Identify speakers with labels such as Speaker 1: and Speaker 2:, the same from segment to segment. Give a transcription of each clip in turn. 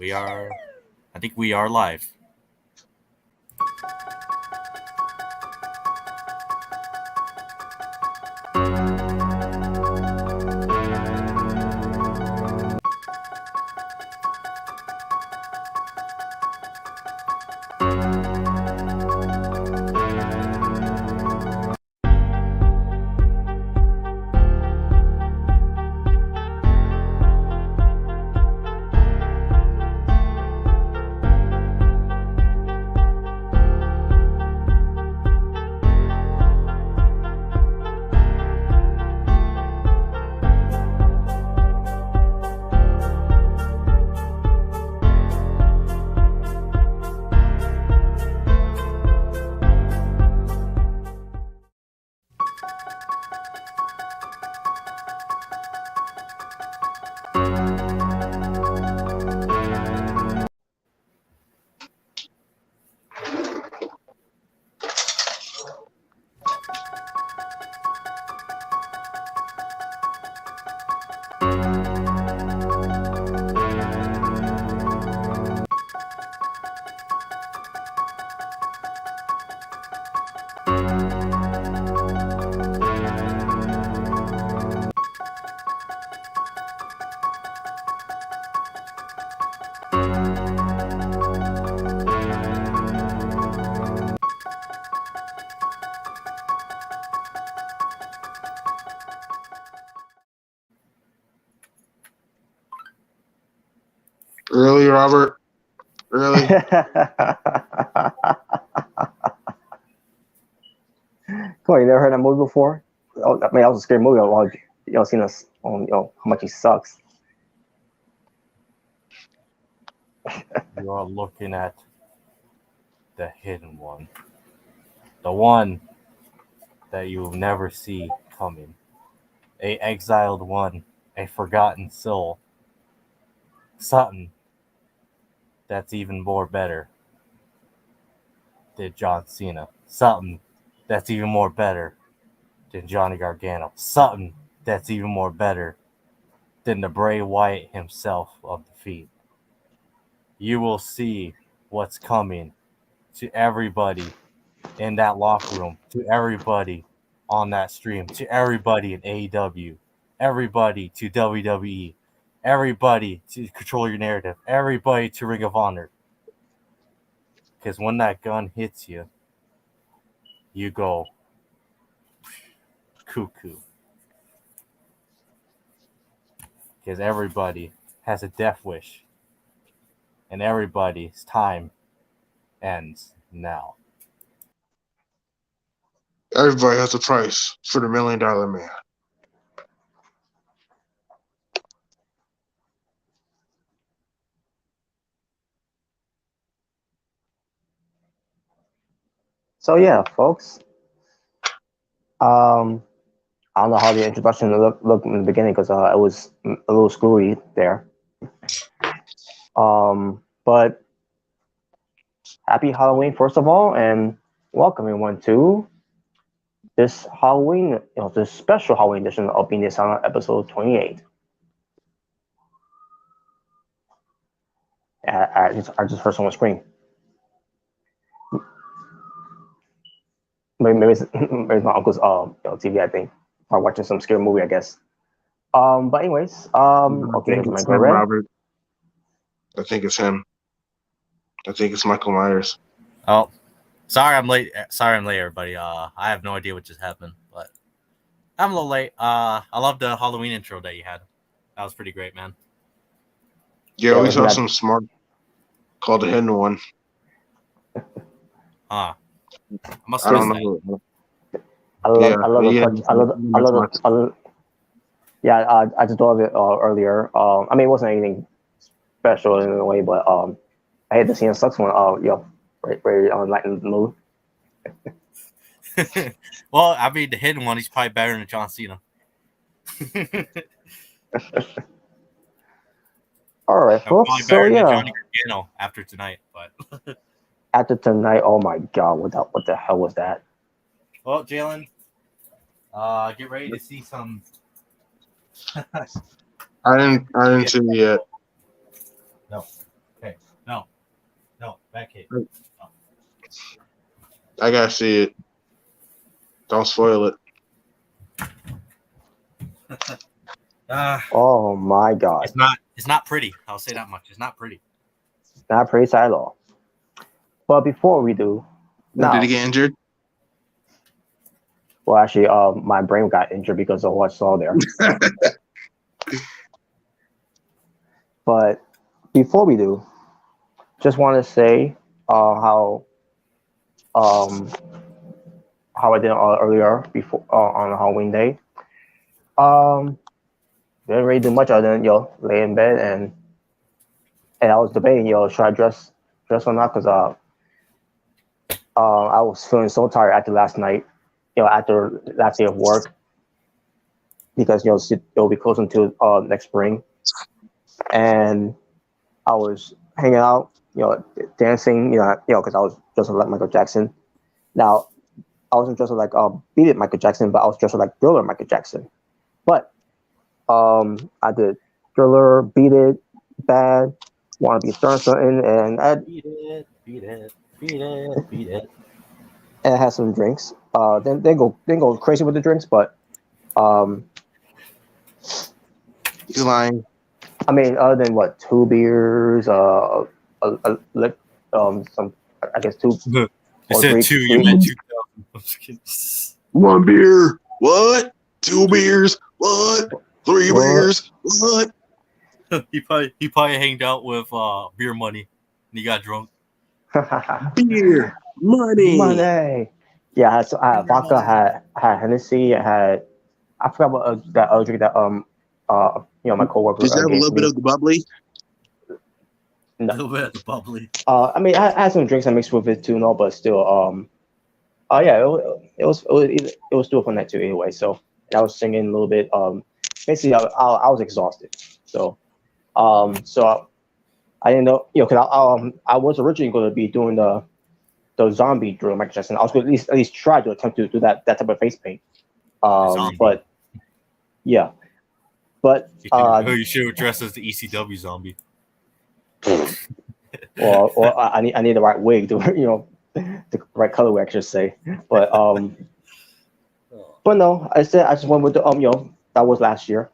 Speaker 1: We are. I think we are live.
Speaker 2: Really, Robert? Really?
Speaker 3: Come on, you never heard that movie before? Oh, I mean, that was a scary movie. Seen us on, how much he sucks.
Speaker 1: You are looking at the hidden one, the one that you will never see coming, a exiled one, a forgotten soul, something that's even more better than John Cena, something that's even more better than Johnny Gargano, something that's even more better than the Bray Wyatt himself of the Feed. You will see what's coming to everybody in that locker room, to everybody on that stream, to everybody in AEW, everybody to WWE, everybody to Control Your Narrative, everybody to Ring of Honor. Because when that gun hits you, you go cuckoo. Because everybody has a death wish, and everybody's time ends now.
Speaker 2: Everybody has a price for the $1 Million Man.
Speaker 3: So yeah, folks. I don't know how the introduction looked in the beginning because it was a little screwy there. But happy Halloween first of all, and welcome everyone to this Halloween, this special Halloween edition of Being the Asylum, episode 28. I just heard someone scream. Maybe it's my uncle's TV, I think, or watching some scary movie, I guess. But anyways, okay, here's my red.
Speaker 2: Robert. I think it's him. I think it's Michael Myers.
Speaker 1: Oh, sorry I'm late. Sorry I'm late, everybody. I have no idea what just happened, but I'm a little late. I love the Halloween intro that you had. That was pretty great, man.
Speaker 2: Yeah, we saw some smart called the Hidden One.
Speaker 1: I
Speaker 2: don't know.
Speaker 3: I just thought of it earlier. I mean, it wasn't anything special in a way, but I hate to see him sucks when very light in the mood.
Speaker 1: Well, I mean, the hidden one, he's probably better than John Cena.
Speaker 3: All right, folks. So yeah,
Speaker 1: Johnny Gargano after tonight, but
Speaker 3: after tonight, oh my god, what the hell was that?
Speaker 1: Well, Jalen, get ready to see some.
Speaker 2: I didn't see it yet.
Speaker 1: No. No, back hit.
Speaker 2: I gotta see it. Don't spoil it.
Speaker 3: Oh my god.
Speaker 1: It's not pretty. I'll say that much. It's not pretty.
Speaker 3: Not pretty side at all. But before we do,
Speaker 2: Did he get injured?
Speaker 3: well, actually, my brain got injured because of what I saw there. But before we do, just want to say how I did earlier before on Halloween day. Didn't really do much other than lay in bed and I was debating should I dress or not because I was feeling so tired after last night, after last day of work because it'll be close until next spring, and I was hanging out, dancing, because I was dressed like Michael Jackson. Now, I wasn't dressed like Beat It Michael Jackson, but I was dressed like Thriller Michael Jackson. But I did Thriller, Beat It, Bad, Want to Be Certain, and I
Speaker 1: Beat it.
Speaker 3: and I had some drinks. Then go crazy with the drinks, but
Speaker 2: He's lying.
Speaker 3: I mean, other than what, 2 beers, some, I guess 2
Speaker 1: You
Speaker 3: or
Speaker 1: said
Speaker 3: 3.
Speaker 1: 2. You meant 2,000. I'm just kidding.
Speaker 2: 1 beer. What? 2 beers. What? 3
Speaker 3: What?
Speaker 2: beers. What?
Speaker 1: He probably hanged out with beer money, and he got drunk.
Speaker 2: Beer. Money.
Speaker 3: Yeah, so I had vodka, I had Hennessy, I forgot what that other drink that my coworker
Speaker 2: Did you have a
Speaker 3: gave
Speaker 2: little
Speaker 3: me.
Speaker 2: bit of the bubbly?
Speaker 1: A little bit of the bubbly.
Speaker 3: I mean, I had some drinks I mixed with it too, no, but still, yeah, it was still a fun night too. Anyway, so I was singing a little bit. Basically, I was exhausted, so I didn't know, because I was originally going to be doing the zombie drill, Michael Jackson. I was going to at least try to attempt to do that type of face paint. But yeah, but
Speaker 1: you should dress as the ECW zombie.
Speaker 3: or I need the right wig to the right colorway, I should say. But no, I just went with the that was last year.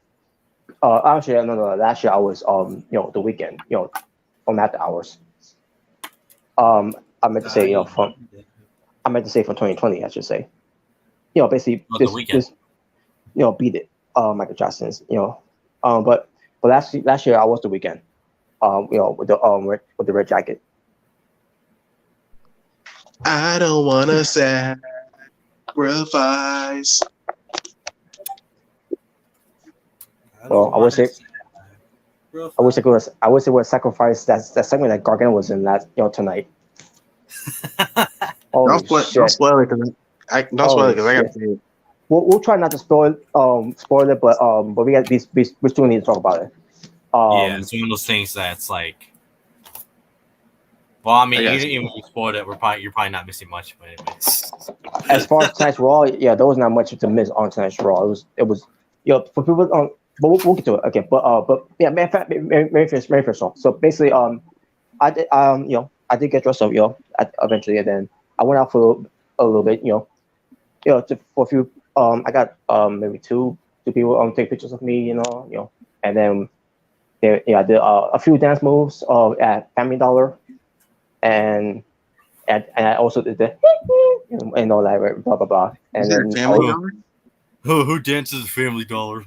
Speaker 3: Actually, no, last year I was the weekend, from after hours. I meant to say from 2020, I should say. Basically this Beat It, Michael Jackson's, but last year I was the weekend, with the red jacket.
Speaker 2: I don't want to sacrifice.
Speaker 3: Well, I wish it would sacrifice that segment that Gargano was in that tonight.
Speaker 2: Don't spoil it because I got to see it.
Speaker 3: We'll try not to spoil it, but we still need to talk about it.
Speaker 1: Yeah, it's one of those things that's like. Well, I mean, even if you spoiled it, you're probably not missing much. But anyways.
Speaker 3: As far as tonight's Raw, yeah, there was not much to miss on tonight's Raw. It was for people but we'll get to it again. But yeah, Mary first off. So basically, I did I did get dressed up, eventually, and then I went out for a little bit, for a few. I got maybe two people take pictures of me, and then I did a few dance moves at Family Dollar, and I also did the and all that, blah blah blah. And then
Speaker 2: Family Dollar?
Speaker 1: Who dances Family Dollar?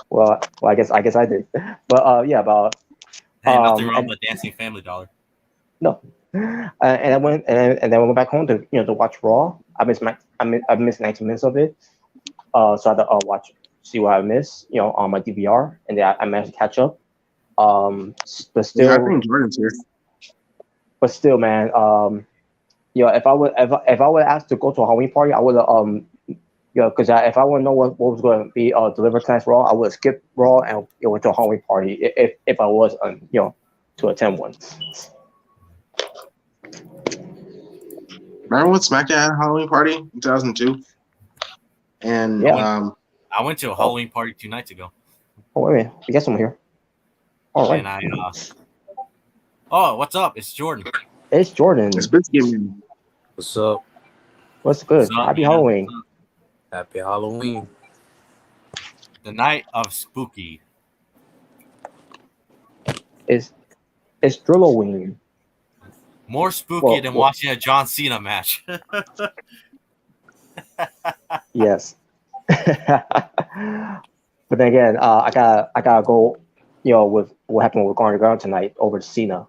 Speaker 3: Well, I guess I did, but yeah, about
Speaker 1: hey, nothing wrong with dancing Family Dollar.
Speaker 3: No, and I went and then I went back home to to watch Raw. I missed 90 minutes of it, so I had to see what I missed, on my DVR, and then I managed to catch up. But still,
Speaker 2: yeah, I think Jordan's here.
Speaker 3: But still, man, if I would ask to go to a Halloween party, I would because if I would know what was going to be delivered tonight's Raw, I would skip Raw and went to a Halloween party if I was to attend one.
Speaker 2: Remember when SmackDown had a Halloween party in 2002? And
Speaker 3: yeah.
Speaker 1: I went to a Halloween party 2 nights ago.
Speaker 3: Oh wait a minute, we got someone here. All right.
Speaker 1: And Oh, what's up? It's Jordan.
Speaker 3: It's Jordan.
Speaker 2: It's Biscuit Man.
Speaker 4: What's up?
Speaker 3: What's good?
Speaker 1: What's up,
Speaker 3: Happy
Speaker 1: man?
Speaker 3: Halloween.
Speaker 4: Happy Halloween.
Speaker 1: The night of spooky.
Speaker 3: It's Drilloween.
Speaker 1: More spooky
Speaker 3: Well,
Speaker 1: than
Speaker 3: well-
Speaker 1: watching a John Cena match.
Speaker 3: Yes. But then again, I gotta go, with what happened with Garner Ground tonight over Cena,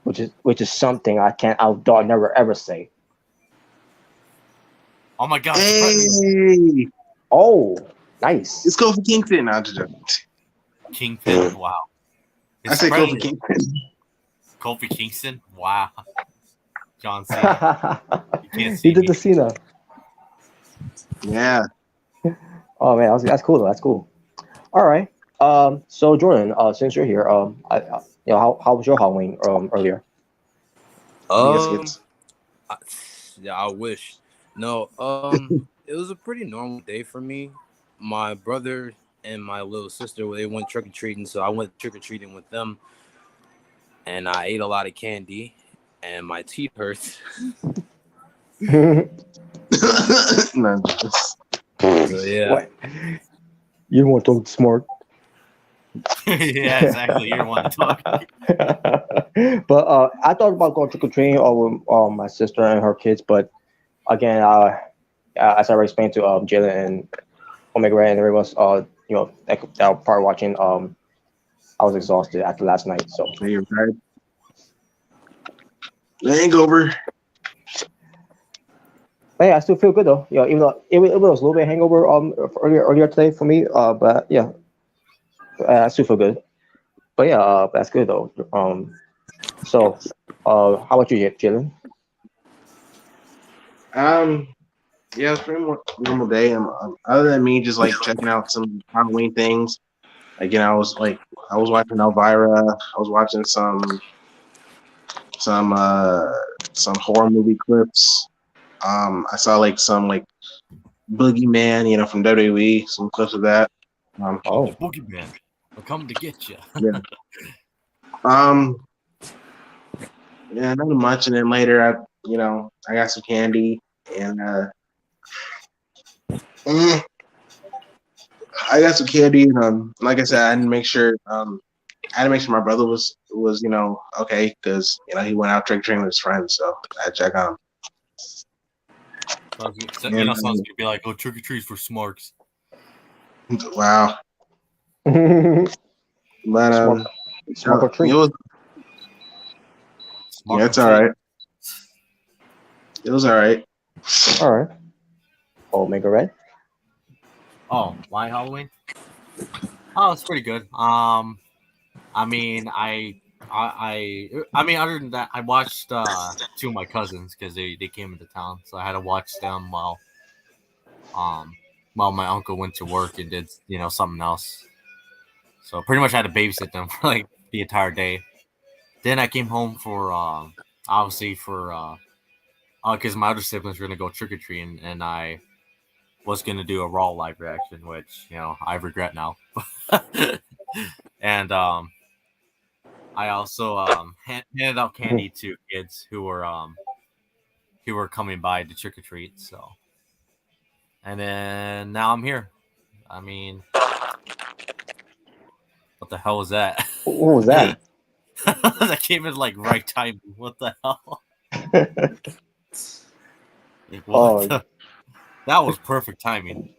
Speaker 3: which is something I'll never ever say.
Speaker 1: Oh my god.
Speaker 2: Hey,
Speaker 3: Oh, nice.
Speaker 2: it's Kofi Kingston. No, I'm just joking.
Speaker 1: Kingpin. Wow.
Speaker 2: I say
Speaker 1: Kofi
Speaker 2: Kofi Kingston.
Speaker 1: Kofi Kingston. Wow. John Cena. You can't see
Speaker 3: He did
Speaker 1: me.
Speaker 3: the Cena.
Speaker 2: Yeah.
Speaker 3: Oh man, that's cool though. That's cool. All right. So Jordan, since you're here, how was your Halloween earlier?
Speaker 2: Yes,
Speaker 4: Yeah, I wish. No, it was a pretty normal day for me. My brother and my little sister, they went trick or treating, so I went trick or treating with them, and I ate a lot of candy, and my teeth hurt.
Speaker 2: no, just-
Speaker 4: So yeah,
Speaker 3: What? You want to talk smart?
Speaker 1: Yeah, exactly. You don't want to talk.
Speaker 3: But I thought about going trick or treating with my sister and her kids, but again, as I already explained to Jalen and Omega Ray and everyone else, that were probably watching, I was exhausted after last night. So
Speaker 2: you're right. The hangover.
Speaker 3: but yeah, I still feel good though. Even though it was a little bit hangover earlier today for me. But yeah, I still feel good. But yeah, that's good though. So how about you, Jalen?
Speaker 2: Yeah, it's pretty much a normal day. Other than me just like checking out some Halloween things. Again, I was watching Elvira. I was watching some horror movie clips. I saw like some like Boogeyman, from WWE, some clips of that.
Speaker 3: Oh,
Speaker 1: Boogeyman. We're coming to get you.
Speaker 2: Yeah, nothing much. And then later, I got some candy and I got some candy and like I said, I had to make sure my brother was okay because he went out trick or treating with his friends, so I had to check on him.
Speaker 1: Someone's gonna be like, "Oh, trick or treats for smarks."
Speaker 2: Wow. But
Speaker 3: Smart or treat.
Speaker 2: it was
Speaker 1: Smart
Speaker 2: yeah, it's
Speaker 1: or
Speaker 2: all
Speaker 1: treat.
Speaker 2: right. It was all right.
Speaker 3: All right. Omega Red.
Speaker 1: Oh, my Halloween? Oh, it's pretty good. I mean, other than that, I watched two of my cousins because they came into town, so I had to watch them while my uncle went to work and did something else. So pretty much I had to babysit them for like the entire day. Then I came home for obviously for because my other siblings were gonna go trick or treating, and I was gonna do a Raw live reaction, which I regret now. And I also handed out candy to kids who were coming by to trick or treat. So, and then now I'm here. I mean, what the hell was that?
Speaker 3: What was that?
Speaker 1: That came in like right time. What the hell? That was perfect timing.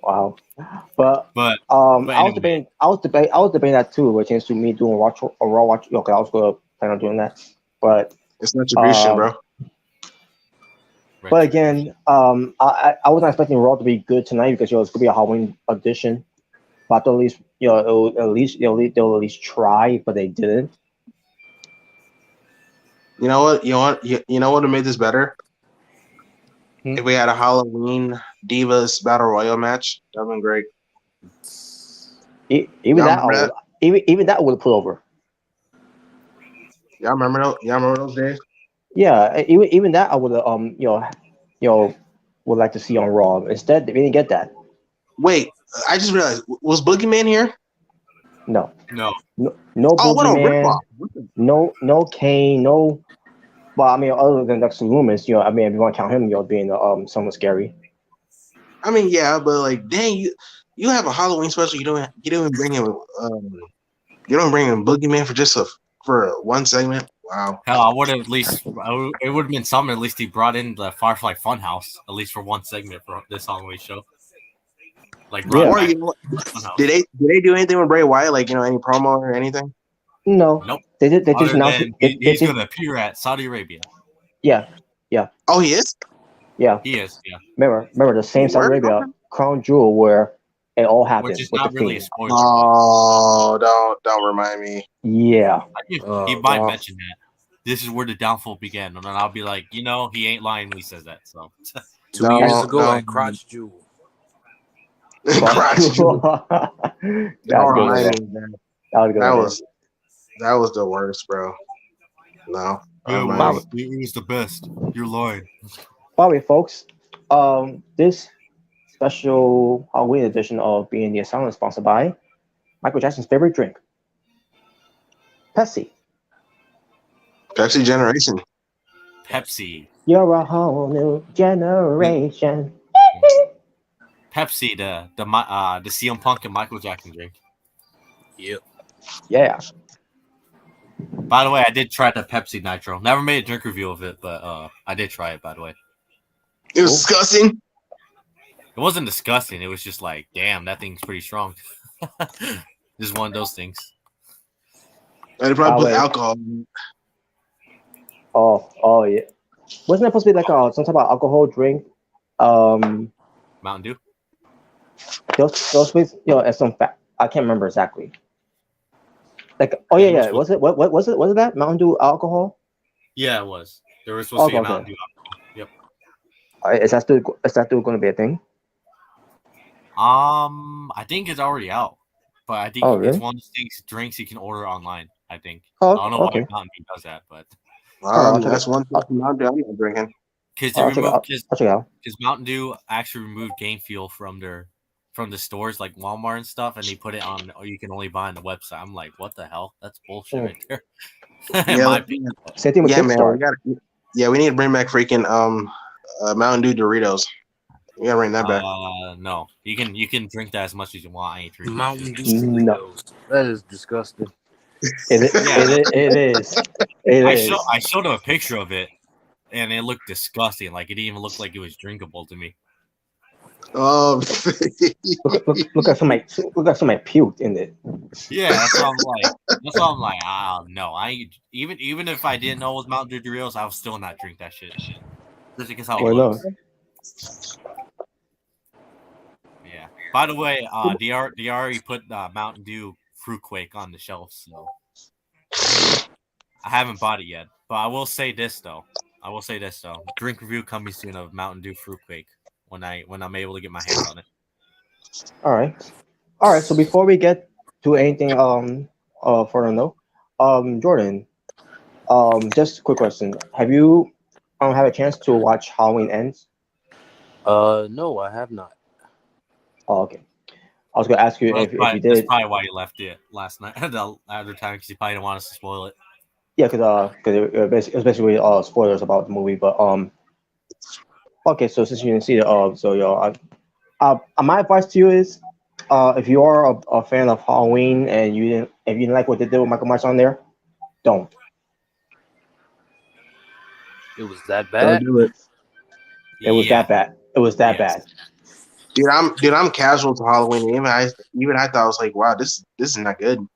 Speaker 3: Wow. But
Speaker 1: But
Speaker 3: I was
Speaker 1: anyway.
Speaker 3: debating that too. When it came to me doing a Raw watch. Okay, I was gonna plan on doing that, but
Speaker 2: It's retribution, bro.
Speaker 3: But again, I wasn't expecting Raw to be good tonight because it's gonna be a Halloween edition. But at least they'll at least try, but they didn't.
Speaker 2: You know what? You know what would have made this better? If we had a Halloween Divas Battle Royal match, that'd been great.
Speaker 3: Even that would have put over.
Speaker 2: Y'all remember those days?
Speaker 3: Yeah, even that I would have would like to see on Raw. Instead, we didn't get that.
Speaker 2: Wait, I just realized, was Boogeyman here?
Speaker 3: No.
Speaker 1: No.
Speaker 3: No
Speaker 2: Oh, what a
Speaker 3: boogeyman.
Speaker 2: ripoff!
Speaker 3: No Kane. No. Well, I mean, other than Dexter Loomis, I mean, if you want to count him, being somewhat scary.
Speaker 2: I mean, yeah, but like, dang, you have a Halloween special. You don't even bring him. You don't bring him Boogeyman for one segment. Wow.
Speaker 1: Hell, I would have at least. It would have been something. At least he brought in the Firefly Funhouse at least for one segment for this Halloween show. Like,
Speaker 3: Yeah.
Speaker 2: Or did they do anything with Bray Wyatt? Like, any promo or anything?
Speaker 3: No.
Speaker 1: Nope.
Speaker 3: They did. They just
Speaker 1: Other
Speaker 3: announced.
Speaker 1: than he's going to appear at Saudi Arabia.
Speaker 3: Yeah.
Speaker 2: Oh, he is.
Speaker 3: Yeah.
Speaker 1: He is. Yeah.
Speaker 3: Remember the same Saudi Arabia crown jewel where it all happened.
Speaker 1: Which is
Speaker 3: with
Speaker 1: not
Speaker 3: the
Speaker 1: really a
Speaker 3: Fiend.
Speaker 1: spoiler.
Speaker 2: Oh, don't remind me.
Speaker 3: Yeah.
Speaker 1: He might mention that. This is where the downfall began, and then I'll be like, he ain't lying when he says that. So
Speaker 4: 2 years ago at Crotch Jewel.
Speaker 2: Crotch Jewel. That was the worst, bro. No.
Speaker 1: it was the best. You're lying.
Speaker 3: By the way, folks, this special Halloween edition of Being the Asylum is sponsored by Michael Jackson's favorite drink, Pepsi.
Speaker 2: Pepsi generation.
Speaker 1: Pepsi.
Speaker 3: You're a whole new generation.
Speaker 1: Pepsi, the CM Punk and Michael Jackson drink.
Speaker 4: Yep.
Speaker 3: Yeah.
Speaker 1: By the way, I did try the Pepsi Nitro. Never made a drink review of it, but I did try it. By the way,
Speaker 2: it was disgusting.
Speaker 1: It wasn't disgusting. It was just like, damn, that thing's pretty strong. Just one of those things.
Speaker 2: They probably put alcohol.
Speaker 3: Oh yeah. Wasn't that supposed to be like some type of alcohol drink?
Speaker 1: Mountain Dew.
Speaker 3: Those as some fat. I can't remember exactly. Like, yeah. Was it that Mountain Dew alcohol?
Speaker 1: Yeah, it was. There was supposed to be a Mountain Dew alcohol. Yep.
Speaker 3: Is that still going to be a thing?
Speaker 1: I think it's already out, but I think
Speaker 3: really?
Speaker 1: it's one of those drinks you can order online. I think.
Speaker 3: Oh,
Speaker 1: I don't know why Mountain Dew does that, but
Speaker 2: that's one thing Mountain Dew I'm drinking.
Speaker 1: Because Mountain Dew actually removed Game Fuel from the stores like Walmart and stuff, and they put it on. Or you can only buy on the website. I'm like, what the hell? That's bullshit right there.
Speaker 3: Same thing with Kickstart.
Speaker 2: We need to bring back freaking Mountain Dew Doritos. We gotta bring that back.
Speaker 1: No, you can drink that as much as you want. I ain't drinking
Speaker 4: Mountain Dew Doritos. That is disgusting.
Speaker 3: It is.
Speaker 1: I showed him a picture of it, and it looked disgusting. Like, it didn't even look like it was drinkable to me.
Speaker 2: Look
Speaker 3: at somebody puked in it.
Speaker 1: Yeah, that's what I'm like. No, even if I didn't know it was Mountain Dew Doritos, I would still not drink that shit. Just because how it looks. Yeah. By the way, they already put Mountain Dew Fruit Quake on the shelf, so I haven't bought it yet. But I will say this though. Drink review coming soon of Mountain Dew Fruit Quake when I'm able to get my hands on it.
Speaker 3: All right. So before we get to anything further note, Jordan, just a quick question: have you had a chance to watch Halloween Ends?
Speaker 4: No, I have not.
Speaker 3: Oh, okay. I was gonna ask you if you did.
Speaker 1: That's probably why you left it last night, the other time, because you probably didn't want us to spoil it.
Speaker 3: Yeah, because it was basically spoilers about the movie. But okay. So since you didn't see it, my advice to you is, if you are a fan of Halloween and if you didn't like what they did with Michael Myers on there, don't.
Speaker 4: It was that bad.
Speaker 2: Don't do it.
Speaker 3: It was that bad. It was that bad.
Speaker 2: Dude, I'm casual to Halloween. Even I thought I was like, wow, this is not good.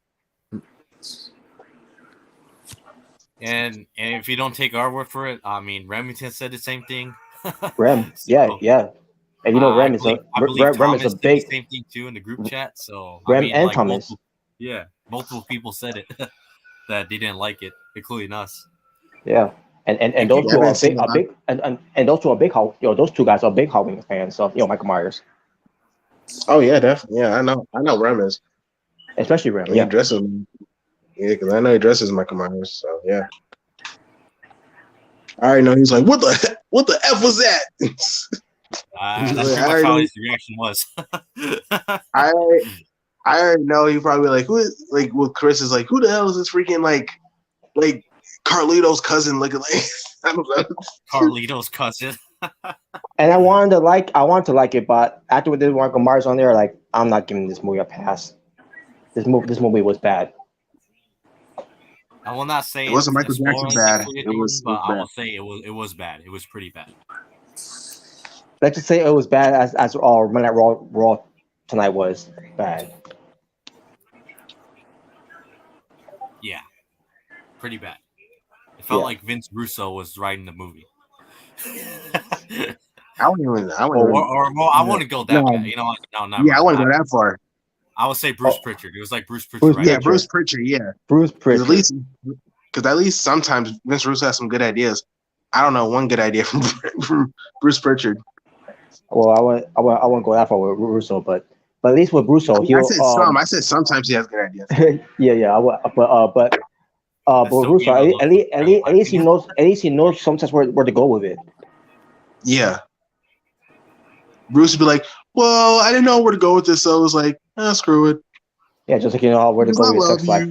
Speaker 1: And if you don't take our word for it, I mean, Remington said the same thing.
Speaker 3: Rem, yeah. And you know, Rem is a big
Speaker 1: same thing too in the group chat. So
Speaker 3: Rem and Thomas.
Speaker 1: Multiple people said it that they didn't like it, including us.
Speaker 3: Yeah, and those two are big, and those two are big. Those two guys are big Halloween fans of Michael Myers.
Speaker 2: Oh yeah, definitely. Yeah, I know Rem is,
Speaker 3: especially Rem.
Speaker 2: He dresses. Yeah, because I know he dresses Michael Myers. So yeah. I already know he's like, what the F was that?
Speaker 1: That's pretty much how his reaction was.
Speaker 2: I I already know he probably like who is like with Chris is like who the hell is this freaking like Carlito's cousin looking like I don't know.
Speaker 1: Carlito's cousin.
Speaker 3: And I wanted to like it, but after we did Michael Myers on there, like I'm not giving this movie a pass. This movie was bad.
Speaker 1: I will not say
Speaker 2: It wasn't
Speaker 1: it's
Speaker 2: Michael Jackson bad.
Speaker 1: spoiling
Speaker 2: It was
Speaker 1: but I
Speaker 2: bad.
Speaker 1: will say it was bad. It was pretty bad.
Speaker 3: Let's just say it was bad as when that Raw tonight was bad.
Speaker 1: Yeah, pretty bad. It felt
Speaker 3: Yeah.
Speaker 1: like Vince Russo was writing the movie.
Speaker 2: I wouldn't
Speaker 1: I wouldn't go that
Speaker 2: No.
Speaker 1: bad. You know what? No, not
Speaker 2: Yeah,
Speaker 1: right.
Speaker 2: I wouldn't go that far.
Speaker 1: I would say Bruce Pritchard. It was like Bruce Pritchard.
Speaker 3: Bruce
Speaker 1: Right?
Speaker 2: Yeah,
Speaker 3: Pritchard.
Speaker 2: Bruce Pritchard. Yeah,
Speaker 3: Bruce Pritchard.
Speaker 2: Because at least sometimes Vince Russo has some good ideas. I don't know one good idea from Bruce Pritchard.
Speaker 3: Well, I wouldn't go that far with Russo, but at least with Russo,
Speaker 2: I said some. I said sometimes he has good ideas.
Speaker 3: yeah. But Russo, at least he knows sometimes where to go with it.
Speaker 2: Yeah. Bruce would be like, "Well, I didn't know where to go with this, so I was like, screw it."
Speaker 3: Yeah, just like you know where to go with your sex life.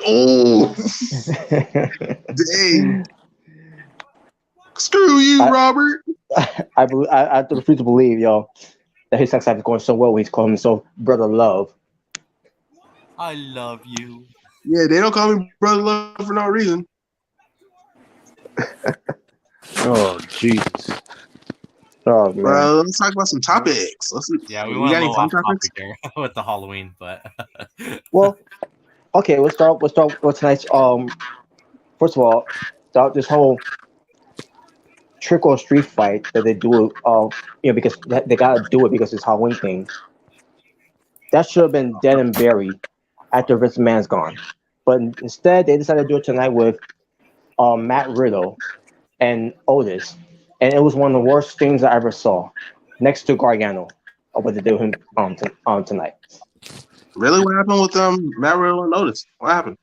Speaker 2: Oh, dang! Screw you, Robert.
Speaker 3: I refuse to believe, yo, that his sex life is going so well. He's calling himself Brother Love.
Speaker 1: I love you.
Speaker 2: Yeah, they don't call me Brother Love for no reason.
Speaker 4: Oh Jesus!
Speaker 3: Oh man.
Speaker 2: Bro, let's talk about some topics.
Speaker 1: Yeah, we
Speaker 2: you
Speaker 1: went
Speaker 2: got
Speaker 1: a
Speaker 2: any
Speaker 1: little
Speaker 2: fun
Speaker 1: off
Speaker 2: topics?
Speaker 1: topic there with the Halloween, but
Speaker 3: Well, okay, we'll start with tonight's first of all, this whole trick or street fight that they do because they gotta do it because it's Halloween thing. That should have been dead and buried after Vince McMahon's gone. But instead they decided to do it tonight with Matt Riddle and Otis. And it was one of the worst things I ever saw. Next to Gargano. Of what they did with him tonight.
Speaker 2: Really? What happened with Matt Riddle and Otis? What happened?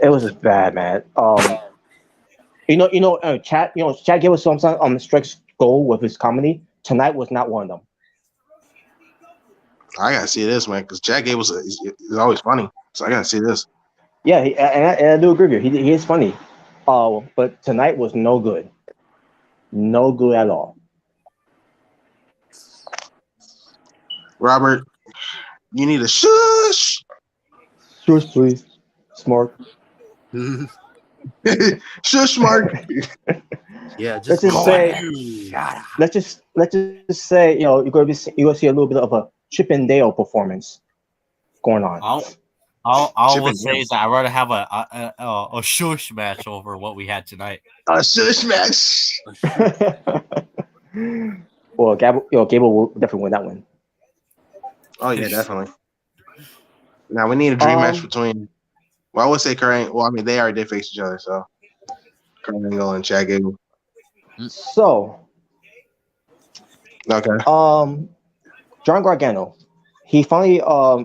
Speaker 3: It was just bad, man. Chad gave us some stretch goal with his comedy. Tonight was not one of them.
Speaker 2: I gotta see this, man, because Jack Gable is always funny. So I gotta see this.
Speaker 3: Yeah, and I do agree with you. He is funny. But tonight was no good. No good at all.
Speaker 2: Robert, you need a shush.
Speaker 3: Shush, please. Smart.
Speaker 2: Shush, Mark.
Speaker 4: Yeah,
Speaker 3: Let's just say, you're gonna see a little bit of a Chip and Dale performance going on.
Speaker 1: I would say is that I'd rather have a shush match over what we had tonight.
Speaker 2: A shush match.
Speaker 3: Well, Gable will definitely win that one.
Speaker 2: Oh yeah, definitely. Now we need a dream match between. Well, I would say Kurt. Well, I mean they already did face each other, so Kurt Angle and Chad Gable.
Speaker 3: So,
Speaker 2: okay.
Speaker 3: John Gargano, he finally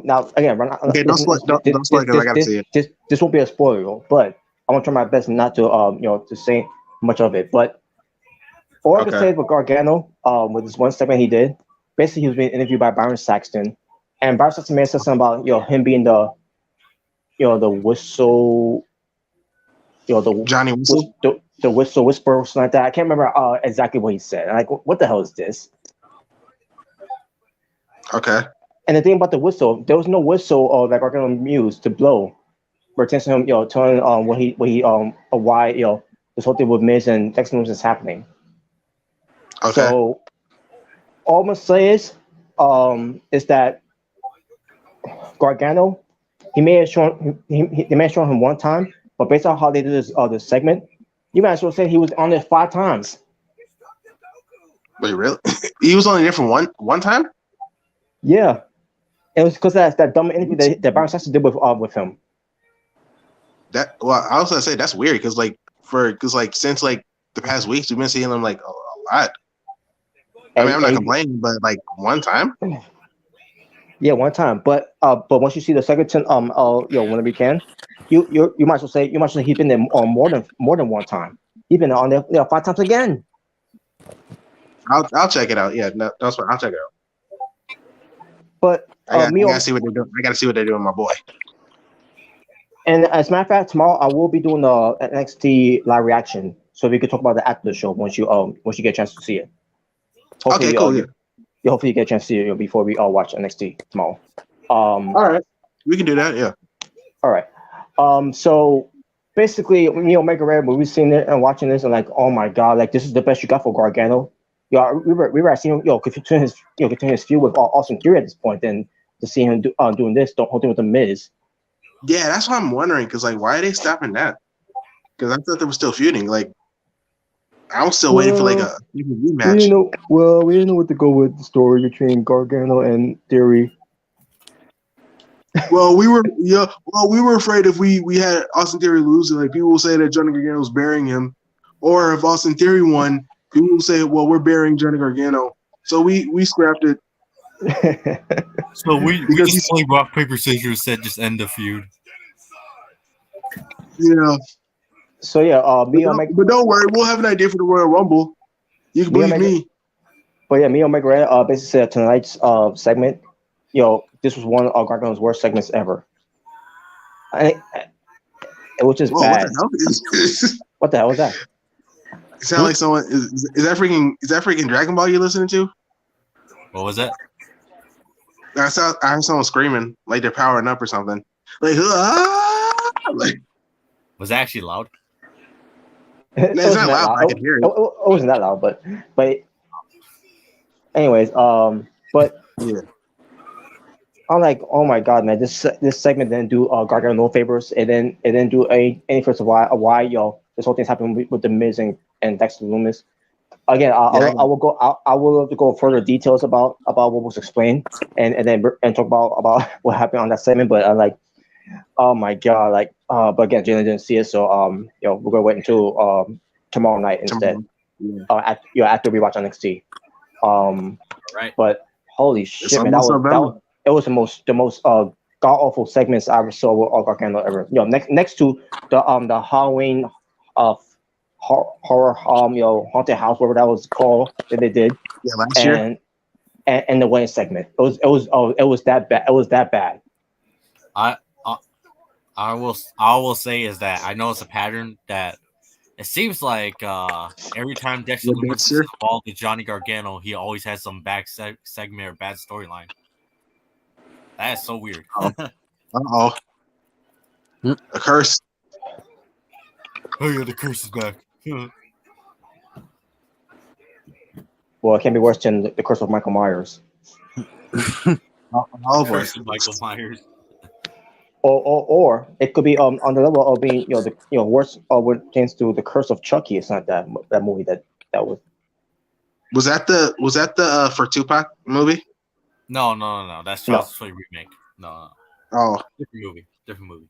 Speaker 3: now again.
Speaker 2: Okay, don't spoil because I gotta see it.
Speaker 3: This won't be a spoiler, but I want to try my best not to to say much of it. But all I can say with Gargano, with this one segment he did, basically he was being interviewed by Byron Saxton, and Byron Saxton said something about him being the the whistle, the
Speaker 2: Johnny Whistle,
Speaker 3: the whistle whisperer or something like that. I can't remember exactly what he said. Like, what the hell is this?
Speaker 2: Okay.
Speaker 3: And the thing about the whistle, there was no whistle that Gargano used to blow, for attention to him, telling why this whole thing with Miz and Dex Moves is happening.
Speaker 2: Okay.
Speaker 3: So all I'm gonna say is that Gargano, they may have shown him one time, but based on how they did this segment, you might as well say he was on it 5 times.
Speaker 2: Wait, really? He was only there for one time?
Speaker 3: Yeah, it was because that dumb interview that Byron Saxton did with him.
Speaker 2: I was gonna say that's weird because since the past weeks we've been seeing him a lot. I mean, I'm not complaining, but one time.
Speaker 3: Yeah, one time. But once you see the second time, whenever you can, you might as well say he's been there more than one time. He's been on there 5 times again.
Speaker 2: I'll check it out. Yeah, no, that's fine. I'll check it out.
Speaker 3: But
Speaker 2: I gotta see what they're doing. I gotta see what they're doing, my boy.
Speaker 3: And as a matter of fact, tomorrow I will be doing the NXT live reaction, so we could talk about that after the show once you get a chance to see it. Hopefully,
Speaker 2: Okay, cool. Yeah.
Speaker 3: Hopefully you get a chance to see it before we all watch NXT tomorrow.
Speaker 2: All right, we can do that. Yeah.
Speaker 3: All right. So basically, Omega Red, when we seen it and watching this, and like, oh my god, like this is the best you got for Gargano. Yeah, we were seeing continue his feud with Austin Theory at this point, then to see him doing this, the whole thing with the Miz.
Speaker 2: Yeah, that's what I'm wondering. Because like, why are they stopping that? Because I thought they were still feuding. Like, I was still waiting for like a rematch.
Speaker 3: We didn't know what to go with the story between Gargano and Theory.
Speaker 2: Well, we were afraid if we had Austin Theory lose, like people will say that Johnny Gargano was burying him, or if Austin Theory won, people will say, well, we're burying Johnny Gargano. So we scrapped it.
Speaker 1: So we just played rock paper scissors, said just end the feud.
Speaker 2: Yeah.
Speaker 3: So yeah,
Speaker 2: but don't worry, we'll have an idea for the Royal Rumble. You can believe me.
Speaker 3: But yeah, me and Omega Red basically said tonight's segment, this was one of Gargano's worst segments ever. Which is bad. What the hell was that?
Speaker 2: It sounds like someone is that freaking Dragon Ball you listening to?
Speaker 1: What was that?
Speaker 2: I heard someone screaming like they're powering up or something. Like,
Speaker 1: was that actually loud?
Speaker 3: It's not loud. I can hear it. It wasn't that loud, but anyways, but
Speaker 2: yeah.
Speaker 3: I'm like, oh my god, man, this segment didn't do Gargano no favors. It didn't do any first of why this whole thing's happening with the Miz and Dexter Lumis. Again, I will go further details about what was explained and talk about what happened on that segment. But I'm like, oh my god, like but again, Jalen didn't see it, so we're gonna wait until tomorrow night instead. After we watch NXT.
Speaker 1: Right.
Speaker 3: But holy shit, man, it was the most god awful segments I ever saw with Gargano ever. Next to the Halloween horror haunted house, whatever that was called that they did.
Speaker 2: Yeah, last year.
Speaker 3: And the wedding segment. It was that bad. It was that bad.
Speaker 1: I will say is that I know it's a pattern that it seems like every time Dexter Lumis is involved with Johnny Gargano, he always has some back segment or bad storyline. That is so weird.
Speaker 2: Uh-oh. A curse.
Speaker 1: Oh yeah, the curse is back.
Speaker 3: Well, it can't be worse than the curse of Michael Myers.
Speaker 1: Curse of Michael Myers.
Speaker 3: Or it could be on the level of being worse when it comes to the Curse of Chucky. It's not that movie that was.
Speaker 2: Was that the for Tupac movie?
Speaker 1: No. That's Child's Play remake. No.
Speaker 2: Oh,
Speaker 1: different movie.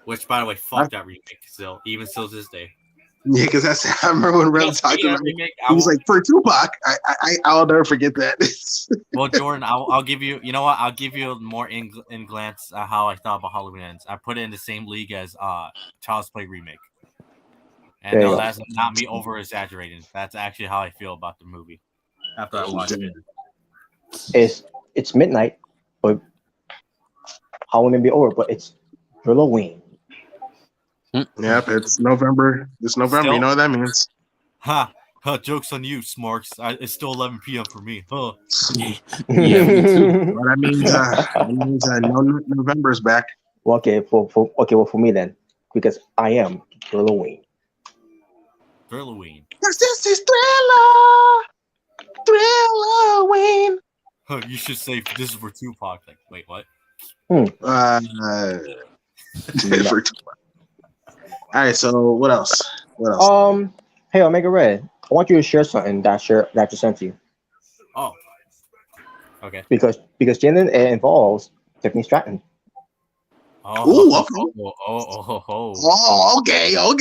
Speaker 1: Which, by the way, fuck that remake. Still to this day.
Speaker 2: Yeah, because I remember when Red talked about it. He was like, for Tupac. I'll never forget that.
Speaker 1: Well, Jordan, I'll give you. You know what? I'll give you more in glance how I thought about Halloween Ends. I put it in the same league as Child's Play remake. And no, that's not me over exaggerating. That's actually how I feel about the movie after I watched it.
Speaker 3: It's midnight, but Halloween may be over, but it's Halloween.
Speaker 2: Yep, it's November. It's November. Still? You know what that means?
Speaker 1: Ha! Joke's on you, Smarks. It's still 11 p.m. for me. Huh?
Speaker 2: Yeah, me too. Well, that means November's back.
Speaker 3: Well, okay, for me then, because I am Halloween.
Speaker 1: Halloween.
Speaker 2: This is Thrilloween.
Speaker 1: Huh, you should say this is for Tupac. Like, wait, what?
Speaker 2: For Tupac. All right, so what else?
Speaker 3: Hey, Omega Red, I want you to share something that I just sent to you.
Speaker 1: Oh. Okay.
Speaker 3: Because Jalen involves Tiffany Stratton.
Speaker 2: Oh, okay. I'm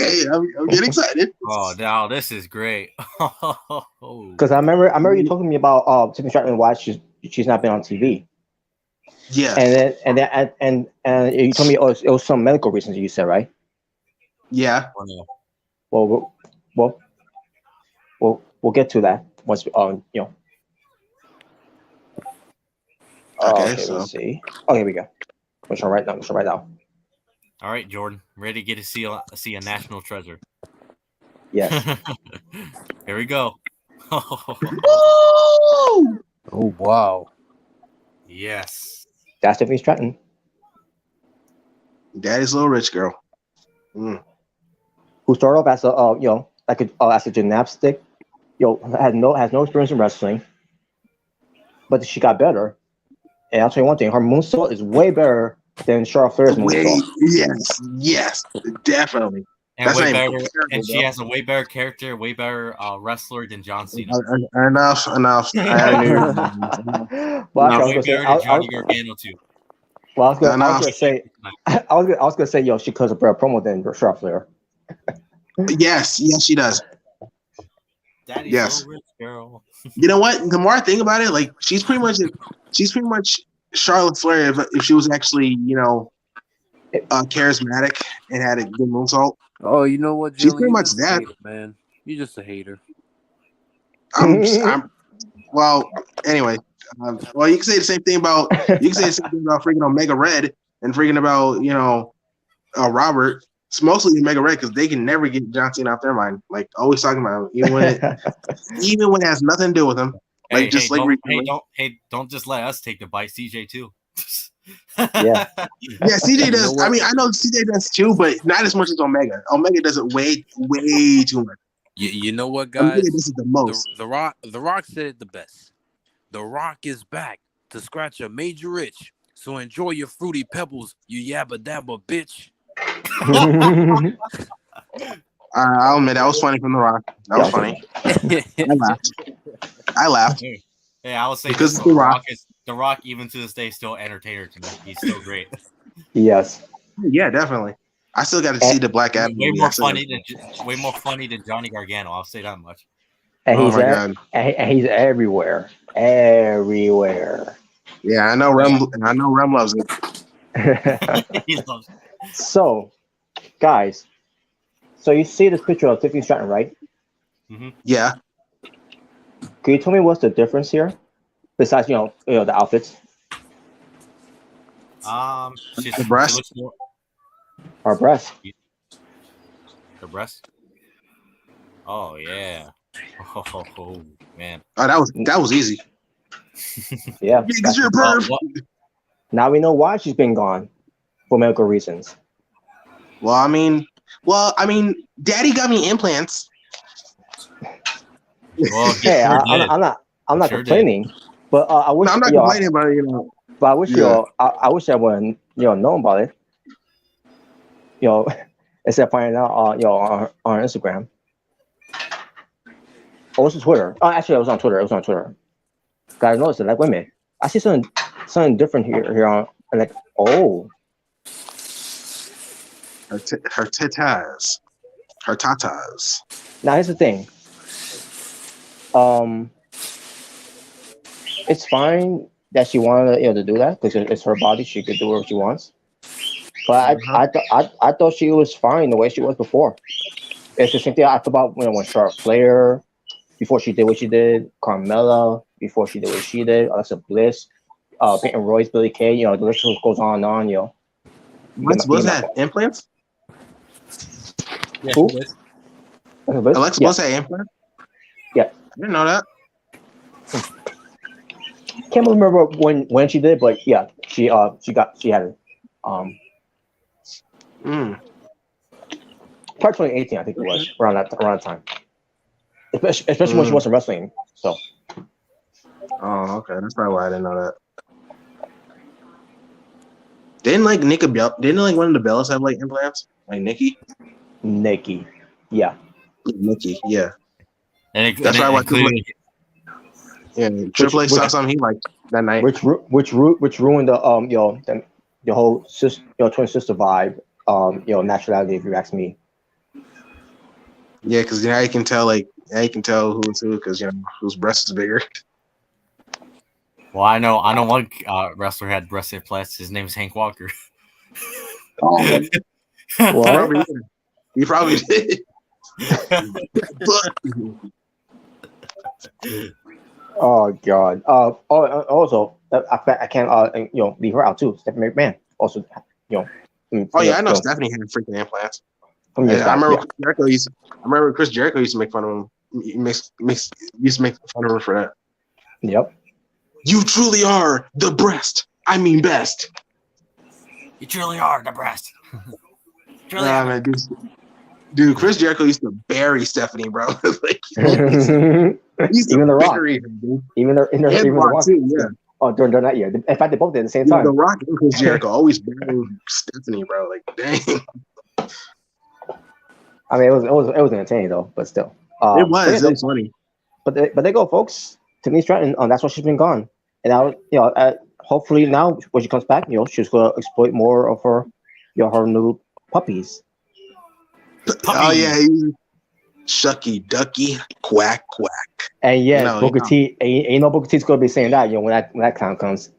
Speaker 2: getting excited.
Speaker 1: Oh, now this is great.
Speaker 3: Because I remember you talking to me about Tiffany Stratton and why she's not been on TV.
Speaker 2: Yeah.
Speaker 3: And you told me it was some medical reasons you said, right?
Speaker 2: Yeah.
Speaker 3: Well, we'll get to that once
Speaker 2: Okay,
Speaker 3: Okay,
Speaker 2: so
Speaker 3: let's see. Okay, here we go. Let's right now. Let's right now.
Speaker 1: All right, Jordan, ready to get to see a national treasure.
Speaker 3: Yes.
Speaker 1: Here we go.
Speaker 2: Woo!
Speaker 4: Oh wow.
Speaker 1: Yes.
Speaker 3: That's Tiffany Stratton.
Speaker 2: Daddy's little rich girl. Mm.
Speaker 3: Who started off as a as a gymnastic, has no experience in wrestling, but she got better. And I'll tell you one thing: her moonsault is way better than Charlotte Flair's moonsault.
Speaker 2: Yes, definitely.
Speaker 1: And
Speaker 2: That's
Speaker 1: way
Speaker 2: not even
Speaker 1: better,
Speaker 2: comparable,
Speaker 1: and she
Speaker 2: bro.
Speaker 1: has a way better character, way better wrestler than John Cena.
Speaker 2: Enough. I knew you were doing this.
Speaker 3: Well,
Speaker 1: And
Speaker 3: actually,
Speaker 1: way better than Johnny Gargano too.
Speaker 3: I was
Speaker 2: Enough.
Speaker 3: gonna say, I was gonna say, she cuts a better promo than Charlotte Flair.
Speaker 2: Yes, she does.
Speaker 1: Daddy's
Speaker 2: Yes.
Speaker 1: so rich, girl.
Speaker 2: You know what? The more I think about it, like she's pretty much Charlotte Flair if she was actually, charismatic and had a good moonsault.
Speaker 4: Oh, you know what,
Speaker 2: She's
Speaker 4: Jilly?
Speaker 2: pretty
Speaker 4: You
Speaker 2: much
Speaker 4: just a
Speaker 2: that.
Speaker 4: hater, man. You just a hater.
Speaker 2: Well, anyway. Well, you can say the same thing about freaking Omega Red and freaking about Robert. It's mostly Omega Red because they can never get John Cena off their mind. Like always talking about him, even when it has nothing to do with him. Like
Speaker 1: don't just let us take the bite. CJ too.
Speaker 3: Yeah.
Speaker 2: Yeah, CJ does. I mean, I know CJ does too, but not as much as Omega. Omega does it way too much.
Speaker 4: You know what, guys?
Speaker 2: Omega does it the most.
Speaker 4: The Rock said it the best. The Rock is back to scratch a major itch. So enjoy your fruity pebbles, you yabba dabba bitch.
Speaker 2: I'll admit that was funny from The Rock. That was funny. I laughed.
Speaker 1: Hey, I would say
Speaker 2: because
Speaker 1: this,
Speaker 2: The Rock.
Speaker 1: The Rock, even to this day, still entertainer to me. He's still great.
Speaker 3: Yes.
Speaker 2: Yeah, definitely. I still got to see the Black Adam.
Speaker 1: Way more funny than Johnny Gargano. I'll say that much.
Speaker 3: And
Speaker 2: oh my god!
Speaker 3: And he's everywhere. Everywhere.
Speaker 2: Yeah, I know Rem loves it.
Speaker 1: He loves it.
Speaker 3: So, guys, you see this picture of Tiffany Stratton, right?
Speaker 1: Mm-hmm.
Speaker 2: Yeah.
Speaker 3: Can you tell me what's the difference here? Besides, the outfits.
Speaker 2: The breast.
Speaker 3: Our breast.
Speaker 1: The breast. Oh yeah. Oh man.
Speaker 2: Oh, that was easy.
Speaker 3: Yeah.
Speaker 2: Because you're a perv.
Speaker 3: Now we know why she's been gone for medical reasons.
Speaker 2: Well, I mean, Daddy got me implants.
Speaker 1: Well,
Speaker 3: hey, I'm not complaining, but I wish.
Speaker 2: No, I'm not complaining, but
Speaker 3: But I wish I wish I would known about it. Instead of finding out on Instagram. Or was it Twitter? Oh, actually, it was on Twitter. Guys, notice it. Like, wait a minute. I see something different here on. Like, oh.
Speaker 2: Her tatas. Her tatas.
Speaker 3: Now here's the thing. It's fine that she wanted to do that because it's her body. She could do whatever she wants. But I thought she was fine the way she was before. It's the same thing I thought about when Charlotte Flair, before she did what she did, Carmella, before she did what she did, Alexa Bliss, Peyton Royce, Billie Kay, the list goes on and on,
Speaker 2: Was that implants?
Speaker 1: Yeah,
Speaker 3: who?
Speaker 2: Alexa Bliss had implants?
Speaker 3: Yeah.
Speaker 2: I didn't know that.
Speaker 3: Can't remember when she did, but yeah, she had it. Probably 2018, I think it was around that time. Especially when she wasn't wrestling. So.
Speaker 2: Oh, okay. That's probably why I didn't know that. Didn't one of the Bellas have like implants? Like Nikki,
Speaker 3: yeah.
Speaker 2: Nikki, yeah.
Speaker 1: That's probably
Speaker 2: why Triple H saw something he liked that night.
Speaker 3: Which ruined the the whole twin sister vibe, nationality, if you ask me.
Speaker 2: Yeah, because now you can tell who's who because whose breast is bigger.
Speaker 1: Well, I know one wrestler had breast implants. His name is Hank Walker.
Speaker 2: Oh,
Speaker 3: What?
Speaker 2: He probably did.
Speaker 3: Oh God. Also, I can't leave her out too. Stephanie McMahon also,
Speaker 2: Oh yeah, I know Stephanie had freaking implants.
Speaker 3: from your
Speaker 2: I
Speaker 3: side.
Speaker 2: remember
Speaker 3: Yeah.
Speaker 2: Chris Jericho used. I remember Chris Jericho used to make fun of him. Used to make fun of her for that.
Speaker 3: Yep.
Speaker 2: You truly are the breast. I mean best.
Speaker 1: You truly are the breast.
Speaker 2: Man, dude, Chris Jericho used to bury Stephanie, bro. Like, he used to
Speaker 3: Even the Rock.
Speaker 2: bury him, dude.
Speaker 3: Even the
Speaker 2: And
Speaker 3: even the
Speaker 2: Rock
Speaker 3: Rock
Speaker 2: too, yeah.
Speaker 3: Oh, during that year. In fact, they both did at the same
Speaker 2: Yeah,
Speaker 3: time.
Speaker 2: The Rock and Chris Jericho always burying Stephanie, bro. Like, dang.
Speaker 3: I mean, it was entertaining though, but still.
Speaker 2: It was
Speaker 3: But
Speaker 2: funny.
Speaker 3: but they go, folks. Tiffany Stratton. That's why she's been gone. And now, hopefully now when she comes back, she's gonna exploit more of her, her new puppies.
Speaker 2: Oh yeah, shucky ducky quack quack.
Speaker 3: And yeah, Booker T. Ain't no Booker T's gonna be saying that, when that clown comes.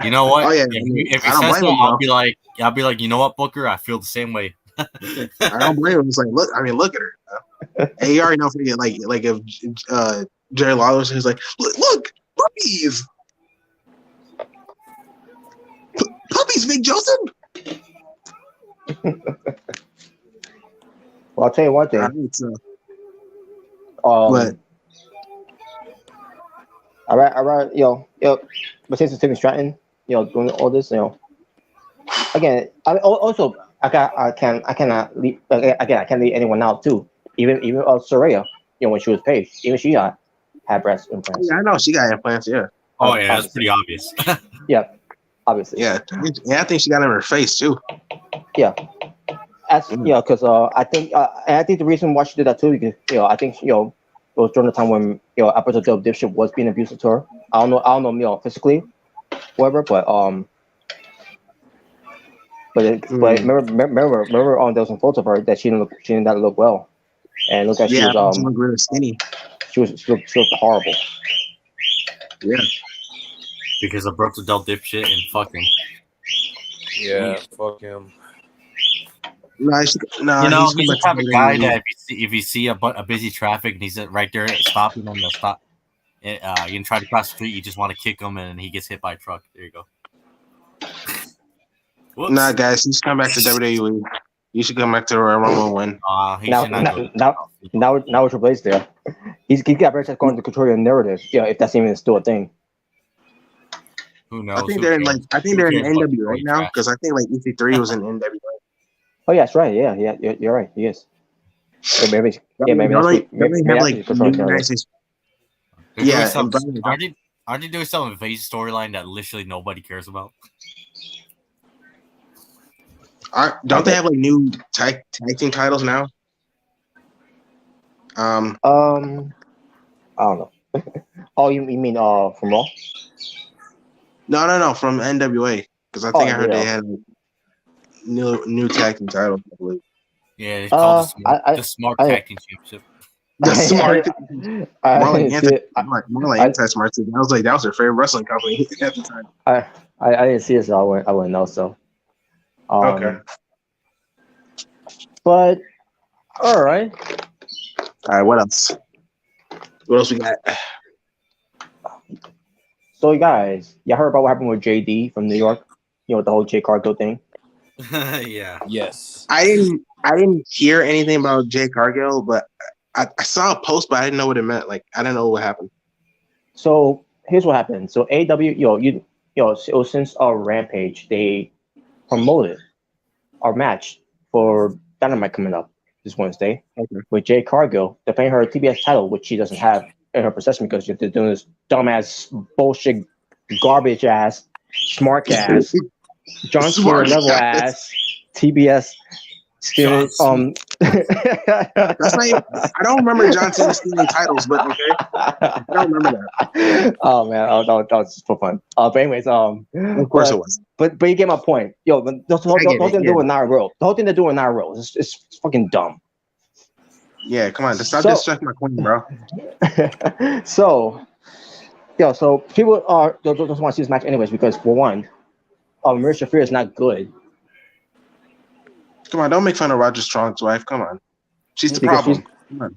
Speaker 1: You know what?
Speaker 2: Oh yeah,
Speaker 1: if he says that, I'll be like, you know what, Booker? I feel the same way.
Speaker 2: I don't blame him. It's like, look at her. And you already know, like if Jerry Lawler is like, look, puppies, puppies, Big Joseph.
Speaker 3: Well, I'll tell you one thing.
Speaker 2: But
Speaker 3: all right, but since it's Tiffany Stratton, doing all this, again, I cannot leave. Again, I can't leave anyone out too. Even Soraya, when she was paid, even she had breast implants.
Speaker 2: Yeah, I know she got implants. Yeah.
Speaker 1: Oh yeah, that's pretty obvious.
Speaker 3: Yeah, obviously.
Speaker 2: Yeah, I think she got them in her face too.
Speaker 3: Yeah. Because I think the reason why she did that too, because I think it was during the time when Alberto Del Dipshit was being abusive to her. I don't know physically, whatever, but remember there was some photos of her that she did not look well, and look at she was
Speaker 2: really skinny.
Speaker 3: She was horrible.
Speaker 2: Yeah.
Speaker 1: Because of Alberto Del Dipshit and fucking.
Speaker 4: Yeah, fuck him.
Speaker 2: He's
Speaker 1: the type of guy that if you see a busy traffic and he's right there stopping on the stop, you can try to cross the street, you just want to kick him and he gets hit by a truck. There you go. Whoops.
Speaker 2: Nah, guys, you should come back to WWE. You should come back to Royal Rumble and win.
Speaker 3: Now Triple H's there. He's got very going to control your narrative. If that's even still a thing.
Speaker 1: Who knows?
Speaker 2: I think they're in NWA right now because I think like EC3 was in NWA.
Speaker 3: Oh yeah, that's right. Yeah, you're right. He is. Maybe
Speaker 2: like
Speaker 1: aren't they doing some invasive storyline that literally nobody cares about?
Speaker 2: Don't they have like new tag team titles now?
Speaker 3: I don't know. Oh, you mean from Raw?
Speaker 2: No, from NWA because I think I heard they had new tag team titles. I believe.
Speaker 1: Yeah, it's called the Smart Tag Team Championship.
Speaker 2: The Smart. More like anti-smart. I was like, that was their favorite wrestling company at the time.
Speaker 3: I didn't see it, so I wouldn't know. So.
Speaker 2: Okay.
Speaker 3: But all right.
Speaker 2: All right. What else? What else we got?
Speaker 3: So, you guys, y'all heard about what happened with JD from New York? With the whole Jay Cargill thing.
Speaker 1: Yeah.
Speaker 4: Yes.
Speaker 2: I didn't hear anything about Jay Cargill, but I saw a post, but I didn't know what it meant. Like, I didn't know what happened.
Speaker 3: So here's what happened. So AEW, it was since Rampage, they promoted our match for Dynamite coming up this Wednesday with Jay Cargill. They're playing her TBS title, which she doesn't have in her possession because they're doing this dumbass bullshit, garbage ass, smart ass, John Cena level ass TBS. Still,
Speaker 2: that's not even, I don't remember John Cena stealing titles, but okay, I don't remember that.
Speaker 3: Oh man, that was for fun. But anyways,
Speaker 2: of course it was.
Speaker 3: But you get my point. The whole thing they're doing Nia Rose. The whole thing they're doing Nia Rose is fucking dumb.
Speaker 2: Yeah, come on, stop disrespecting my queen, bro.
Speaker 3: So people don't want to see this match anyways because for one, Maria Shafir is not good.
Speaker 2: Come on, don't make fun of Roger Strong's wife. Come on, she's the problem.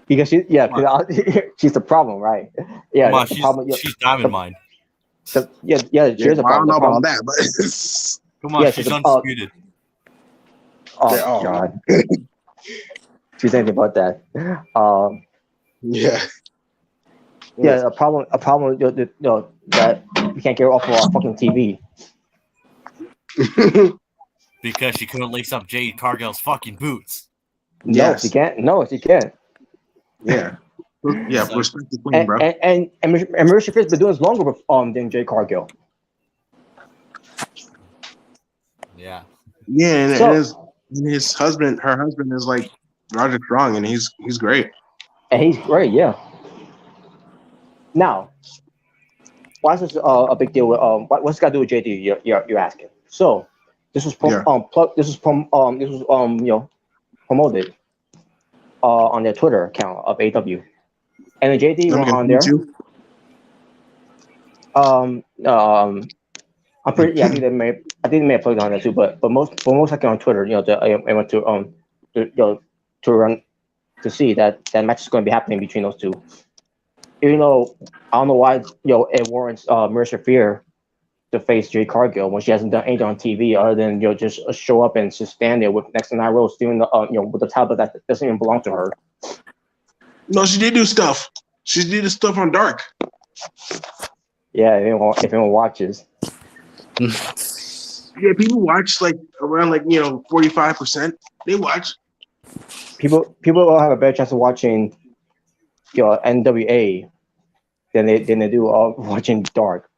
Speaker 3: Because she's the problem, right? Yeah,
Speaker 1: Come on,
Speaker 3: the problem.
Speaker 1: she's Diamond Mine.
Speaker 3: She's a
Speaker 2: well, I don't
Speaker 3: problem.
Speaker 2: know
Speaker 3: The
Speaker 2: about
Speaker 3: problem.
Speaker 2: that, but
Speaker 1: Come on, she's undisputed.
Speaker 3: Oh God. She's anything about that.
Speaker 2: yeah.
Speaker 3: Yeah, a problem that we can't get her off of our fucking TV.
Speaker 1: Because she couldn't lace up Jade Cargill's fucking boots.
Speaker 3: No, she can't.
Speaker 2: Yeah. Yeah,
Speaker 1: So-
Speaker 2: respect the queen, bro.
Speaker 3: And Marisha Fierce been doing this longer with than Jade Cargill.
Speaker 1: Yeah.
Speaker 2: Yeah, and,
Speaker 3: So-
Speaker 2: her husband is like Roger Strong, and he's great.
Speaker 3: And he's great, yeah. Now, why is this a big deal? With, what's it got to do with JD? You're asking. So, this was promoted on their Twitter account of AW, and then JD went on there. I'm pretty. Yeah, I think they may have put it on there too. But most likely on Twitter, I went to to run to see that match is going to be happening between those two. Even though I don't know why it warrants Marissa Fear to face Jade Cargill when she hasn't done anything on TV other than just show up and just stand there with next to Nyla Rose doing the with the tablet that doesn't even belong to her.
Speaker 2: No, she did do stuff. She did the stuff on Dark.
Speaker 3: Yeah, if anyone watches.
Speaker 2: Yeah, people watch like around 45%. They watch.
Speaker 3: People will have a better chance of watching NWA than they do watching Dark.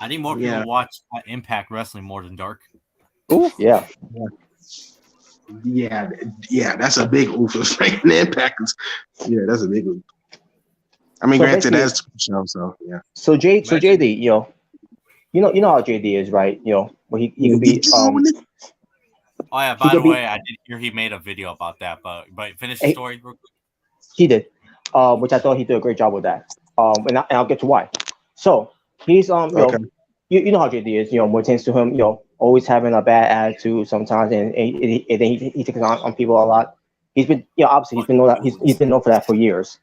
Speaker 1: I think more people watch Impact Wrestling more than Dark.
Speaker 3: Ooh, yeah.
Speaker 2: Yeah, that's a big oof. Right? Impact is, that's a big oof. I mean,
Speaker 3: So
Speaker 2: granted, that's a show, so yeah.
Speaker 3: So JD, you know how JD is, right? Where he could be.
Speaker 1: Oh yeah. By the way, I did hear he made a video about that, but finish the story real quick.
Speaker 3: He did, which I thought he did a great job with that. And I'll get to why. So he's
Speaker 2: okay.
Speaker 3: you know how JD is. When it tends to him, always having a bad attitude sometimes, and then he takes on people a lot. He's been, obviously he's been known for that for years.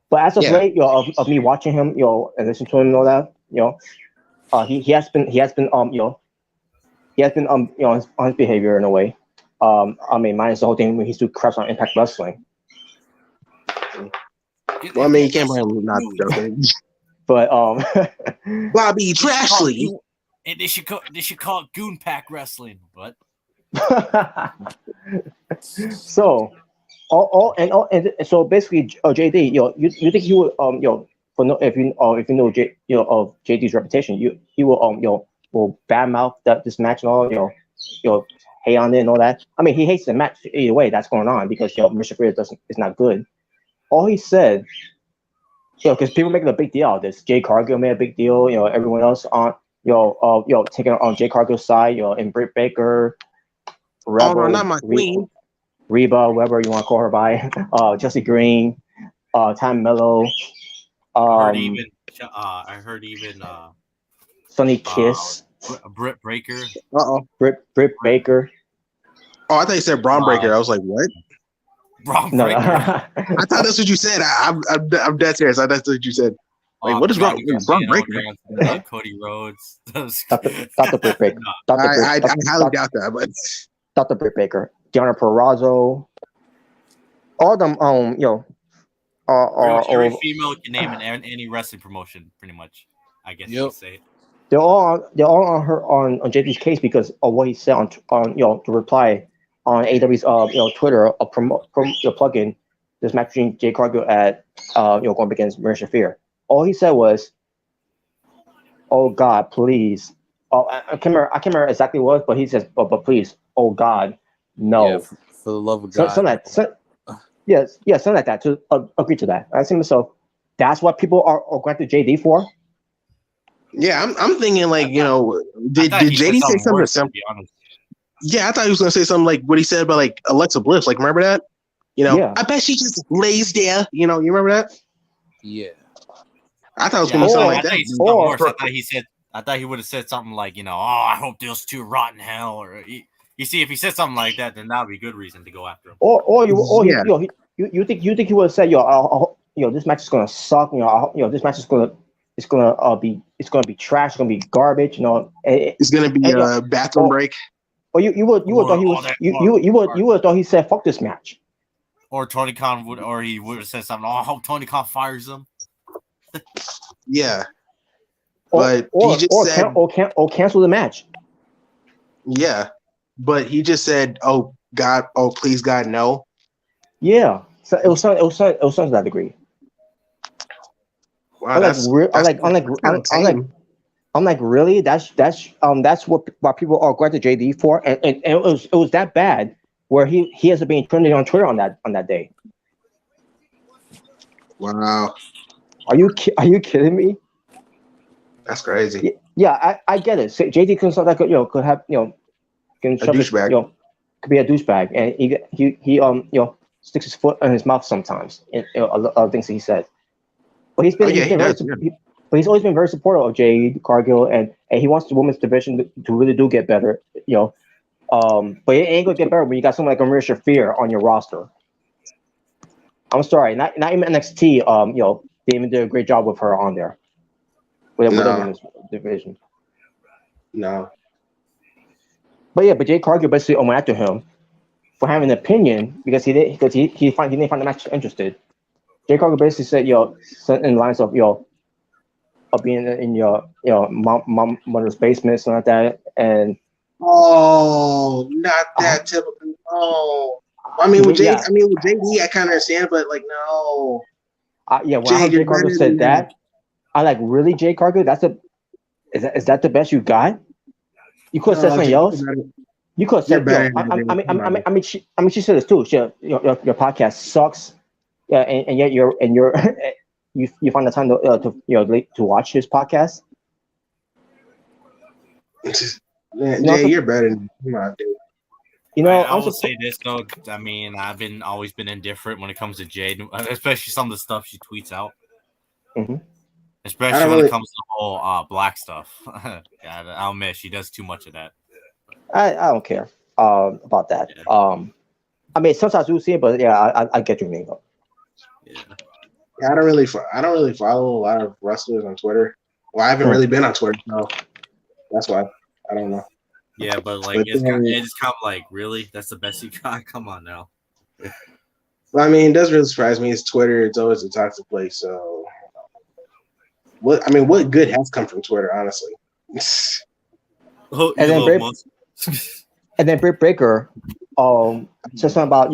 Speaker 3: But as of late, of me watching him, and listening to him and all that, he has been on his behavior in a way. I mean, minus the whole thing when he's doing craps on Impact Wrestling.
Speaker 2: Well, I mean, you can't blame him not joking.
Speaker 3: But
Speaker 2: Bobby Trashley.
Speaker 1: And they should call it Goon Pack Wrestling, but
Speaker 3: so so basically, JD, you think he would if you know of JD's reputation, he will will badmouth this match and all hate on it and all that. I mean, he hates the match either way that's going on because Mr. Freer is not good. All he said, because people making a big deal out of this. Jay Cargill made a big deal. Everyone else on taking on Jay Cargill's side. And Britt Baker, Rebel,
Speaker 2: no, not my queen.
Speaker 3: Reba, whatever you want to call her by, Jesse Green, Tom Mello. I
Speaker 1: heard even
Speaker 3: Sonny Kiss,
Speaker 1: Britt Baker.
Speaker 3: Britt Baker.
Speaker 2: Oh, I thought you said Braun Breaker. I was like, what?
Speaker 1: Braun Breaker.
Speaker 2: I thought that's what you said. I'm dead serious. I thought that's what you said. Like, what is wrong with Braun Breaker?
Speaker 1: Cody Rhodes.
Speaker 3: Dr. Britt Baker.
Speaker 2: I highly doubt that, but
Speaker 3: Dr. Britt Baker, Deanna Purrazzo, all of them.
Speaker 1: Every female can name in any wrestling promotion, pretty much. I guess you could say it.
Speaker 3: They're all on JD's case because of what he said on to reply on AW's Twitter plugging this match between Jay Cargill at going against Marisha Fear. All he said was, "Oh God, please." Oh, I can't remember exactly what it was, but he says, "But please, oh God, no."
Speaker 4: Yeah, for the love of God.
Speaker 3: Something like that. To agree to that. I see myself. That's what people are going to JD for.
Speaker 2: Yeah, I'm thinking did JD say something simple? Yeah, I thought he was gonna say something like what he said about Alexa Bliss. Like, remember that? I bet she just lays there. You remember that?
Speaker 4: Yeah.
Speaker 2: I thought it was gonna be something like
Speaker 1: that. I thought he would have said something like, oh, I hope those two rot in hell, or you see, if he said something like that, then that would be a good reason to go after him.
Speaker 3: Or he You think he would have said, this match is gonna suck. This match is gonna be trash. It's gonna be garbage.
Speaker 2: It's gonna be a bathroom break.
Speaker 3: Or you would thought he was you would thought he said fuck this match.
Speaker 1: Or Tony Khan would have said something. Oh, I hope Tony Khan fires him.
Speaker 2: Yeah. But he just said
Speaker 3: cancel the match.
Speaker 2: Yeah. But he just said, "Oh God, oh please God, no."
Speaker 3: Yeah. So it was something to that degree.
Speaker 2: Wow,
Speaker 3: I'm like, really? That's what people are going to JD for, and it was that bad where he has been trending on Twitter on that day.
Speaker 2: Wow.
Speaker 3: Are you kidding me?
Speaker 2: That's crazy.
Speaker 3: Yeah, I get it. So JD could have can
Speaker 2: a douchebag.
Speaker 3: Could be a douchebag, and he sticks his foot in his mouth sometimes in other things that he said. But but he's always been very supportive of Jade Cargill, and he wants the women's division to really do get better. But it ain't gonna get better when you got someone like Marisha Fear on your roster. I'm sorry, not even NXT. They even did a great job with her on there. With the women's division.
Speaker 2: No.
Speaker 3: But Jade Cargill basically went after him for having an opinion because he didn't find the match interested. Jade Cargill basically said, something in the lines of of being in your mother's basement, something like that, and
Speaker 2: not that typical. Oh, I mean with JD, I kind of understand, but like no.
Speaker 3: When Jade Cargill said that, I like, really, Jade Cargill? Is that the best you got? You could have said something else. You could have said, I mean, she said this too. Your podcast sucks. Yeah, and yet you find the time to watch his podcast.
Speaker 2: Jay, you're better than me. Come on, dude.
Speaker 1: I will say this though. I mean, I've always been indifferent when it comes to Jade, especially some of the stuff she tweets out.
Speaker 3: Mm-hmm.
Speaker 1: Especially when it comes to the whole black stuff. Yeah, I'll admit she does too much of that.
Speaker 3: I don't care about that. Yeah. I mean, sometimes we see it, but yeah, I get your name.
Speaker 2: Yeah, I don't really follow a lot of wrestlers on Twitter. Well, I haven't really been on Twitter, so that's why I don't know.
Speaker 1: Yeah, but it's kind of like, really, that's the best you got. Come on now.
Speaker 2: Well, I mean, it doesn't really surprise me. It's Twitter. It's always a toxic place. So, what good has come from Twitter, honestly?
Speaker 3: And then Britt Baker, said something about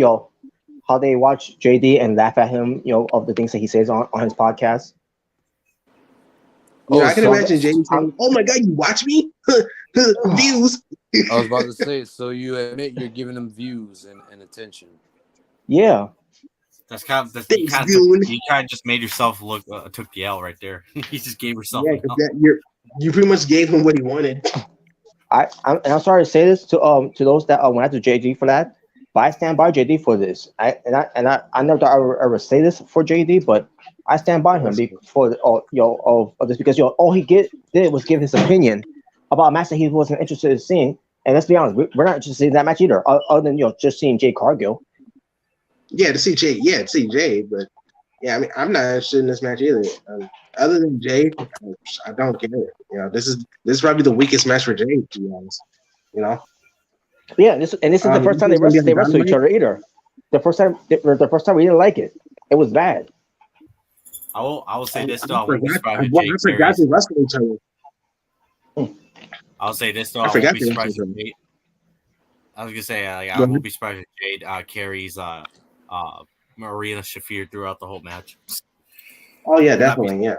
Speaker 3: how they watch JD and laugh at him, of the things that he says on his podcast.
Speaker 2: I can imagine JD saying, "Oh my God, you watch me? Views."
Speaker 4: I was about to say, so you admit you're giving them views and attention.
Speaker 3: Yeah.
Speaker 1: That's kind of you kind of just made yourself look took the L right there. You just gave yourself.
Speaker 2: Yeah, you pretty much gave him what he wanted.
Speaker 3: I'm sorry to say this to those that went after JD for that, but I stand by JD for this. I never thought I would ever say this for JD, but I stand by him of this because all he did was give his opinion about a match that he wasn't interested in seeing. And let's be honest, we're not interested in that match either, other than just seeing Jade Cargill.
Speaker 2: Yeah, to see Jade, but yeah, I mean, I'm not interested in this match either. Other than Jade, I don't care. This is probably the weakest match for Jade, to be honest.
Speaker 3: Yeah, this is the first time they wrestled each other either. The first time we didn't like it. It was bad.
Speaker 1: I will say this though.
Speaker 2: I forgot to wrestle each other.
Speaker 1: I'll say this though. I won't be surprised if Jade. I was gonna say I won't be surprised if Jade carries Marina Shafir throughout the whole match.
Speaker 2: Oh yeah, definitely, yeah.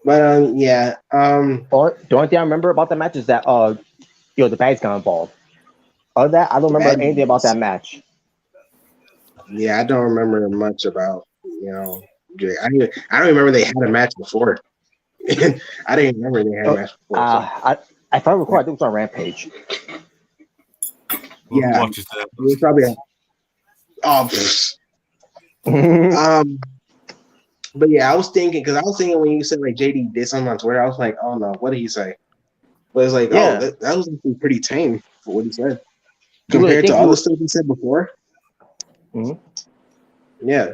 Speaker 2: But yeah.
Speaker 3: The only thing I remember about the match is that the bags got involved. Other than that, I don't remember anything about that match.
Speaker 2: Yeah, I don't remember much about Jade. I don't remember they had a match before. I didn't remember they had a match before.
Speaker 3: If I recall, I think it was on Rampage.
Speaker 2: Yeah, it was probably. But yeah, I was thinking when you said like JD did something on Twitter, I was like, oh no, what did he say? But it's like, that was actually pretty tame for what he said compared to all the stuff he said before.
Speaker 3: Mhm.
Speaker 2: Yeah.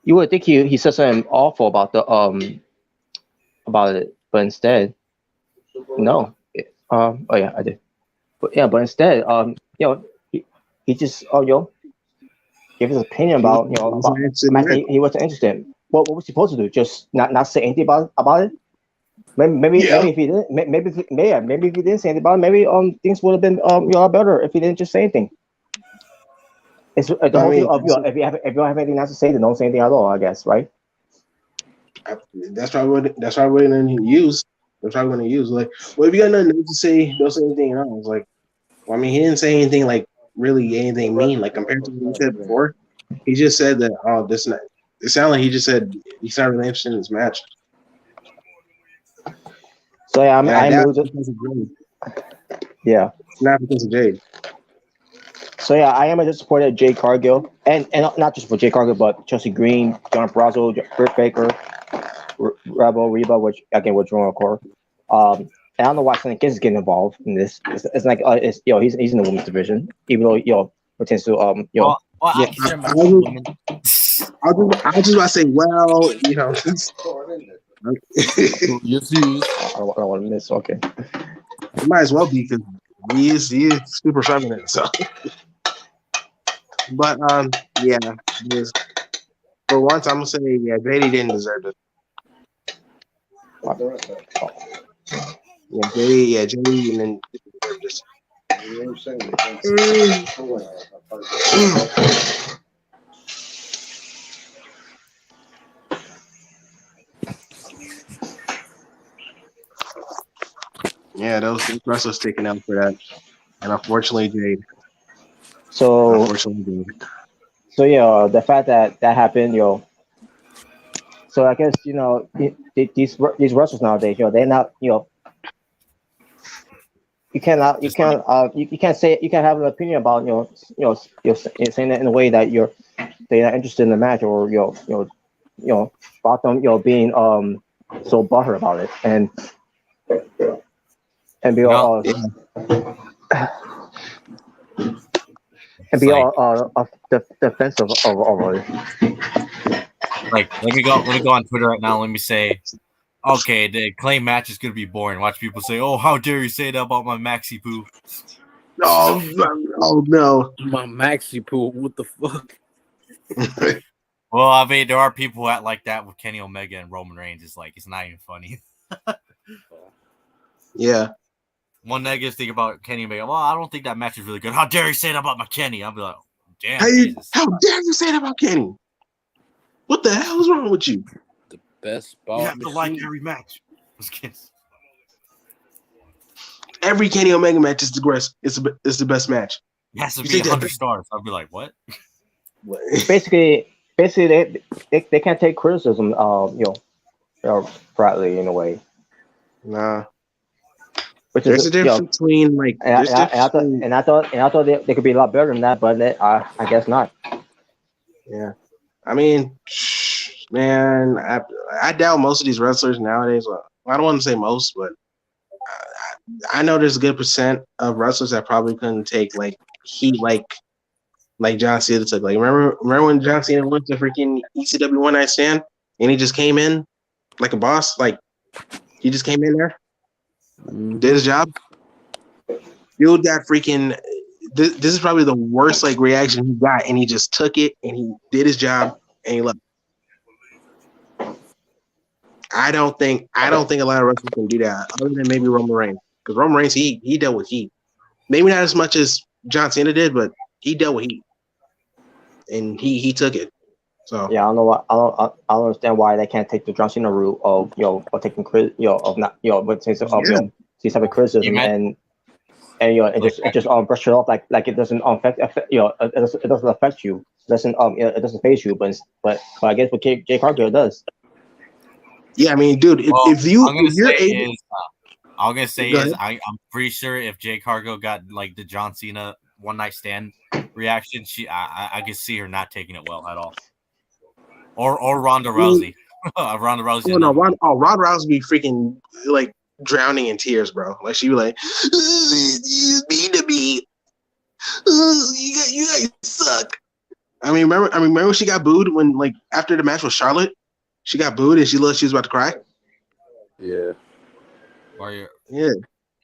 Speaker 3: You would think he said something awful about it, but instead, no. Oh yeah, I did. But instead, he just gave his opinion
Speaker 2: He
Speaker 3: about
Speaker 2: wasn't interested
Speaker 3: I'm
Speaker 2: in that.
Speaker 3: asking, he wasn't interested. What was he supposed to do? Just not say anything about it?
Speaker 2: Yeah.
Speaker 3: Maybe if he didn't, maybe if he didn't say anything about it, maybe things would have been a lot better if he didn't just say anything. It's the
Speaker 2: I
Speaker 3: whole thing
Speaker 2: mean,
Speaker 3: of if you don't have anything else to say, then don't say anything at all. I guess, right?
Speaker 2: that's probably what they're going to use. That's probably going to use. Like, well, if you got nothing else to say, don't say anything else. Like, well, I mean, he didn't say anything like really anything mean. Like compared to what he said before, he just said that. Oh, this not. It sounded like he just said he's not really interested in this match.
Speaker 3: So yeah,
Speaker 2: And I
Speaker 3: I'm
Speaker 2: doubt
Speaker 3: just,
Speaker 2: it's because of Jade.
Speaker 3: yeah.
Speaker 2: It's not because of Jade.
Speaker 3: So yeah, I am a supporter of Jade Cargill, and not just for Jade Cargill, but Chelsea Green, John Brazzo, Britt Baker, Rebel Reba, which again we're drawing a core. And I don't know why Sonny Kiss is getting involved in this. It's like it's he's in the women's division, even though pertains to
Speaker 1: Well,
Speaker 2: Yeah,
Speaker 1: I consider
Speaker 2: I
Speaker 1: myself
Speaker 2: was,
Speaker 1: women.
Speaker 2: I was just about to say, well,
Speaker 4: Yes, he is.
Speaker 3: I don't want to miss. Okay.
Speaker 2: it might as well be because he is super feminine. So, but yeah, for once, I'm gonna say, yeah, Brady didn't deserve it. Yeah, Jady, and then deserved this. Yeah, those wrestlers taken out for that, and unfortunately, Jade.
Speaker 3: So
Speaker 2: Unfortunately, Jade.
Speaker 3: so yeah, the fact that happened, So I guess these wrestlers nowadays, they're not you cannot you can't say you can't have an opinion about you're saying it in a way that they're not interested in the match or about them being so butthurt about it and be
Speaker 1: No,
Speaker 3: all and
Speaker 1: it's
Speaker 3: be
Speaker 1: like
Speaker 3: all defensive over it.
Speaker 1: let me go on Twitter right now. Let me say, okay, the claim match is gonna be boring. Watch people say, "Oh, how dare you say that about my Maxi Poo?"
Speaker 2: Oh no!
Speaker 4: My maxi pool. What the fuck?
Speaker 1: Well, I mean, there are people who act like that with Kenny Omega and Roman Reigns. It's like it's not even funny.
Speaker 2: Yeah.
Speaker 1: One negative thing about Kenny Omega, well, I don't think that match is really good. How dare you say that about my Kenny? I'll be like, damn,
Speaker 2: Hey,
Speaker 1: Jesus.
Speaker 2: how dare you say that about Kenny? What the hell is wrong with you?
Speaker 4: The best
Speaker 1: You
Speaker 4: spot.
Speaker 1: have to like every match.
Speaker 2: Every Kenny Omega match is the best match.
Speaker 1: It has to
Speaker 2: You
Speaker 1: be
Speaker 2: think that-
Speaker 1: 100 stars. I'll be like, what?
Speaker 3: Basically they can't take criticism flatly in a way,
Speaker 2: Nah.
Speaker 3: which
Speaker 2: There's
Speaker 3: is
Speaker 2: a difference between like.
Speaker 3: and
Speaker 2: There's a difference between,
Speaker 3: I thought they could be a lot better than that, but I guess not.
Speaker 2: yeah. I mean, man, I doubt most of these wrestlers nowadays. Well, I don't want to say most, but I know there's a good percent of wrestlers that probably couldn't take like heat like John Cena took. Like remember when John Cena went to freaking ECW One Night Stand and he just came in like a boss. Like he just came in there, did his job. Dude got freaking. This is probably the worst like reaction he got, and he just took it and he did his job and he left. I don't think a lot of wrestlers can do that, other than maybe Roman Reigns, because Roman Reigns he dealt with heat, maybe not as much as John Cena did, but he dealt with heat, and he took it. So
Speaker 3: Yeah, I don't know why I don't understand why they can't take the John Cena route of of taking of not but since of
Speaker 2: yeah.
Speaker 3: see some criticism and just brush it off like it doesn't affect it doesn't affect you, it doesn't phase you, but I guess what Jay Cargill does.
Speaker 2: Yeah, I mean, dude,
Speaker 1: Well,
Speaker 2: if you're able,
Speaker 1: I'm gonna say
Speaker 2: Go
Speaker 1: is
Speaker 2: ahead.
Speaker 1: I'm pretty sure if Jay Cargill got like the John Cena one night stand reaction, I could see her not taking it well at all. Or Ronda Rousey. Ronda Rousey.
Speaker 2: oh no, Ronda Rousey be freaking like drowning in tears, bro. Like she be like, "You mean to me? You guys suck." I mean, remember she got booed when like after the match with Charlotte, she got booed and she looked she was about to cry.
Speaker 4: Yeah.
Speaker 1: Or
Speaker 2: Yeah.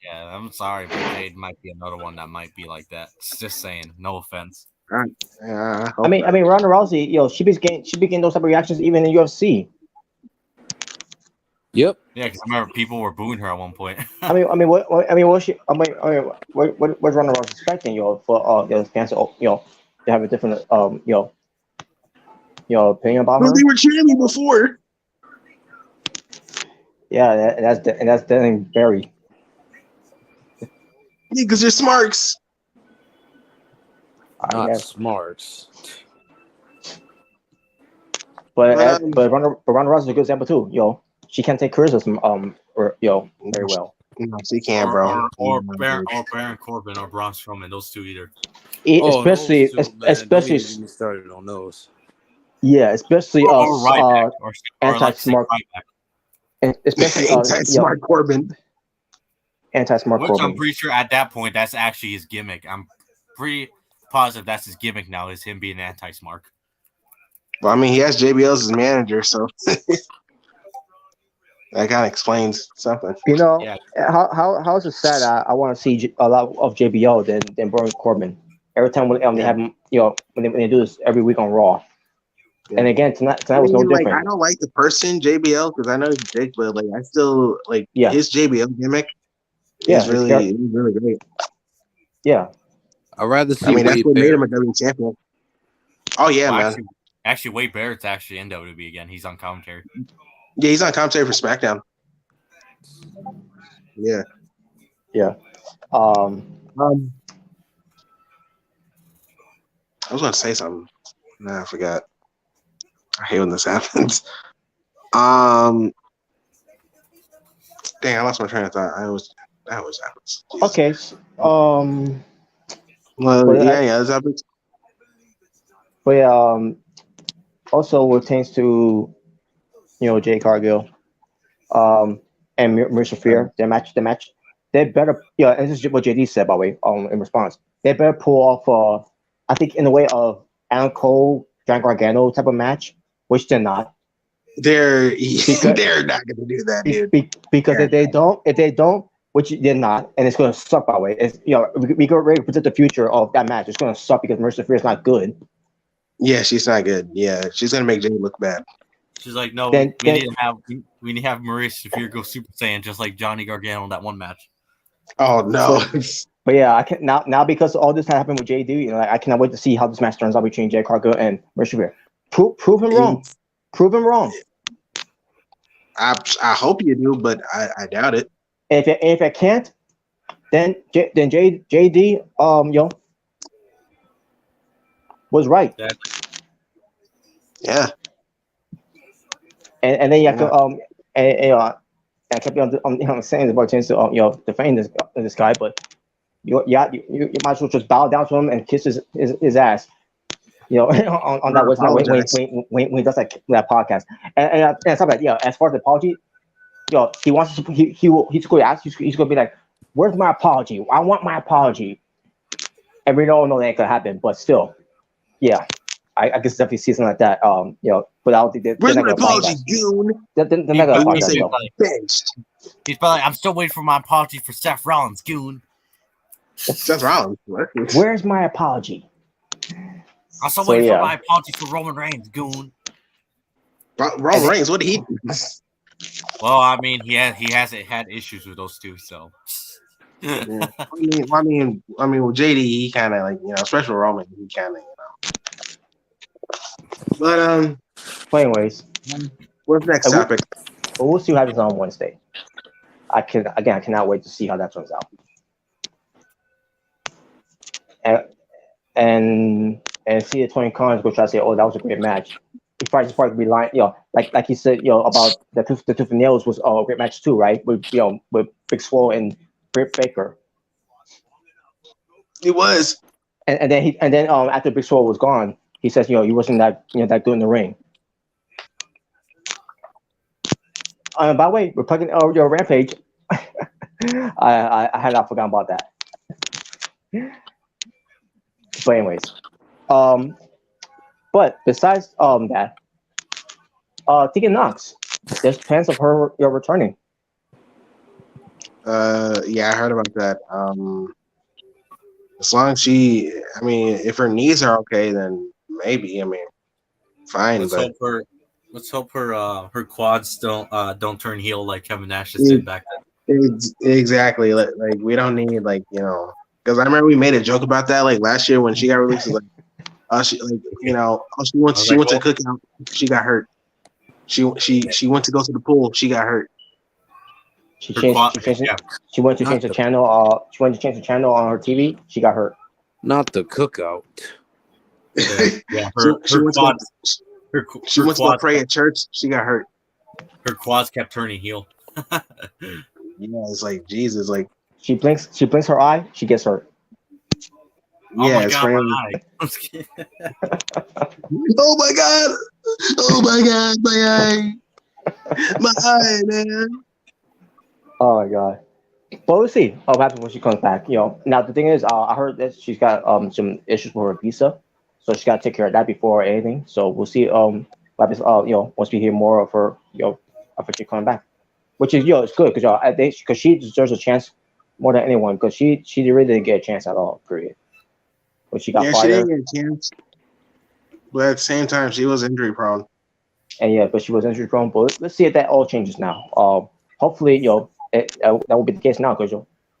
Speaker 1: yeah, I'm sorry, but Jade might be another one that might be like that. Just saying, no offense.
Speaker 2: I
Speaker 3: I mean, Ronda Rousey, she began those type of reactions even in UFC.
Speaker 4: Yep.
Speaker 1: Yeah, because I remember people were booing her at one point.
Speaker 3: What's she? What's Ronda Rousey expecting, for fans to have a different opinion about
Speaker 2: Well,
Speaker 3: her?
Speaker 2: they were cheering me before.
Speaker 3: Yeah, that's definitely very.
Speaker 2: Yeah, because they're smarks.
Speaker 4: Not smarts.
Speaker 3: But
Speaker 2: But,
Speaker 3: Ronda Rousey is a good example too. She can take criticism very well.
Speaker 2: No, she can't, bro.
Speaker 1: or Baron Corbin or Braun Strowman, those two either.
Speaker 3: Especially
Speaker 4: those two, man, don't even get me started on those.
Speaker 3: Yeah, especially
Speaker 1: Or Ryback, or
Speaker 3: anti-smart, especially
Speaker 2: anti-smart Corbin.
Speaker 3: Anti-smart
Speaker 1: which
Speaker 3: Corbin.
Speaker 1: I'm pretty sure at that point that's actually his gimmick. I'm pretty positive that's his gimmick now, is him being anti-smart.
Speaker 2: Well, I mean, he has JBL as his manager, so that kind of explains something.
Speaker 1: Yeah.
Speaker 3: How is it sad? I want to see a lot of JBL than Baron Corbin. Every time when they have him, when they do this every week on Raw. Yeah. And again, tonight was no different.
Speaker 2: I don't like the person JBL because I know he's big, but like I still like his JBL gimmick. Is really great.
Speaker 3: Yeah,
Speaker 4: I'd rather see.
Speaker 2: I mean, that's what made him a WWE champion. Oh yeah, man.
Speaker 1: Actually, Wade Barrett's actually in WWE again. He's on commentary.
Speaker 2: Yeah, he's on commentary for SmackDown. Yeah.
Speaker 3: Yeah.
Speaker 2: I was going to say something. Nah, I forgot. I hate when this happens. Dang, I lost my train of thought. That always happens. Jesus.
Speaker 3: Okay.
Speaker 2: Well, yeah, this happens.
Speaker 3: But also when it pertains to Jay Cargill, and Marissa Fear, the match, they better and this is what JD said by the way, in response. They better pull off I think in the way of Adam Cole, John Gargano type of match, which they're not.
Speaker 2: They're not going to do that, dude.
Speaker 3: Because if they don't, which they're not, and it's going to suck by the way. It's we go ready to predict the future of that match. It's going to suck because Marissa Fear is not good.
Speaker 2: Yeah, she's not good. Yeah, she's going to make Jay look bad.
Speaker 1: She's like, no, we need to have Marissa Fear go Super Saiyan just like Johnny Gargano in that one match.
Speaker 2: Oh no.
Speaker 3: But yeah, I can now because all this happened with JD. I cannot wait to see how this match turns out between Jay Cargill and Marissa Fear. Prove him wrong. Prove him wrong.
Speaker 2: I hope you do, but I doubt it.
Speaker 3: If I can't, then JD was right.
Speaker 2: Yeah.
Speaker 3: And then you have to I kept on saying about chance to defend this guy, but you might as well just bow down to him and kiss his ass. On that when he does that podcast and stuff like that. As far as the apology, he wants to he's going to ask, he's going to be like, "Where's my apology? I want my apology." And we don't know that could happen, but still, yeah, I guess definitely see something like that. But I don't think
Speaker 2: where's my apology, goon?
Speaker 3: They're not gonna apologize.
Speaker 1: He's probably like, I'm still waiting for my apology for Seth Rollins, goon.
Speaker 2: Seth Rollins.
Speaker 3: Where's my apology?
Speaker 1: I'm still waiting for my apology for Roman Reigns, goon.
Speaker 2: Roman Reigns, what did he do?
Speaker 1: Well, I mean, he hasn't had issues with those two, so.
Speaker 2: Yeah. I mean, with JD, he kind of especially Roman, he kind of But
Speaker 3: anyways,
Speaker 2: what's the next topic?
Speaker 3: We'll see what happens on Wednesday. I cannot wait to see how that turns out. And see the Tony Khan go try to say, "Oh, that was a great match." He's probably be lying, like he said, about the Tooth and Nails was a great match too, right? With Big Swole and Britt Baker.
Speaker 2: It was.
Speaker 3: And then after Big Swole was gone, he says, he wasn't that that good in the ring. By the way, we're plugging your Rampage. I had not forgotten about that. But anyways, But besides that, Tegan Knox, there's plans of her returning.
Speaker 2: Yeah, I heard about that. As long as if her knees are okay, then maybe. I mean, fine.
Speaker 1: Let's hope her quads don't turn heel like Kevin Nash's did back then.
Speaker 2: Exactly. Like we don't need because I remember we made a joke about that like last year when she got released. Like, she went to cookout, she got hurt. She went to go to the pool, she got hurt.
Speaker 3: She went to change the channel. She went to change the channel on her TV. She got hurt.
Speaker 4: Not the cookout.
Speaker 1: Yeah,
Speaker 2: she went to go pray at church. She got hurt.
Speaker 1: Her quads kept turning heel.
Speaker 2: Yeah, it's like Jesus. Like
Speaker 3: she blinks her eye. She gets hurt.
Speaker 2: Yeah, it's crazy. Oh my god! Oh my god! My eye! My eye, man!
Speaker 3: Oh my god! But we'll see what happens when she comes back. Now the thing is, I heard that she's got some issues with her visa, so she's got to take care of that before anything. So we'll see what happens. Once we hear more of her, after she coming back, which is it's good because she deserves a chance more than anyone because she really didn't get a chance at all. Period. When she got fired,
Speaker 2: she didn't get a chance. But at the same time, she was injury prone.
Speaker 3: And but she was injury prone. But let's see if that all changes now. Hopefully, that will be the case now because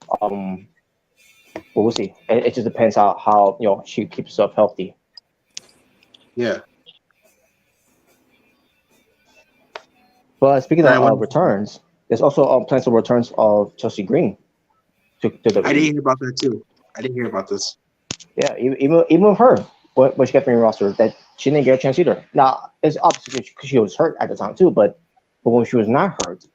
Speaker 3: but we'll see. It just depends how she keeps herself healthy.
Speaker 2: Yeah.
Speaker 3: But speaking of returns, there's also plans of returns of Chelsea Green to the.
Speaker 2: I didn't hear about that too. I didn't hear about this.
Speaker 3: Yeah, even with her, when she got the main roster, that she didn't get a chance either. Now it's obviously because she was hurt at the time too, but when she was not hurt,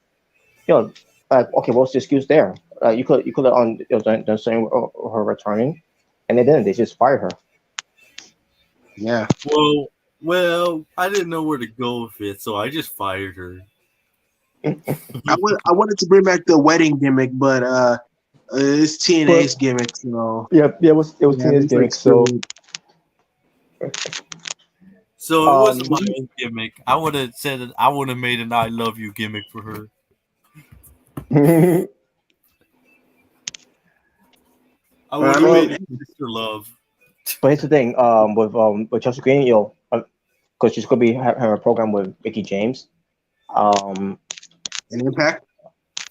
Speaker 3: okay, what's the excuse there? You could have done something her returning, and they didn't. They just fired her.
Speaker 2: Yeah.
Speaker 1: Well, I didn't know where to go with it, so I just fired her.
Speaker 2: I wanted to bring back the wedding gimmick, but it's TNA's gimmick, so
Speaker 3: it was TNA's gimmick.
Speaker 1: So it wasn't my own gimmick. I would have said that I would have made an "I love you" gimmick for her. I would have made it Mr. Love.
Speaker 3: But here's the thing, with Chelsea Green, because she's gonna be having a program with Mickey James,
Speaker 2: an Impact.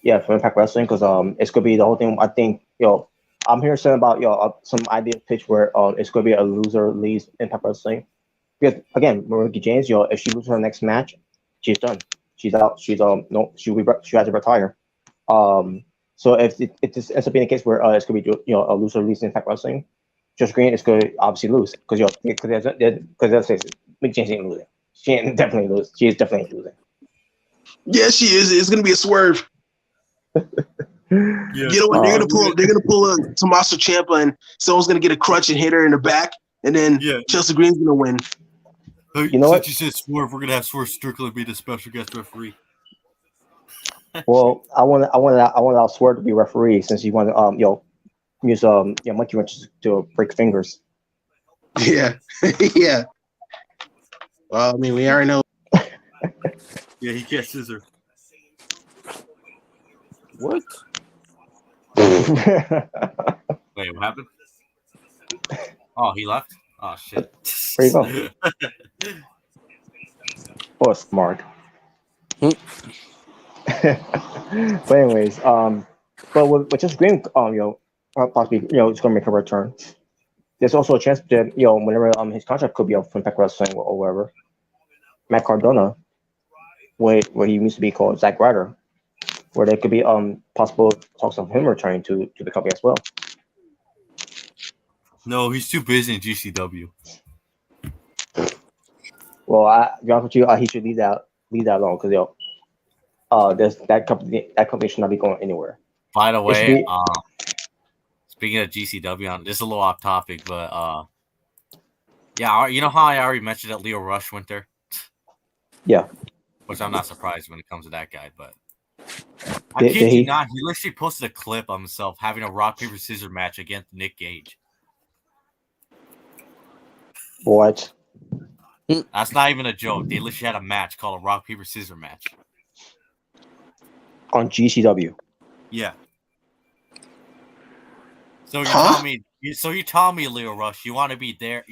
Speaker 3: Yeah, for Impact Wrestling, because it's gonna be the whole thing. I think I'm hearing something about some idea pitch where it's gonna be a loser leaves Impact Wrestling. Because again, Mickey James, if she loses her next match, she's done. She's out. She has to retire. So if this ends up being a case where it's gonna be a loser leaves Impact Wrestling, Chelsea Green is going to obviously lose because let's face it, Mickey James ain't losing. She ain't definitely lose. She is definitely losing.
Speaker 2: Yeah, she is. It's gonna be a swerve. You know what? They're gonna pull a Tommaso Ciampa, and someone's gonna get a crutch and hit her in the back, and then Chelsea Green's gonna win.
Speaker 3: You know what?
Speaker 1: You said Swerve. We're gonna have Swerve Strickland be the special guest referee.
Speaker 3: Well, I want Swerve to be referee since he wanted use monkey wrenches to break fingers.
Speaker 2: Yeah, yeah. Well, I mean, we already know.
Speaker 1: Yeah, he can't scissor.
Speaker 4: What?
Speaker 1: Wait, what happened? Oh, he left? Oh, shit.
Speaker 3: Where you go? Oh, smart. But anyways, but with just Green, possibly, it's going to make a return. There's also a chance that, whenever his contract could be up from Impact Wrestling or wherever, Matt Cardona, where he used to be called Zack Ryder, where there could be possible talks of him returning to the company as well.
Speaker 1: No, he's too busy in GCW.
Speaker 3: Well, to be honest with you, he should leave that alone because there's that company should not be going anywhere.
Speaker 1: By the way, speaking of GCW, this is a little off topic, but yeah, you know how I already mentioned that Leo Rush went there?
Speaker 3: Yeah.
Speaker 1: Which I'm not surprised when it comes to that guy, but I kid you not, he literally posted a clip of himself having a rock, paper, scissors match against Nick Gage.
Speaker 3: What?
Speaker 1: That's not even a joke. They literally had a match called a rock paper scissors match.
Speaker 3: On GCW.
Speaker 1: Yeah. So you're telling me, Leo Rush, you want to be there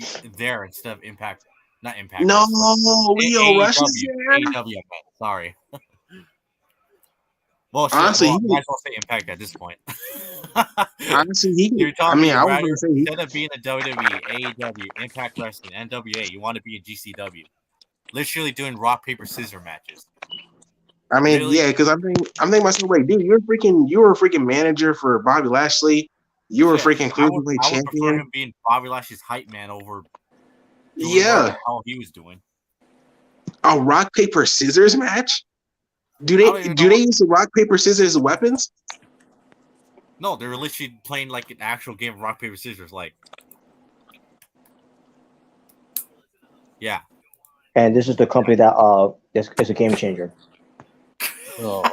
Speaker 1: instead of Impact, not Impact.
Speaker 2: No,
Speaker 1: Wrestling.
Speaker 2: Leo Rush is there.
Speaker 1: AEW, sorry. Well, shit.
Speaker 2: Honestly,
Speaker 1: Well, I
Speaker 2: he,
Speaker 1: might as well say Impact at this point.
Speaker 2: honestly, he.
Speaker 1: You're
Speaker 2: I
Speaker 1: telling me
Speaker 2: mean, I was
Speaker 1: rather
Speaker 2: gonna say he.
Speaker 1: instead of being a WWE, AEW, Impact Wrestling, NWA, you want to be in GCW. Literally doing rock paper scissors matches.
Speaker 2: I mean,
Speaker 1: Really?
Speaker 2: yeah, because I'm thinking myself, wait, dude, you were a freaking manager for Bobby Lashley. You were a freaking cruiserweight
Speaker 1: I would prefer
Speaker 2: champion.
Speaker 1: him being Bobby Lashley's hype man over doing
Speaker 2: Yeah,
Speaker 1: whatever the hell he was doing.
Speaker 2: a rock paper scissors match. Do
Speaker 1: I don't
Speaker 2: they
Speaker 1: even
Speaker 2: do
Speaker 1: know
Speaker 2: they use the rock paper scissors as weapons?
Speaker 1: No, they're literally playing like an actual game of rock paper scissors. Like, yeah.
Speaker 3: And this is the company that is a game changer.
Speaker 4: Oh,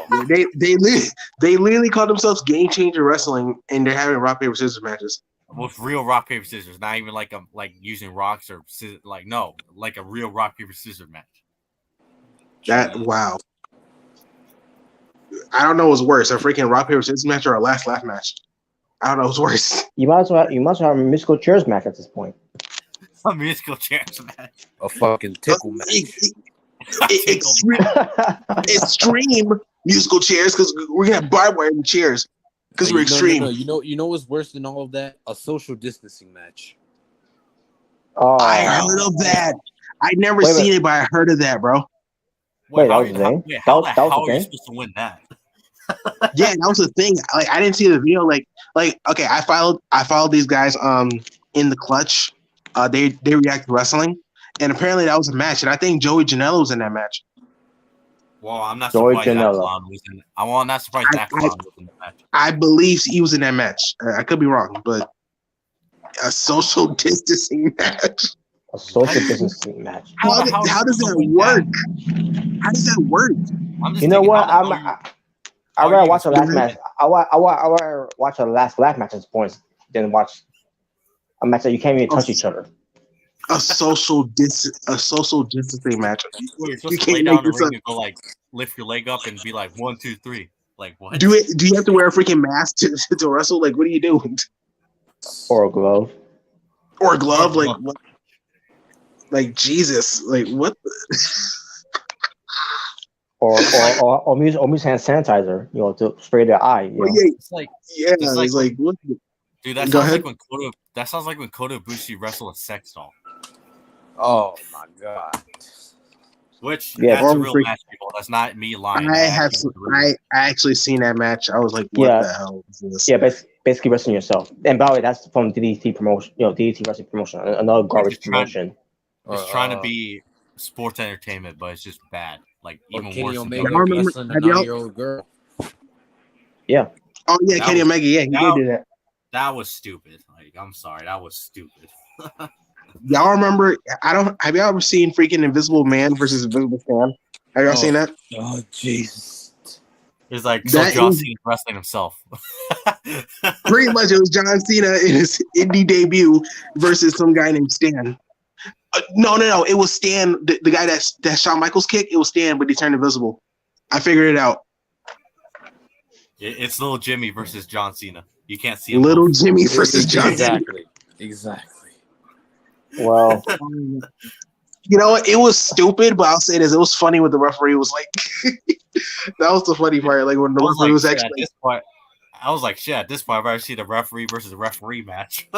Speaker 2: They literally call themselves Game Changer Wrestling, and they're having rock paper scissors matches.
Speaker 1: With real rock paper scissors, not even like using rocks or scissors, like a real rock paper scissors match.
Speaker 2: That wow. I don't know what's worse, a freaking rock paper scissors match or a last laugh match. I don't know what's worse.
Speaker 3: You might as well have a musical chairs match at this point.
Speaker 1: A musical chairs match.
Speaker 4: a fucking tickle match.
Speaker 2: Extreme musical chairs because we're gonna have barbed wire in the chairs because we're extreme.
Speaker 4: No. You know what's worse than all of that? A social distancing match.
Speaker 3: Oh,
Speaker 2: I heard of that. I never seen it, but I heard of that, bro.
Speaker 3: Wait, that was the thing?
Speaker 1: How
Speaker 3: That
Speaker 1: the
Speaker 3: was
Speaker 1: hell
Speaker 3: the
Speaker 1: are you
Speaker 3: thing?
Speaker 1: supposed to win that?
Speaker 2: Yeah, that was the thing. Like I didn't see the video. Like okay, I followed these guys in the clutch. They react to wrestling, and apparently that was a match. And I think Joey Janela was in that match.
Speaker 1: Well, I'm not
Speaker 3: Joey
Speaker 1: surprised that
Speaker 3: Janela.
Speaker 1: clown was in. I'm not surprised that clown was in the match.
Speaker 2: I believe he was in that match. I could be wrong, but a social distancing match.
Speaker 3: A social distancing match.
Speaker 2: How does that work? How does that work?
Speaker 1: I'm just
Speaker 3: You know
Speaker 1: thinking,
Speaker 3: what?
Speaker 1: how the hell
Speaker 3: I
Speaker 1: you
Speaker 3: rather watch the last
Speaker 2: doing
Speaker 3: match. I rather watch a last laugh match at this point than watch a match that you can't even touch each other.
Speaker 2: A social distancing match.
Speaker 1: You're
Speaker 2: You
Speaker 1: supposed to
Speaker 2: can't
Speaker 1: lay down
Speaker 2: make
Speaker 1: the
Speaker 2: this
Speaker 1: ring
Speaker 2: up.
Speaker 1: and go like lift your leg up and be like 1, 2, 3. Like what?
Speaker 2: Do you have to wear a freaking mask to wrestle? Like, what are you doing?
Speaker 3: Or a glove.
Speaker 2: Or a glove? Like what? Like Jesus? Like what?
Speaker 3: Or use hand sanitizer, to spray their eye. You know?
Speaker 1: It's like
Speaker 2: what?
Speaker 1: Dude, that
Speaker 2: Go
Speaker 1: sounds
Speaker 2: ahead.
Speaker 1: like when Kota Ibushi wrestled a sex doll.
Speaker 4: Oh my god.
Speaker 1: Which
Speaker 3: Yeah,
Speaker 1: that's a real match, people. That's not me lying.
Speaker 2: I actually seen that match. I was like, what the hell is this?
Speaker 3: Yeah, basically wrestling yourself. And by the way, that's from DDT promotion. DDT wrestling promotion, another garbage promotion.
Speaker 1: It's trying to be sports entertainment, but it's just bad. Like even
Speaker 4: Kenny
Speaker 1: worse.
Speaker 4: Omega
Speaker 2: Y'all remember-
Speaker 4: wrestling a
Speaker 2: have y'all-
Speaker 4: 9-year-old girl.
Speaker 3: Yeah.
Speaker 2: Oh yeah, Kenny Omega. Yeah, he did do that.
Speaker 1: That was stupid. Like, I'm sorry, that was stupid.
Speaker 2: Y'all remember? Have y'all ever seen freaking Invisible Man versus Invisible Sam? Have y'all seen that?
Speaker 4: Oh Jesus.
Speaker 1: It's like
Speaker 2: That
Speaker 1: John
Speaker 2: is-
Speaker 1: Cena wrestling himself.
Speaker 2: Pretty much, it was John Cena in his indie debut versus some guy named Stan. No, it was Stan, the guy that Shawn Michaels kicked. It was Stan, but he turned invisible. I figured it out.
Speaker 1: It's Little Jimmy versus John Cena. You can't see him.
Speaker 2: Little Jimmy versus John Cena.
Speaker 4: Exactly.
Speaker 3: Well,
Speaker 2: You know what? It was stupid, but I'll say this: it was funny when the referee was like, "That was the funny part." Like when the referee was actually.
Speaker 1: At this point, I was like, "Shit!" At this point, I've already seen a referee versus a referee match.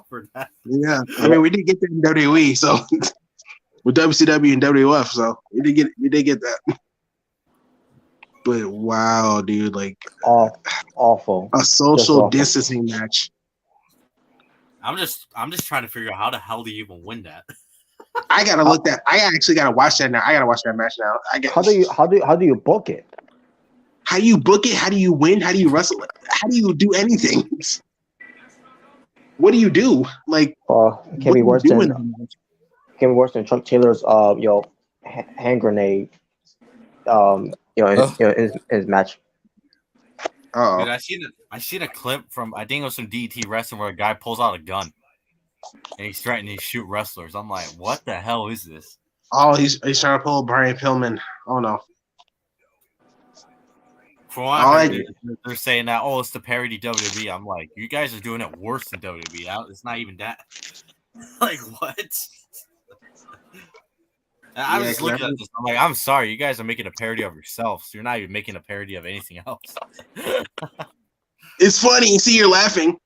Speaker 1: For that.
Speaker 2: Yeah, I mean, we did get that in WWE, so with WCW and WWF, so we did get that. But wow, dude, like
Speaker 3: awful.
Speaker 2: a social distancing match.
Speaker 1: I'm just trying to figure out how the hell do you even win that?
Speaker 2: I gotta look that. I actually gotta watch that now. I gotta watch that match now.
Speaker 3: How do you book it?
Speaker 2: How do you book it? How do you win? How do you wrestle? How do you do anything? What do you do? Like,
Speaker 3: it can be worse than Chuck Taylor's hand grenade. In his match.
Speaker 2: Oh,
Speaker 1: Dude, I seen a clip from, I think it was some DT wrestling where a guy pulls out a gun and he's threatening to shoot wrestlers. I'm like, what the hell is this?
Speaker 2: Oh, he's trying to pull Brian Pillman. Oh no.
Speaker 1: From what I heard, they're saying that, oh, it's the parody WWE. I'm like, you guys are doing it worse than WWE. It's not even that. Like, what? I was just looking at this. I'm like, I'm sorry, you guys are making a parody of yourselves. You're not even making a parody of anything else.
Speaker 2: It's funny. You see, you're laughing.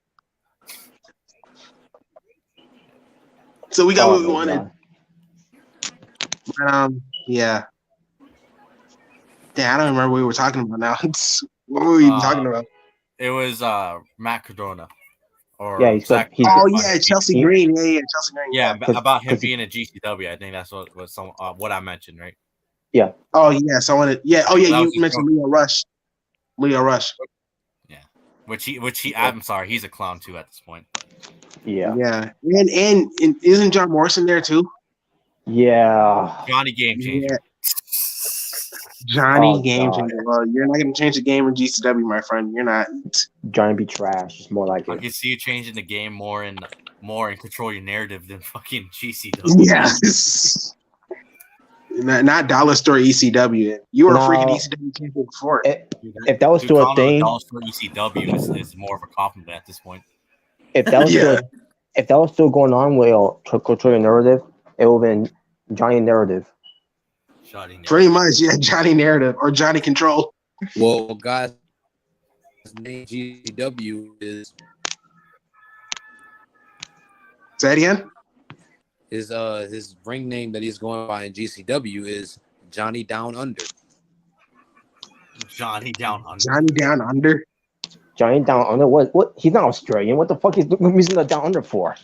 Speaker 2: So we got what we wanted. Yeah. Damn, I don't remember what we were talking about now. What were we talking about?
Speaker 1: It was Matt Cardona.
Speaker 3: Or he's
Speaker 2: Chelsea Green. Yeah, Chelsea Green.
Speaker 1: Yeah, about him being a GCW. I think that's what I mentioned, right?
Speaker 3: Yeah.
Speaker 2: Oh yes, I wanted. Yeah. Oh yeah, you mentioned Leo Rush.
Speaker 1: Yeah. Which he. I'm sorry, he's a clown too at this point.
Speaker 3: Yeah.
Speaker 2: Yeah. And isn't John Morrison there too?
Speaker 3: Yeah.
Speaker 1: Johnny Game Changer. Yeah.
Speaker 2: Johnny Game Changer. Well, you're not going to change the game in GCW, my friend. You're not.
Speaker 3: Johnny be trash. It's more like
Speaker 1: I can see you changing the game more and control your narrative than fucking GCW.
Speaker 2: Yes. Not Dollar Store ECW. You were a freaking ECW champion before.
Speaker 3: If that was still a thing,
Speaker 1: Dollar Store ECW is more of a compliment at this point.
Speaker 3: If that was still going on with control your narrative, it would have been Johnny Narrative.
Speaker 2: Pretty much, yeah, Johnny Narrative or Johnny Control.
Speaker 4: Well, guys, his name GCW is.
Speaker 2: Say that again.
Speaker 4: His ring name that he's going by in GCW is Johnny Down Under.
Speaker 1: Johnny Down Under.
Speaker 2: Johnny Down Under.
Speaker 3: Johnny Down Under. What? He's not Australian. What the fuck is using the Down Under for?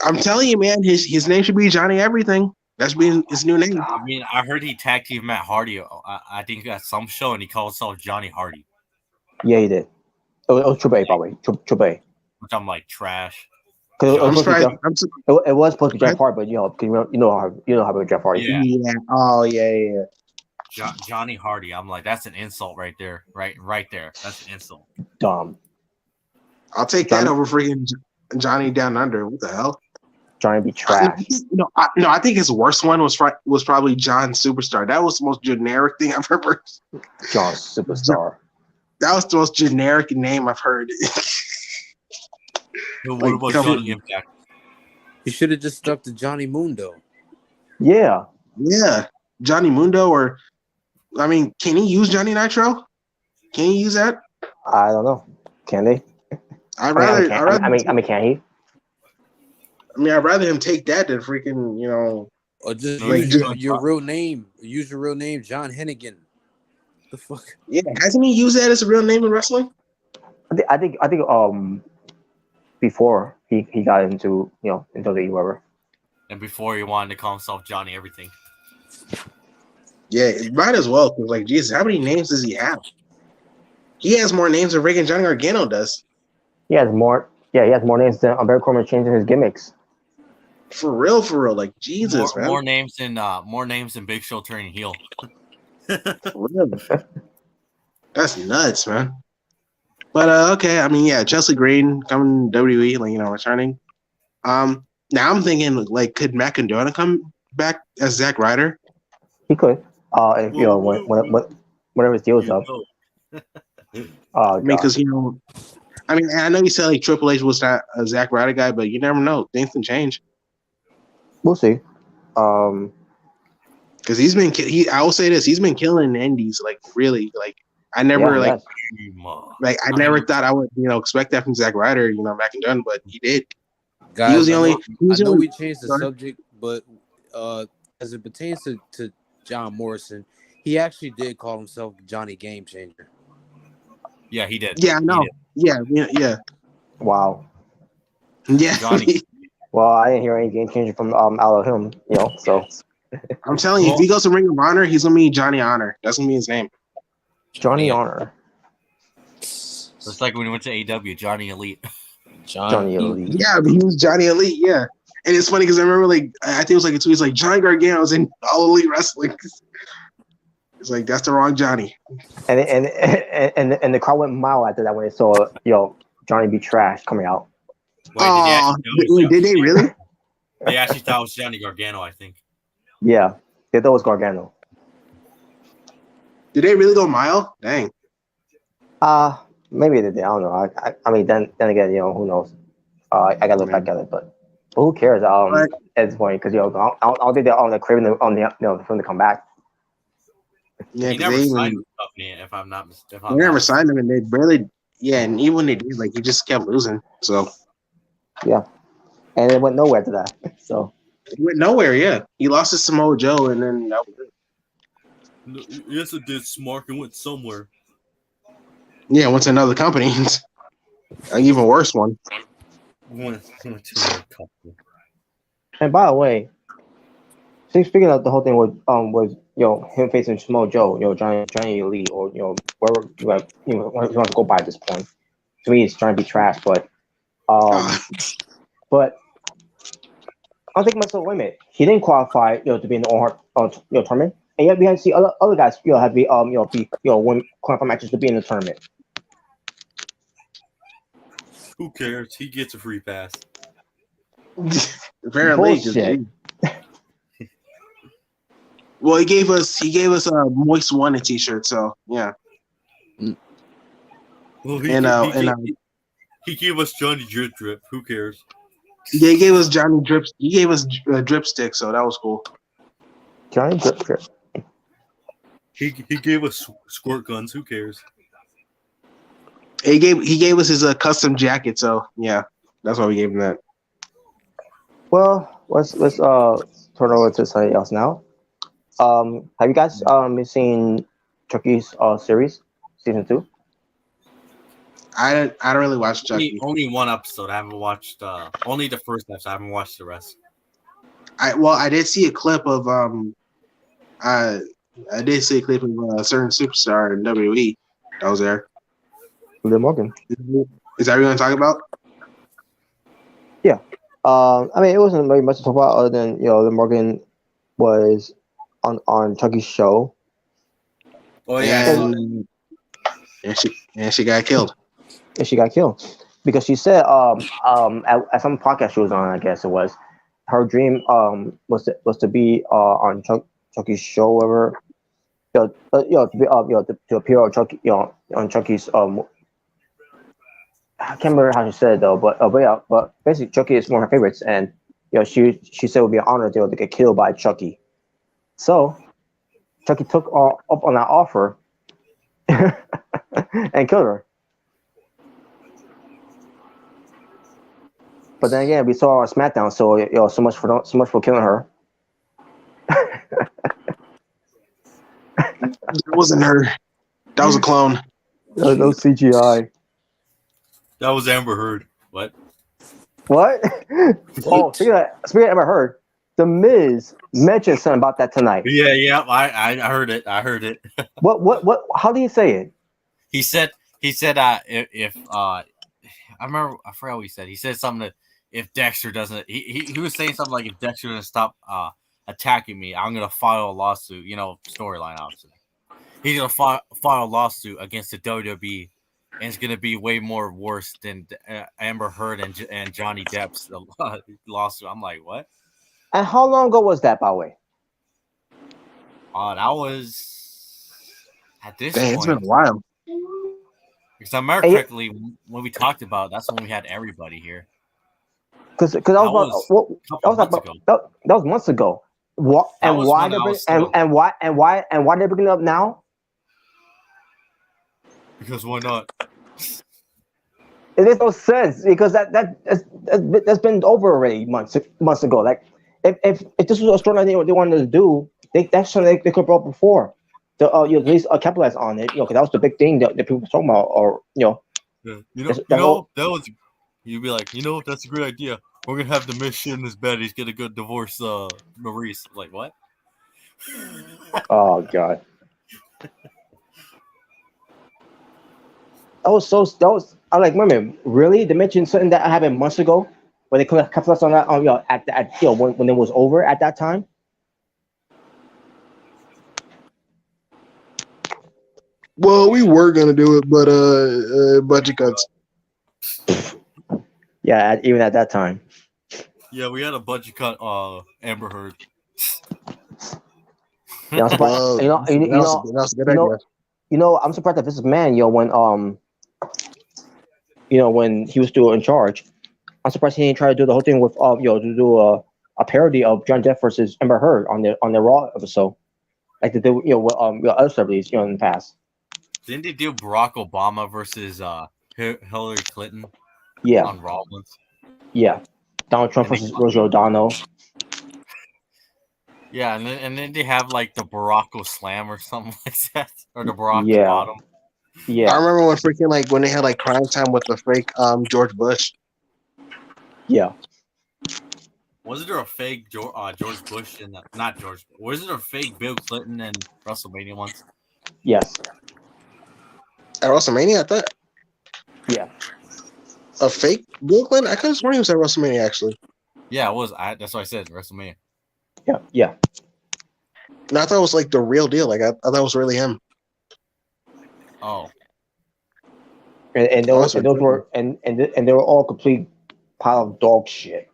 Speaker 2: I'm telling you, man. His name should be Johnny Everything. That's been his new name.
Speaker 1: I mean, I heard he tag teamed Matt Hardy. I think at some show, and he called himself Johnny Hardy.
Speaker 3: Yeah, he did. It was Triple A, by the way. Triple A.
Speaker 1: Which I'm like trash.
Speaker 3: It was supposed to be Jeff Hardy, but you know how Jeff Hardy.
Speaker 2: Yeah. Oh yeah.
Speaker 1: Johnny Hardy. I'm like, that's an insult right there. Right there. That's an insult.
Speaker 3: Dumb.
Speaker 2: I'll take that over freaking Johnny Down Under. What the hell?
Speaker 3: Johnny be trash.
Speaker 2: I think his worst one was probably John Superstar. That was the most generic thing I've ever.
Speaker 3: John Superstar.
Speaker 2: That was the most generic name I've heard.
Speaker 1: What about Johnny Impact?
Speaker 4: You should have just stuck to Johnny Mundo.
Speaker 3: Yeah.
Speaker 2: Yeah. Johnny Mundo, or I mean, can he use Johnny Nitro? Can he use that?
Speaker 3: I don't know. Can they?
Speaker 2: Can
Speaker 3: he?
Speaker 2: I'd rather him take that than freaking,
Speaker 4: Or just use your real name. Use your real name, John Hennigan. The fuck?
Speaker 2: Yeah, hasn't he used that as a real name in wrestling?
Speaker 3: I think before he got into into the whatever.
Speaker 1: And before he wanted to call himself Johnny Everything.
Speaker 2: Yeah, might as well, because Jesus, how many names does he have? He has more names than freaking Johnny Gargano does.
Speaker 3: He has more names than Baron Corbin changing his gimmicks.
Speaker 2: For real, Jesus, man.
Speaker 1: More names than Big Show turning heel.
Speaker 2: That's nuts, man. But okay, I mean, yeah, Chelsea Green coming to WWE, returning. Now I'm thinking, could Matt Cardona come back as Zack Ryder?
Speaker 3: He could. Whenever his deal's up.
Speaker 2: Because I know you said Triple H was not a Zack Ryder guy, but you never know. Things can change.
Speaker 3: We'll see.
Speaker 2: Because I will say this, he's been killing indies, really. I never I never thought I would expect that from Zack Ryder, back in done, but he did.
Speaker 4: Guys, he was the only. I know we changed the subject, but as it pertains to John Morrison, he actually did call himself Johnny Game Changer.
Speaker 1: Yeah, he did.
Speaker 2: Yeah, I know. Yeah.
Speaker 3: Wow.
Speaker 2: Yeah.
Speaker 1: Johnny.
Speaker 3: Well, I didn't hear any game changer from out of him, so.
Speaker 2: I'm telling you, if he goes to Ring of Honor, he's gonna be Johnny Honor. That's gonna be his name.
Speaker 3: Johnny Honor.
Speaker 1: It's like when we went to AW, Johnny Elite.
Speaker 3: Johnny Elite.
Speaker 2: Yeah, but he was Johnny Elite, yeah. And it's funny because I remember I think it was a tweet, it's Johnny Gargano's in All Elite Wrestling. It's that's the wrong Johnny.
Speaker 3: And the crowd went mild after that when they saw Johnny be trash coming out.
Speaker 2: Wait, did they really?
Speaker 1: They actually thought it was Johnny Gargano, I think.
Speaker 3: Yeah, they thought it was Gargano.
Speaker 2: Did they really go mile? Dang.
Speaker 3: Maybe they did. I don't know. I mean, then again, who knows? I gotta look back at it, but who cares?
Speaker 2: Right.
Speaker 3: At this point, because I don't think they're on the craving on the for them to come back.
Speaker 2: Yeah,
Speaker 1: He
Speaker 2: because
Speaker 1: never
Speaker 2: they
Speaker 1: signed
Speaker 2: even
Speaker 1: with the company, if I'm not
Speaker 2: they
Speaker 1: not
Speaker 2: never
Speaker 1: mistaken.
Speaker 2: signed him, and they barely. Yeah, and even when they did, like he just kept losing. So
Speaker 3: Yeah, and it went nowhere to that. So
Speaker 2: he went nowhere. Yeah, he lost to Samoa Joe, and then that was it.
Speaker 1: No, yes, it did. Smart and went somewhere.
Speaker 2: Yeah, went to another company, an even worse one.
Speaker 1: Went to another company.
Speaker 3: and by the way, speaking of the whole thing with him facing Samoa Joe, Johnny Elite, or wherever he wants to go by at this point. To me, he's trying to be trash, but
Speaker 2: Ah,
Speaker 3: but I'm thinking myself, wait a minute, he didn't qualify to be in the tournament, and yet we had to see other guys have to be win qualifying matches to be in the tournament.
Speaker 1: Who cares? He gets a free pass.
Speaker 2: apparently,
Speaker 3: Bullshit.
Speaker 2: Well, he gave us a Moist One T-shirt, so yeah.
Speaker 1: Well, he gave us Johnny Drip Drip. Who cares?
Speaker 2: Yeah, he gave us Johnny Drips. He gave us Drip Stick, so that was cool.
Speaker 3: Johnny Drip.
Speaker 1: He gave us squirt guns. Who cares?
Speaker 2: He gave us his custom jacket, so yeah, that's why we gave him that.
Speaker 3: Well, let's turn over to something else now. Have you guys seen Chucky's series season 2?
Speaker 2: I don't really watch Chucky.
Speaker 1: Only one episode. I haven't watched. Only the first episode. I haven't watched the rest.
Speaker 2: I did see a clip of I did see a clip of a certain superstar in WWE that was there.
Speaker 3: Liv Morgan.
Speaker 2: Is that what you're gonna talk about?
Speaker 3: Yeah. I mean, it wasn't very much to talk about other than Liv Morgan was on Chucky's show.
Speaker 1: Oh yeah.
Speaker 2: And she got killed.
Speaker 3: And she got killed because she said at some podcast she was on, I guess it was, her dream was to be on Chucky's show, whatever. To appear on Chucky, on Chucky's I can't remember how she said it though, but basically Chucky is one of her favorites, and she said it would be an honor to get killed by Chucky. So Chucky took up on that offer and killed her. But then again, we saw her on SmackDown, so so much for killing her.
Speaker 2: That wasn't her. That was a clone.
Speaker 3: No CGI.
Speaker 1: That was Amber Heard. What?
Speaker 3: Oh, speaking of Amber Heard, The Miz mentioned something about that tonight.
Speaker 1: Yeah. I heard it.
Speaker 3: What? How did he say it?
Speaker 1: He said if I remember, I forgot what he said. He said something that if Dexter doesn't, he was saying something like if Dexter doesn't stop attacking me, I'm gonna file a lawsuit. Storyline obviously. He's gonna file a lawsuit against the WWE, and it's gonna be way more worse than Amber Heard and Johnny Depp's lawsuit. I'm like, what?
Speaker 3: And how long ago was that, by the way?
Speaker 1: That was at this
Speaker 2: Dang,
Speaker 1: point.
Speaker 2: it's been a while.
Speaker 1: Because I remember correctly, when we talked about, that's when we had everybody here.
Speaker 3: Because that was months ago. What and why they bring it up now?
Speaker 1: Because why not?
Speaker 3: It makes no sense because that's been over already months ago. Like if this was a storyline they wanted to do, that's something they could have brought before. To at least capitalize on it, because that was the big thing that people were talking about, or
Speaker 1: Yeah. That was. You'd be like, that's a great idea. We're gonna have the Miz shit in his bed. He's gonna go divorce Maurice. Like what?
Speaker 3: Oh god. I'm like, wait a minute, really? They mentioned something that happened months ago when they could have capitalized on that when it was over at that time.
Speaker 2: Well, we were gonna do it, but budget cuts.
Speaker 3: Yeah, even at that time.
Speaker 1: Yeah, we had a budget cut. Amber Heard.
Speaker 3: I'm surprised.
Speaker 2: Whoa,
Speaker 3: You know, you,
Speaker 2: that was a good idea.
Speaker 3: I'm surprised that Vince McMahon, when he was still in charge, I'm surprised he didn't try to do the whole thing with, to do a parody of John Depp versus Amber Heard on the Raw episode, like they did, with other celebrities, in the past.
Speaker 1: Didn't they do Barack Obama versus Hillary Clinton?
Speaker 3: Yeah.
Speaker 1: On Raw once.
Speaker 3: Yeah. Donald Trump versus Rosie O'Donnell.
Speaker 1: Yeah, and then they have like the Barack Slam or something like that, or the Barack
Speaker 3: Yeah.
Speaker 1: Bottom.
Speaker 3: Yeah.
Speaker 2: I remember when they had like Crime Time with the fake George Bush.
Speaker 3: Yeah.
Speaker 1: Wasn't there a fake George Bush and not George? Wasn't there a fake Bill Clinton and WrestleMania once?
Speaker 3: Yes.
Speaker 2: At WrestleMania, I thought.
Speaker 3: Yeah.
Speaker 2: A fake Bill Clinton? I could have sworn he was at WrestleMania actually.
Speaker 1: Yeah, it was. That's what I said. WrestleMania.
Speaker 3: Yeah. Yeah.
Speaker 2: No, I thought it was like the real deal. Like I thought it was really him.
Speaker 1: Oh.
Speaker 3: And those were they were all complete pile of dog shit.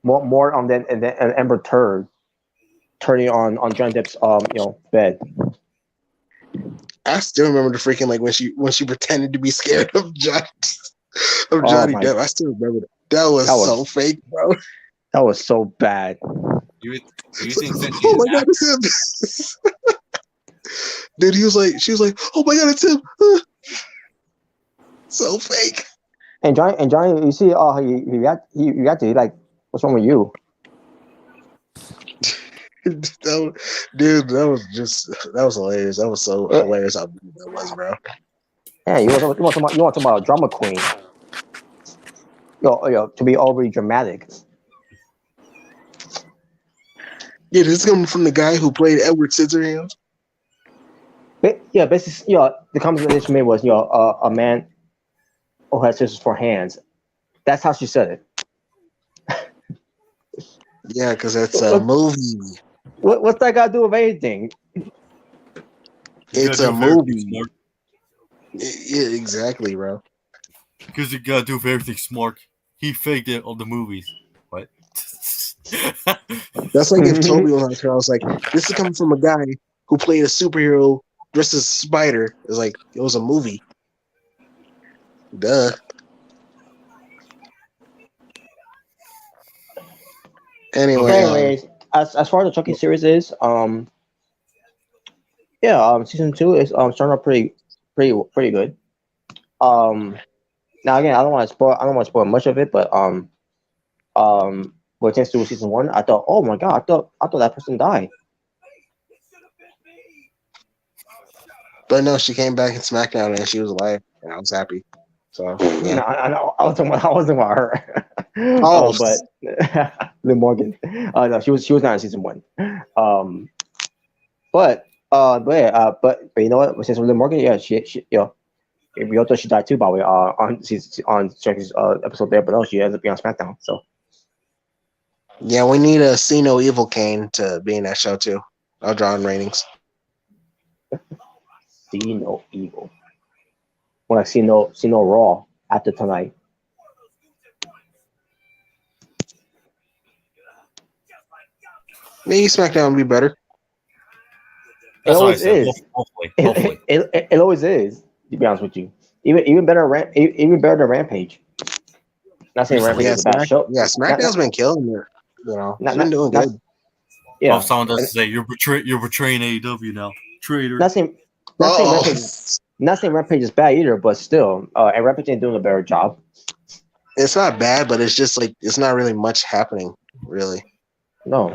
Speaker 3: More on than and Amber turning on John Depp's bed.
Speaker 2: I still remember the freaking like when she pretended to be scared of Johnny Depp. I still remember that. That was so fake, bro.
Speaker 3: That was so bad.
Speaker 1: You think that
Speaker 2: oh my god, it's him. Dude, she was like, oh my god, it's him. So fake.
Speaker 3: And Johnny, you see, he got to like, what's wrong with you?
Speaker 2: That was hilarious. That was so hilarious how big that was, bro.
Speaker 3: Yeah, you want to talk about a drama queen? To be overly dramatic.
Speaker 2: Yeah, this is coming from the guy who played Edward Scissorhands.
Speaker 3: Yeah, basically, the conversation made was, a man who has scissors for hands. That's how she said it.
Speaker 2: Yeah, because it's a movie.
Speaker 3: What's that got to do with anything?
Speaker 2: It's a movie. Yeah, exactly, bro.
Speaker 1: Because you gotta do with everything smart. He faked it on the movies. What?
Speaker 2: That's like if Toby was on the I was like, this is coming from a guy who played a superhero dressed as a spider. It's like, it was a movie. Duh. Anyways,
Speaker 3: as far as the Chucky series is, season 2 is starting out pretty good. Now again, I don't want to spoil much of it, but when it comes to season 1, I thought, oh my god, I thought that person died.
Speaker 2: But no, she came back in SmackDown and she was alive, and I was happy. So yeah,
Speaker 3: I know. I wasn't about her. But Liv Morgan. No, she was not in season 1. But you know what? Since Liv Morgan, yeah, she we all thought she died too, by the way, on Chucky's episode there, but no, she ends up being on SmackDown. So
Speaker 2: yeah, we need a See No Evil Kane to be in that show too. I'll draw in ratings.
Speaker 3: See no evil. When I see no Raw after tonight.
Speaker 2: Maybe SmackDown would be better.
Speaker 3: It always is.
Speaker 1: Hopefully.
Speaker 3: It always is. To be honest with you, even better than Rampage. Not saying Rampage is a bad show.
Speaker 2: Yeah, SmackDown's been killing it. It's been doing good.
Speaker 1: Yeah, someone doesn't say you're betraying AEW now, traitor.
Speaker 3: Not saying Rampage is bad either, but still, and Rampage ain't doing a better job.
Speaker 2: It's not bad, but it's just like it's not really much happening, really.
Speaker 3: No.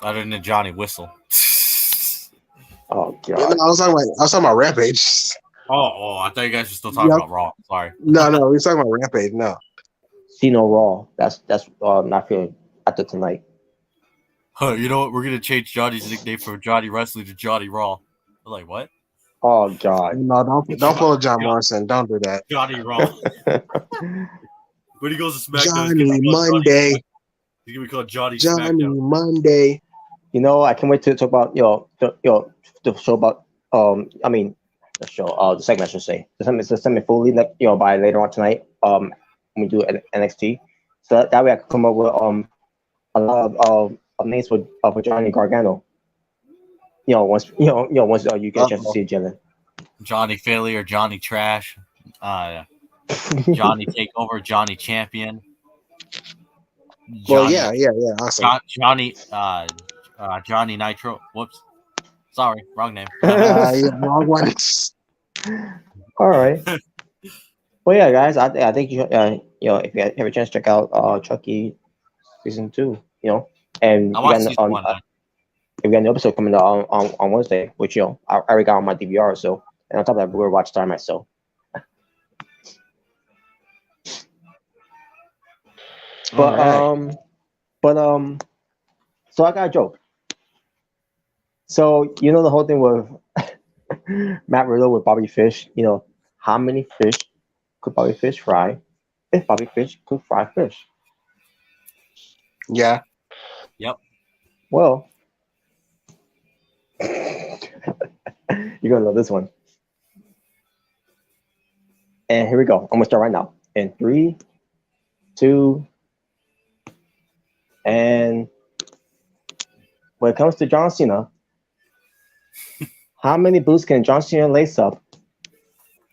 Speaker 1: Other than Johnny Whistle.
Speaker 3: Oh god.
Speaker 2: I was talking about Rampage.
Speaker 1: Oh, I thought you guys were still talking about Raw. Sorry.
Speaker 2: No, we were talking about Rampage. No.
Speaker 3: See no Raw. That's not feeling after tonight.
Speaker 1: You know what? We're gonna change Johnny's nickname from Johnny Wrestling to Johnny Raw. I'm like, what?
Speaker 3: Oh god.
Speaker 2: No, don't pull a John Morrison. Don't do that.
Speaker 1: Johnny Raw. When he goes to SmackDown,
Speaker 2: Johnny Monday.
Speaker 1: He's gonna be called Johnny
Speaker 2: SmackDown. Monday.
Speaker 3: You know, I can't wait to talk about the show about the segment I should say. The segment fully by later on tonight. When we do NXT. So that way I can come up with a lot of names for Johnny Gargano. Once you get a chance to see it, Jalen.
Speaker 1: Johnny Failure, Johnny Trash, Johnny Takeover, Johnny Champion.
Speaker 2: Well, yeah. Awesome.
Speaker 1: Johnny Nitro. Whoops. Sorry, wrong name.
Speaker 2: Wrong one.
Speaker 3: All right. Well, yeah, guys, I think you if you have a chance, check out Chucky season 2. And
Speaker 1: I watched season 1.
Speaker 3: we got an episode coming out on Wednesday, which I already got on my DVR. So, and on top of that, we're watching Star myself. But so I got a joke. So the whole thing with Matt Riddle with Bobby Fish. How many fish could Bobby Fish fry if Bobby Fish could fry fish?
Speaker 2: Yeah.
Speaker 1: Yep.
Speaker 3: Well, you're gonna love this one. And here we go. I'm gonna start right now. In 3, 2, and when it comes to John Cena, how many boots can John Cena lace up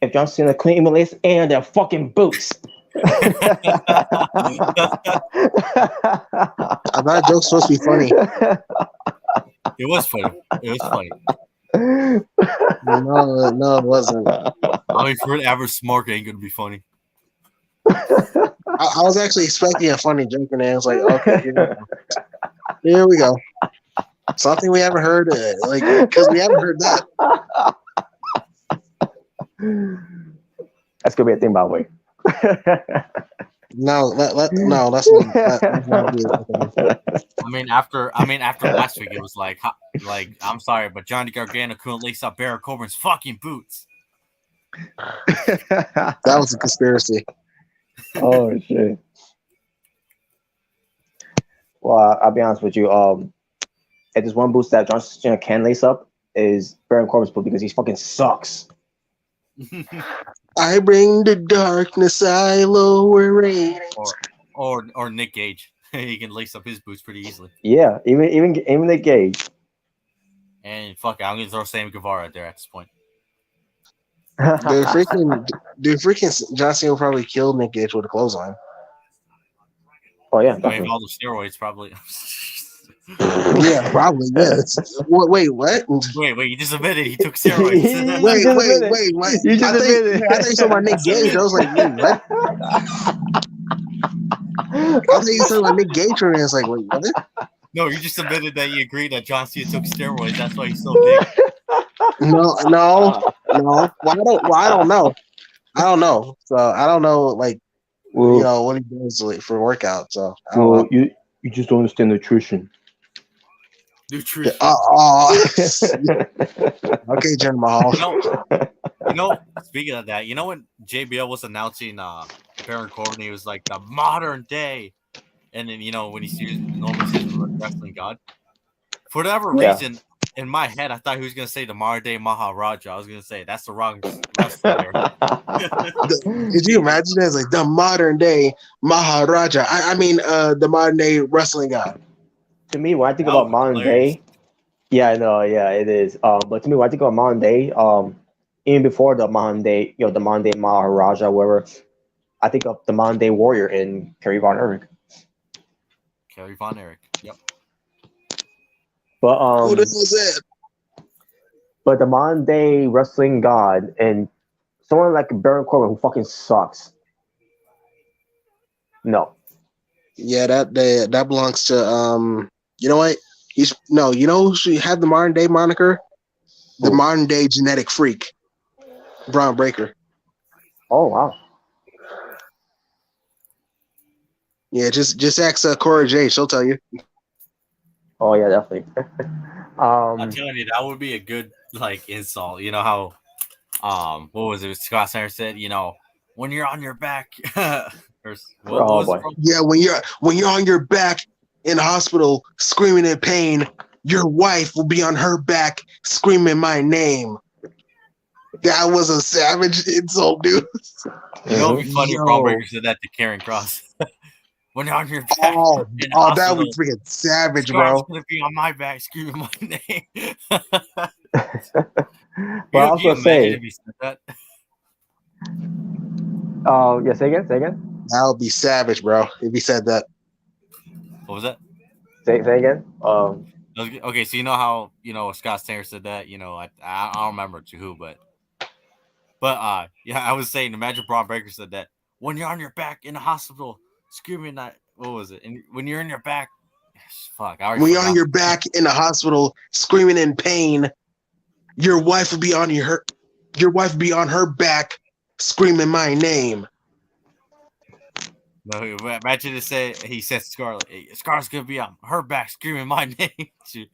Speaker 3: if John Cena couldn't even lace any of their fucking boots?
Speaker 2: I thought joke's supposed to be funny.
Speaker 1: It was funny.
Speaker 2: No, it wasn't.
Speaker 1: I mean, for an average smoker, ain't gonna be funny.
Speaker 2: I was actually expecting a funny joke, and I was like, okay, here we go. Something we haven't heard, because we haven't heard that.
Speaker 3: That's gonna be a thing, by the way.
Speaker 2: No, let's not do it.
Speaker 1: I mean, after last week, it was like I'm sorry, but Johnny Gargano couldn't lace up Baron Corbin's fucking boots.
Speaker 2: That was a conspiracy.
Speaker 3: Oh shit. Well, I'll be honest with you. If there's one boost that John Cena can lace up is Baron Corbin's boot because he fucking sucks.
Speaker 2: I bring the darkness, I lower ratings.
Speaker 1: Or Nick Gage. He can lace up his boots pretty easily.
Speaker 3: Yeah, even Nick Gage.
Speaker 1: And fuck it, I'm gonna throw Sammy Guevara out there at this point.
Speaker 2: Dude, freaking John Cena will probably kill Nick Gage with a clothesline.
Speaker 3: Oh yeah,
Speaker 1: I mean, all the steroids probably.
Speaker 2: Yeah, probably. Yes. Wait, what?
Speaker 1: Wait! You just admitted he took steroids.
Speaker 2: wait! What?
Speaker 3: You just admitted.
Speaker 2: I thought you said about Nick Gage. I was like, wait, what? I thought you said about Nick Gage, and I was like, wait, what?
Speaker 1: No, you just admitted that you agreed that John Cena took steroids. That's why he's so big.
Speaker 2: No. Well, I don't know. So I don't know, like, what he does for workout. So I don't know.
Speaker 3: You just don't understand nutrition.
Speaker 1: Nutrition.
Speaker 2: Okay, Jen Mahal.
Speaker 1: Speaking of that, when JBL was announcing Baron Corbin, he was like the modern day, and then when he normally says wrestling god. For whatever reason, in my head, I thought he was gonna say the modern day Maharaja. I was gonna say that's the wrong wrestler.
Speaker 2: Did you imagine that? It's like the modern day Maharaja? I mean, the modern day wrestling god.
Speaker 3: To me, when I think about modern day, yeah, I know, yeah, it is. But to me, when I think about modern day, even before the modern day, the modern day Maharaja, whatever, I think of the modern day warrior in Kerry Von Erich.
Speaker 1: Kerry Von Erich, yep.
Speaker 2: But who the hell is that?
Speaker 3: But the modern day wrestling god and someone like Baron Corbin who fucking sucks. No.
Speaker 2: Yeah, that belongs to you know what? Who should have the modern day moniker? The modern day genetic freak, Braun Breaker.
Speaker 3: Oh wow.
Speaker 2: Yeah, just ask Cora J. She'll tell you.
Speaker 3: Oh yeah, definitely.
Speaker 1: I'm telling you, that would be a good insult. You know how what was it? Scott Steiner said, when you're on your back.
Speaker 2: Yeah, when you're on your back in the hospital screaming in pain, your wife will be on her back screaming my name. That was a savage insult, dude.
Speaker 1: It would be funny if Braun Breaker said that to Karen Cross. When you're on your back
Speaker 2: Oh,
Speaker 1: in the
Speaker 2: oh, that would
Speaker 1: hospital,
Speaker 2: be freaking savage,
Speaker 1: Scar's
Speaker 2: bro.
Speaker 1: gonna be on my back screaming my name.
Speaker 3: But I
Speaker 1: Can
Speaker 3: was
Speaker 1: you
Speaker 3: gonna
Speaker 1: imagine
Speaker 3: say,
Speaker 1: if he said that?
Speaker 3: yeah, say again.
Speaker 2: That would be savage, bro. If he said that.
Speaker 1: What was that?
Speaker 3: Say again.
Speaker 1: Okay, so you know how Scott Steiner said that. I don't remember to who, but yeah, I was saying. Imagine Braun Breaker said that when you're on your back in the hospital screaming that. What was it? And when you're in your back, fuck, I already
Speaker 2: When you're on
Speaker 1: forgot.
Speaker 2: your back in the hospital screaming in pain, your wife would be on her back screaming my name.
Speaker 1: No, imagine he said Scarlet. Scar's gonna be on her back screaming my name to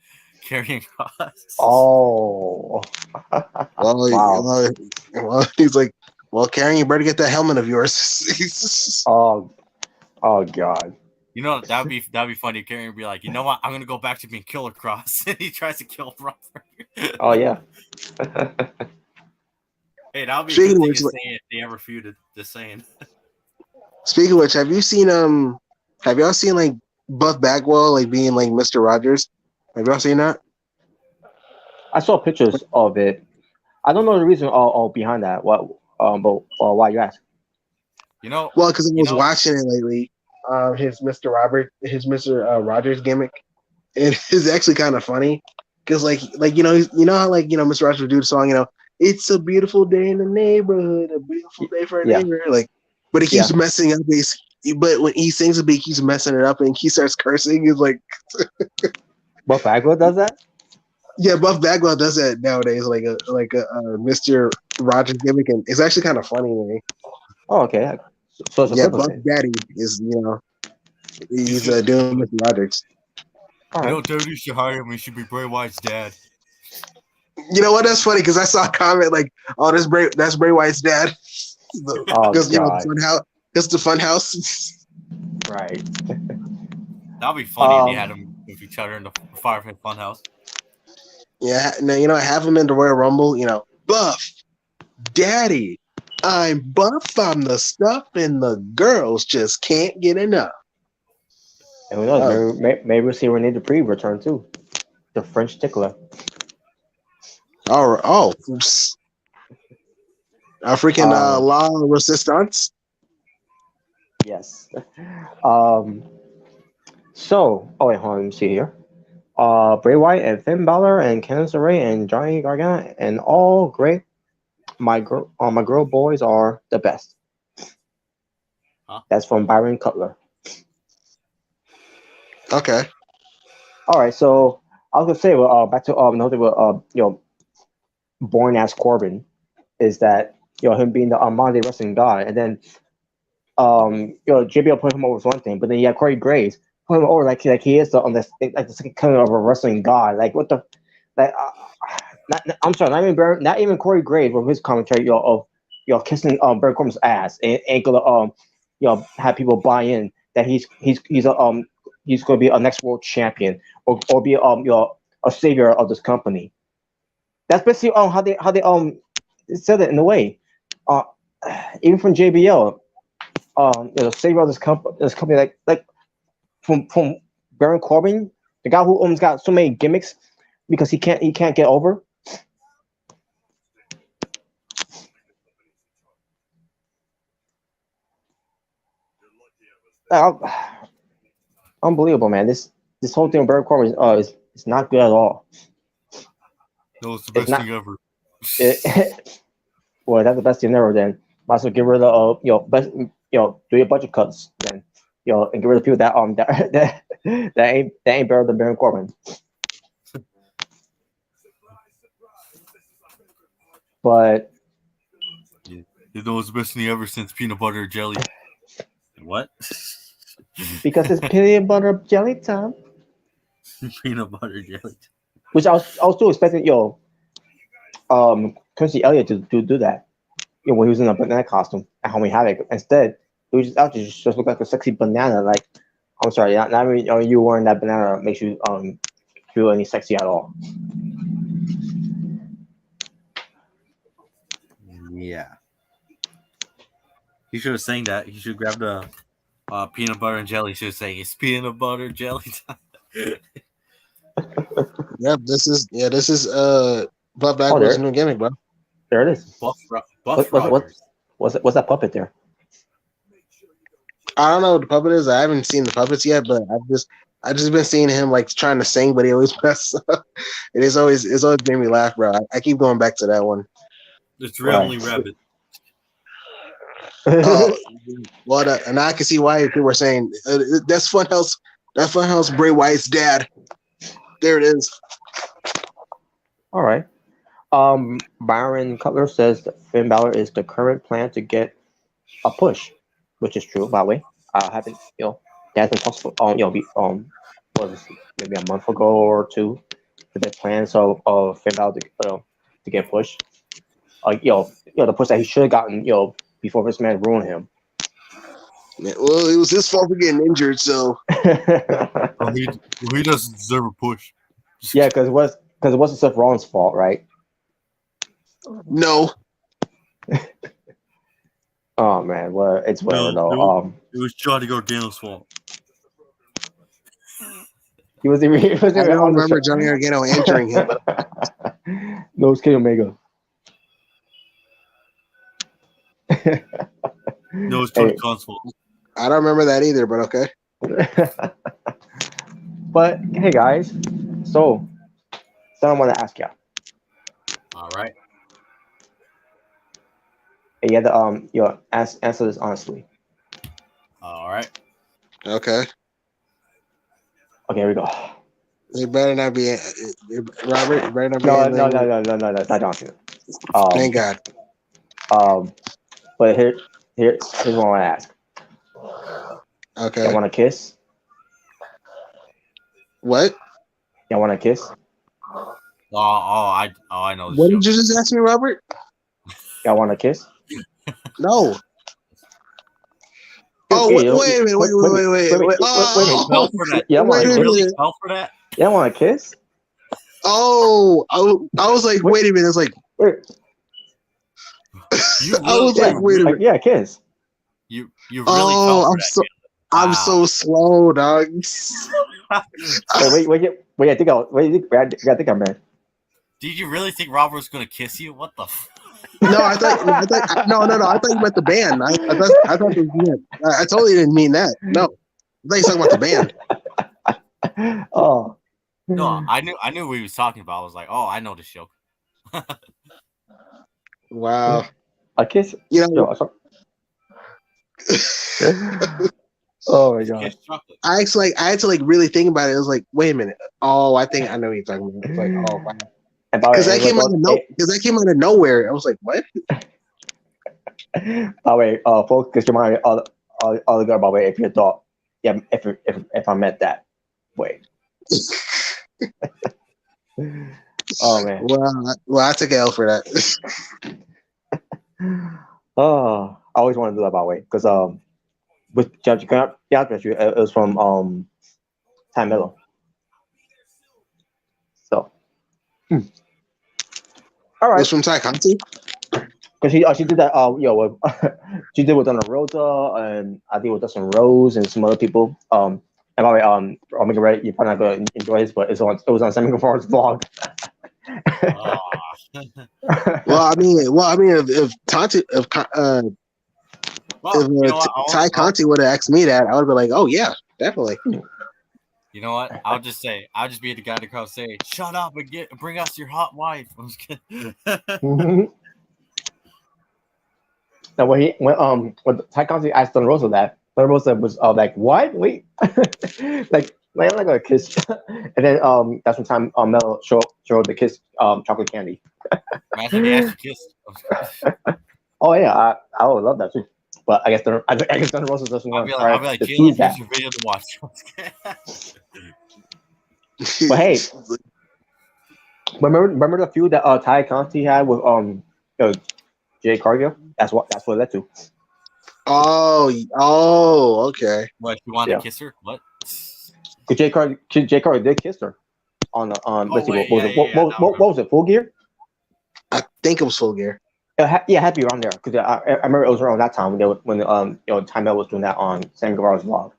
Speaker 1: carrying cross.
Speaker 3: Oh. Wow.
Speaker 2: Well, he's like, well, Karen, you better get that helmet of yours.
Speaker 3: Oh God.
Speaker 1: That'd be funny. Carrion would be like, you know what? I'm gonna go back to being Killer Cross. And he tries to kill Robert.
Speaker 3: Oh yeah.
Speaker 1: Hey, that would be a
Speaker 2: Speaking
Speaker 1: good
Speaker 2: of
Speaker 1: thing
Speaker 2: which,
Speaker 1: to say if they ever feuded. Just saying.
Speaker 2: speaking of which, have y'all seen like Buff Bagwell like being like Mr. Rogers? Have y'all seen that?
Speaker 3: I saw pictures of it. I don't know the reason all behind that. What? But why you ask?
Speaker 2: Well, because I was watching it lately. His Mr. Rogers gimmick. It is actually kind of funny because how Mr. Rogers would do the song, it's a beautiful day in the neighborhood, a beautiful day for a
Speaker 3: Yeah.
Speaker 2: neighbor. But he keeps messing up. But when he sings it, he keeps messing it up and he starts cursing. He's like,
Speaker 3: Buff Bagwell does that?
Speaker 2: yeah, Buff Bagwell does that nowadays, like a Mr. Rogers gimmick, and it's actually kind of funny to me.
Speaker 3: Oh, okay. So it's a
Speaker 2: Yeah,
Speaker 3: clip of
Speaker 2: Buff
Speaker 3: it.
Speaker 2: Daddy is he's doing Mr. Rogers.
Speaker 3: All right.
Speaker 1: Daddy should hire him. He should be Bray Wyatt's dad.
Speaker 2: You know what? That's funny because I saw a comment like, "Oh, that's Bray Wyatt's dad."
Speaker 3: Oh
Speaker 2: Because
Speaker 3: God.
Speaker 2: the fun house.
Speaker 3: Right.
Speaker 1: That'd be funny if they had them with each other in the Firefly Funhouse.
Speaker 2: Yeah, now have him in the Royal Rumble. Buff Daddy, I'm Buff. I'm the stuff, and the girls just can't get enough.
Speaker 3: And who knows? Maybe we'll see Rene Dupree return too. The French tickler.
Speaker 2: Oh, a freaking La Resistance.
Speaker 3: Yes. So, wait, hold on. Let me see here. Bray Wyatt and Finn Balor and Candice LeRae and Johnny Gargano and all great. My girl boys are the best.
Speaker 1: Huh?
Speaker 3: That's from Byron Cutler.
Speaker 2: Okay.
Speaker 3: All right, so I was gonna say, back to another thing with born as Corbin is that him being the Monday wrestling guy, and then JBL put him over was one thing, but then you have Corey Graves put him over like he is the second kind of a wrestling god. Like what the like. I'm sorry, not even Corey Graves with his commentary of kissing Baron Corbin's ass and ain't gonna have people buy in that he's going to be a next world champion or be a savior of this company. That's basically how they said it in a way. Even from JBL, savior of this company like from Baron Corbin, the guy who almost got so many gimmicks because he can't get over. Unbelievable, man. This whole thing with Baron Corbin is not good at all.
Speaker 1: No, it's the best thing ever.
Speaker 3: Well, that's the best thing ever. Then might as well get rid of do your budget cuts then, and get rid of people that ain't better than Baron Corbin. But
Speaker 1: It was the best thing ever since peanut butter jelly. What?
Speaker 3: because it's peanut butter jelly time.
Speaker 1: Peanut butter jelly.
Speaker 3: Which I was still expecting Quincy Elliott to do that. When he was in a banana costume at Halloween Havoc. Instead, he was just out to just look like a sexy banana. Like, I'm sorry, not even you wearing that banana makes you feel any sexy at all.
Speaker 1: Yeah. He should have sang that. He should have grabbed Peanut butter and jelly should say it's peanut butter jelly time.
Speaker 2: Yep, this is Buff
Speaker 3: Oh,
Speaker 2: Bagwell's
Speaker 3: there,
Speaker 2: new gimmick, bro.
Speaker 3: there it is.
Speaker 1: Buff
Speaker 3: What,
Speaker 1: Rogers.
Speaker 3: what's that puppet there?
Speaker 2: I don't know what the puppet is. I haven't seen the puppets yet, but I've just been seeing him like trying to sing, but he always messes up. It's always made me laugh, bro. I keep going back to that one.
Speaker 1: It's Rambling Rabbit.
Speaker 2: Oh, well, and I can see why people were saying that's Funhouse. That's Funhouse Bray Wyatt's dad. There it is.
Speaker 3: All right. Byron Cutler says that Finn Balor is the current plan to get a push, which is true, by the way. I haven't, that has been talked about, what was it, maybe a month ago or two, for the plans of Finn Balor to get pushed. The push that he should have gotten, before this man ruined him.
Speaker 2: Yeah, well, it was his fault for getting injured, so.
Speaker 1: Well, he doesn't deserve a push.
Speaker 3: Yeah, because it wasn't Seth Rollins' fault, right?
Speaker 2: No.
Speaker 3: Oh man, well, it's whatever though.
Speaker 1: It was Johnny Gargano's fault.
Speaker 3: He was even
Speaker 2: I don't remember Johnny Gargano injuring him.
Speaker 3: No, it's Kenny Omega.
Speaker 1: No, it's Tony Khan's fault.
Speaker 2: I don't remember that either, but okay.
Speaker 3: But hey, guys, so I want to ask you.
Speaker 1: All right.
Speaker 3: You had to answer this honestly.
Speaker 1: All right.
Speaker 2: Okay.
Speaker 3: Okay, here we go.
Speaker 2: It better not be Robert. It better not be
Speaker 3: No, not Johnson.
Speaker 2: Thank God.
Speaker 3: But here's what I want to ask.
Speaker 2: Okay.
Speaker 3: Y'all want to kiss?
Speaker 2: What?
Speaker 3: Y'all want to kiss?
Speaker 1: I know.
Speaker 2: What did you just ask me, Robert?
Speaker 3: Y'all want to kiss?
Speaker 2: No. Oh, wait a minute. Wait.
Speaker 1: Fell for that.
Speaker 3: Yeah,
Speaker 1: You really fell for that?
Speaker 3: Y'all want to kiss?
Speaker 2: Oh, I was like, wait a minute. It's like,
Speaker 3: wait.
Speaker 2: I was like, wait a minute.
Speaker 3: Yeah, kiss.
Speaker 1: You really fell for that.
Speaker 2: I'm so slow, dog.
Speaker 3: Wait. I think I'm mad.
Speaker 1: Did you really think Robert was gonna kiss you? What the?
Speaker 2: No, I thought no. I thought you meant the band. I thought it was, I totally didn't mean that. No, I thought you were talking about the band.
Speaker 3: Oh.
Speaker 1: No, I knew what he was talking about. I was like, oh, I know this joke.
Speaker 2: Wow.
Speaker 3: A kiss? Oh my god.
Speaker 2: I had to really think about it. It was like, wait a minute. Oh, I think I know what you're talking about. It's like, oh wow. Because that came out of nowhere. I was like, what?
Speaker 3: Oh wait, folks, because you're my all the girl, by the way, if you thought, yeah, if I meant that way. Oh man.
Speaker 2: Well, I took an L for that.
Speaker 3: Oh, I always wanted to do that, by the way, because with it was from Time Mello. So, all right.
Speaker 2: It was from Ty Conti?
Speaker 3: Because she did that. She did with Donna Rosa, and I think with Dustin Rose and some other people. And by the way, I'll make it right. You're probably not going to enjoy this, but it was on Sammy Guevara's vlog.
Speaker 2: Well, I mean, if Ty Conti would have asked me that, I would have been like, oh yeah, definitely.
Speaker 1: You know what? I'll just be the guy to come say, "Shut up and bring us your hot wife." I'm just kidding.
Speaker 3: Now when Ty Conti asked Donna Rosa that, Donna Rosa was like, "What? Wait, like I'm not gonna kiss." And then that's when time Mel showed the kiss chocolate candy.
Speaker 1: Imagine they actually kissed.
Speaker 3: Oh yeah, I would love that too. But I guess Donna Rosa doesn't want
Speaker 1: I'll be like, Jalen, here's your video to watch.
Speaker 3: But hey, remember the feud that Ty Conti had with Jay Cargill? That's what it led to.
Speaker 2: Oh, okay.
Speaker 1: What, you want to kiss her? What?
Speaker 3: Jay Cargill did kiss her on let's see, what was it? Full Gear?
Speaker 2: I think it was Full Gear.
Speaker 3: Yeah, had to be around there because I remember it was around that time when Time Out was doing that on Sam Guevara's vlog.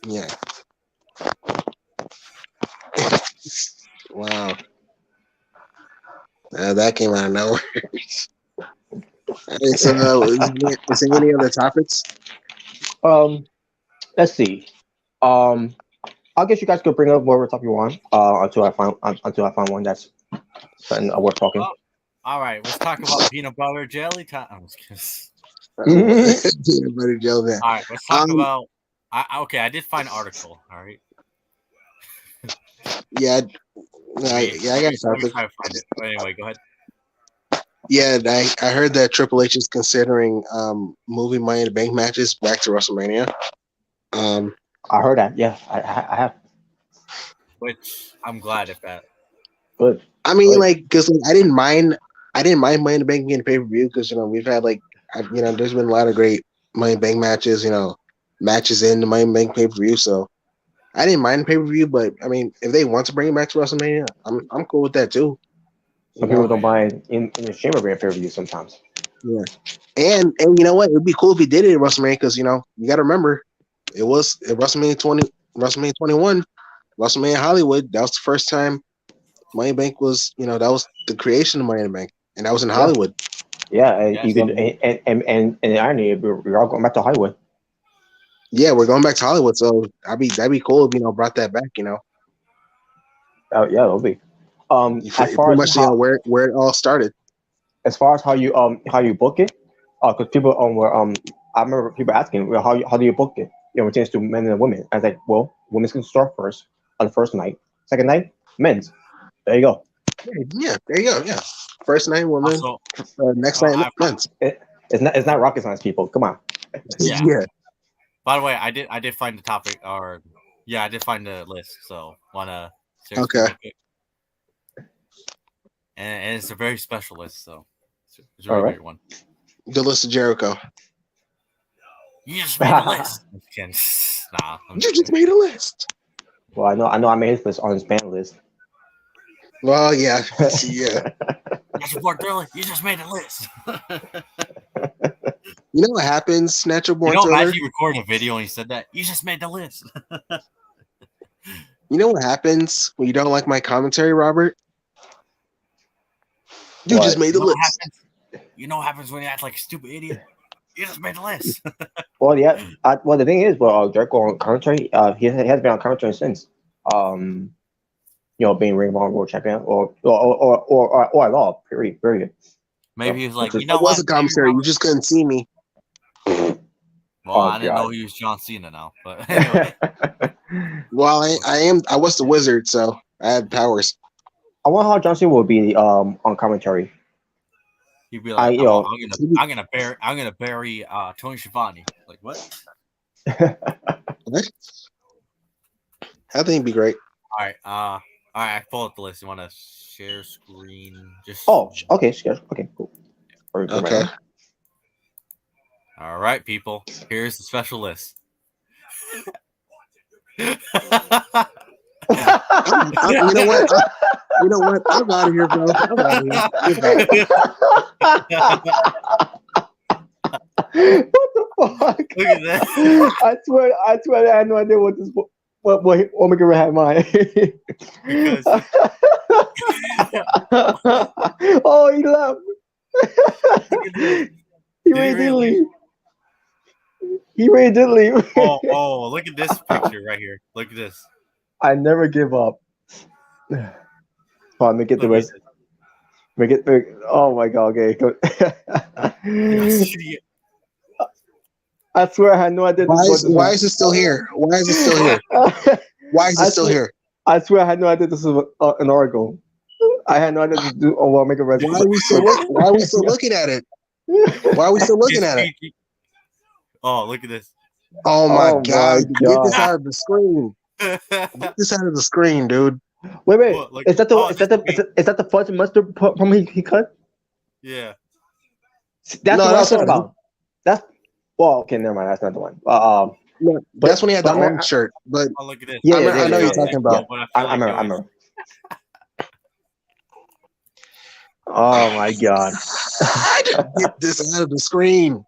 Speaker 2: Yeah. Wow. That came out of nowhere. So, is there any other topics?
Speaker 3: Let's see. I guess you guys could bring up whatever topic you want. Until I find one that's worth talking.
Speaker 1: All right, let's talk about peanut butter jelly time. I'm just kidding.
Speaker 2: Peanut butter jelly.
Speaker 1: All right, let's talk about. I did find an article. All right.
Speaker 2: Yeah, I got something.
Speaker 1: Try to find it. But anyway, go ahead.
Speaker 2: Yeah, I heard that Triple H is considering moving Money in the Bank matches back to WrestleMania.
Speaker 3: I heard that. Yeah, I have.
Speaker 2: Which
Speaker 1: I'm glad if that.
Speaker 3: Good.
Speaker 2: I mean, because I didn't mind Money in the Bank being pay-per-view because we've had there's been a lot of great Money in the Bank matches, matches in the Money in the Bank pay-per-view. So I didn't mind the pay-per-view, but I mean, if they want to bring it back to WrestleMania, I'm cool with that too.
Speaker 3: Some people don't mind in the Chamber Brand pay-per-view sometimes.
Speaker 2: Yeah, and you know what? It'd be cool if he did it at WrestleMania because you got to remember it was at WrestleMania 21, WrestleMania Hollywood. That was the first time Money in the Bank was that was the creation of Money in the Bank, and that was in Hollywood.
Speaker 3: Yeah, and you could and the irony, we're all going back to Hollywood.
Speaker 2: Yeah, we're going back to Hollywood, so that'd be cool if brought that back.
Speaker 3: Oh yeah, it'll be. As far as
Speaker 2: where it all started.
Speaker 3: As far as how you book it, because people were I remember people asking, well, how do you book it? It change to men and women. I was like, well, women's can start first on the first night. Second night, men's. There you go.
Speaker 2: Yeah, there you go. Yeah, first night women.
Speaker 1: Also,
Speaker 2: next night men's.
Speaker 3: It's not rocket science, people. Come on.
Speaker 2: Yeah.
Speaker 1: By the way, I did find the topic, I did find the list. So wanna.
Speaker 2: Okay.
Speaker 1: And it's a very special list, so it's a really weird one.
Speaker 2: The list of Jericho.
Speaker 1: You just made a list. Nah.
Speaker 2: You just made a list.
Speaker 3: Well, I know I made his list on his band list.
Speaker 2: Well, yeah. Yeah.
Speaker 1: You just made a list.
Speaker 2: You know what happens, Natural Born
Speaker 1: Thriller?
Speaker 2: Thriller?
Speaker 1: As you recorded a video and he said that, you just made the list.
Speaker 2: You know what happens when you don't like my commentary, Robert? You just made the list.
Speaker 1: You know what happens when you act like a stupid idiot? You just made the list.
Speaker 3: Well, yeah. The thing is, Jericho on commentary, he has been on commentary since, being Ring of Honor World Champion or at all. Period.
Speaker 1: Maybe he's like,
Speaker 2: it was a commentary. You just couldn't see me.
Speaker 1: Well, I didn't know he was John Cena now, but anyway.
Speaker 2: Well, I was the wizard, so I had powers.
Speaker 3: I wonder how John Cena will be on commentary.
Speaker 1: He'd be like, I'm gonna bury Tony Schiavone. Like what?
Speaker 2: What? I think it'd be great.
Speaker 1: All right, I pulled up the list. You want to share screen? Just
Speaker 3: okay, okay, cool.
Speaker 2: Okay.
Speaker 1: All right, people. Here's the special list.
Speaker 2: You know what? I'm out of here, bro. I'm out of here.
Speaker 3: What the fuck?
Speaker 1: Look at that.
Speaker 3: I swear I had no idea what Omega had in mind. Oh, he left. He really did leave.
Speaker 1: Oh, look at this picture right here. Look at this.
Speaker 3: I never give up. Let me get the rest. Oh my god, okay. I swear I had no idea.
Speaker 2: Why is it still here? Why is it still here?
Speaker 3: I swear I had no idea this was an article. I had no idea to do Omega Red.
Speaker 2: Why are we still looking at it? Why are we still looking at it?
Speaker 1: Oh, look at this.
Speaker 2: Oh my god. Get this out of the screen. Get this out of the screen, dude.
Speaker 3: Wait. Is that the fudge and mustard from he cut?
Speaker 1: Yeah.
Speaker 3: That's what I'm talking about. Okay, never mind. That's not the one.
Speaker 2: That's when he had the orange shirt. But
Speaker 1: look at this.
Speaker 2: Yeah, I know you're talking about.
Speaker 3: I remember. Oh my god.
Speaker 2: Get this out of the screen.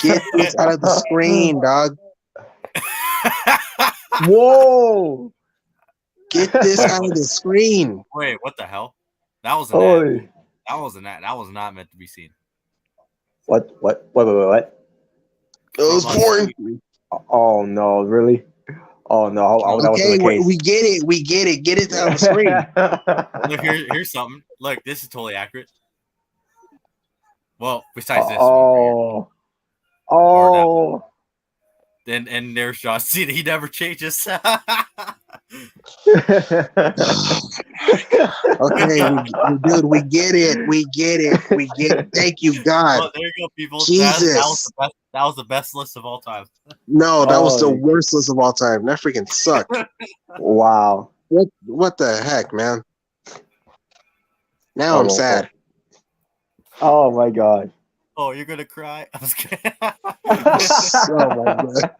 Speaker 2: Get this out of the screen, dog.
Speaker 3: Whoa!
Speaker 2: Get this out of the screen.
Speaker 1: Wait, what the hell? That was an
Speaker 3: Oi.
Speaker 1: ad. That was an ad. That was not meant to be seen.
Speaker 3: What?
Speaker 2: It was porn.
Speaker 3: Oh no, really? Oh no, that
Speaker 2: Okay,
Speaker 3: wasn't the case.
Speaker 2: we get it. We get it. Get it out of the screen.
Speaker 1: Look, here's something. Look, this is totally accurate. Well, besides this one.
Speaker 3: Oh.
Speaker 1: And there's John Cena. He never changes.
Speaker 2: Okay, dude, we get it. We get it. We get it. Thank you, God.
Speaker 1: Well, there you go, people.
Speaker 2: Jesus.
Speaker 1: That was the best list of all time.
Speaker 2: No, that was the worst list of all time. That freaking sucked.
Speaker 3: Wow.
Speaker 2: What the heck, man? Now I'm sad.
Speaker 3: Oh my God.
Speaker 1: Oh, you're gonna cry? I was kidding.
Speaker 2: Oh my God.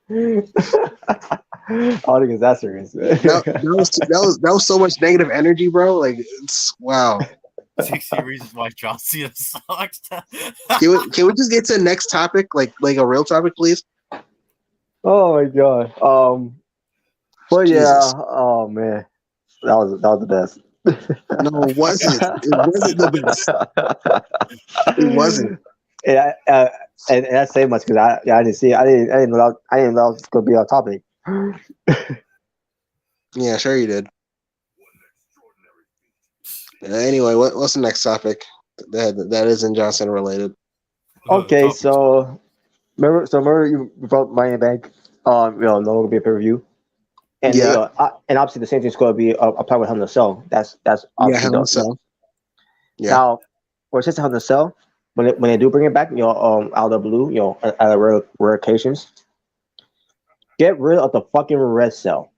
Speaker 3: I don't think it's that serious.
Speaker 2: That was so much negative energy, bro. Like, it's wow.
Speaker 1: 60 reasons why John Cena sucks.
Speaker 2: Can we just get to the next topic, like a real topic, please?
Speaker 3: Oh my God. But
Speaker 2: Jesus.
Speaker 3: yeah. Oh man, that was the best.
Speaker 2: No, it wasn't. It wasn't the best. It wasn't.
Speaker 3: And I say much because I didn't see it. I didn't know that was gonna be our topic.
Speaker 2: Yeah, sure you did. Anyway, what's the next topic that isn't Johnson related?
Speaker 3: Okay, so remember you brought Money in the Bank. No longer be a pay-per-view. And
Speaker 2: yeah,
Speaker 3: and obviously the same thing's going to be applied with Hell in a Cell. That's
Speaker 2: Hell in a Cell. Yeah.
Speaker 3: Now, for just Hell in a Cell, when they do bring it back, out of the blue, out of rare occasions, get rid of the fucking red cell.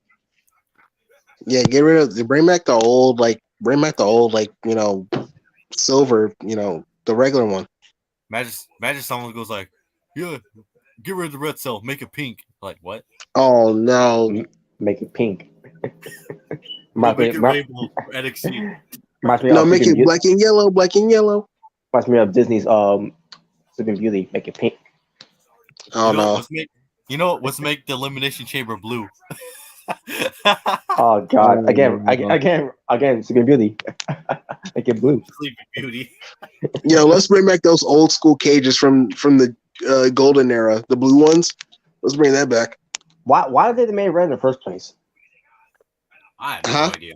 Speaker 2: Yeah, bring back the old silver, the regular one.
Speaker 1: Imagine someone goes like, yeah, get rid of the red cell, make it pink. Like what?
Speaker 2: Oh no.
Speaker 3: Make it pink.
Speaker 1: Make it rainbow NXT.
Speaker 2: No, make it black and yellow.
Speaker 3: Reminds me of Disney's Sleeping Beauty. Make it pink.
Speaker 2: Oh no.
Speaker 1: Let's make the Elimination Chamber blue.
Speaker 3: Oh God! Again, Sleeping Beauty. Make it blue.
Speaker 1: Sleeping Beauty.
Speaker 2: Let's bring back those old school cages from the golden era, the blue ones. Let's bring that back.
Speaker 3: Why did they make red in the first place?
Speaker 1: I have no idea.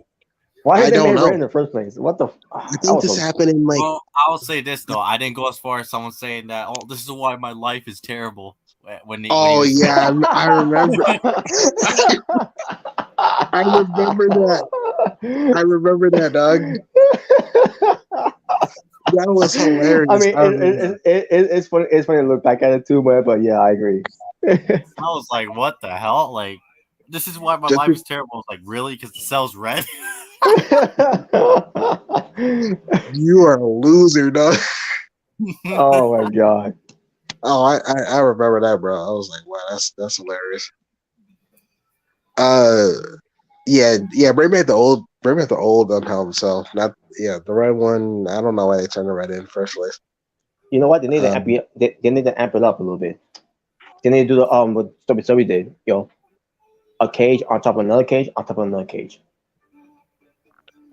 Speaker 3: Why did they make
Speaker 2: know.
Speaker 3: red in the first place? What the?
Speaker 2: I think this happened in like.
Speaker 1: Well, I'll say this though. I didn't go as far as someone saying that. Oh, this is why my life is terrible.
Speaker 2: I remember. I remember that, dog. That was hilarious.
Speaker 3: I mean, it's funny. It's funny to look back at it too, but yeah, I agree.
Speaker 1: I was like, what the hell? Like, this is why my life is terrible. I was like, really? Because the cell's red?
Speaker 2: You are a loser, dog.
Speaker 3: Oh my God.
Speaker 2: Oh, I remember that, bro. I was like, wow, that's hilarious. Yeah, bring back the old Hell himself. Not the red one. I don't know why they turned the red in first place.
Speaker 3: You know what? They need to amp it. They need to amp it up a little bit. They need to do the what WWE did. A cage on top of another cage on top of another cage.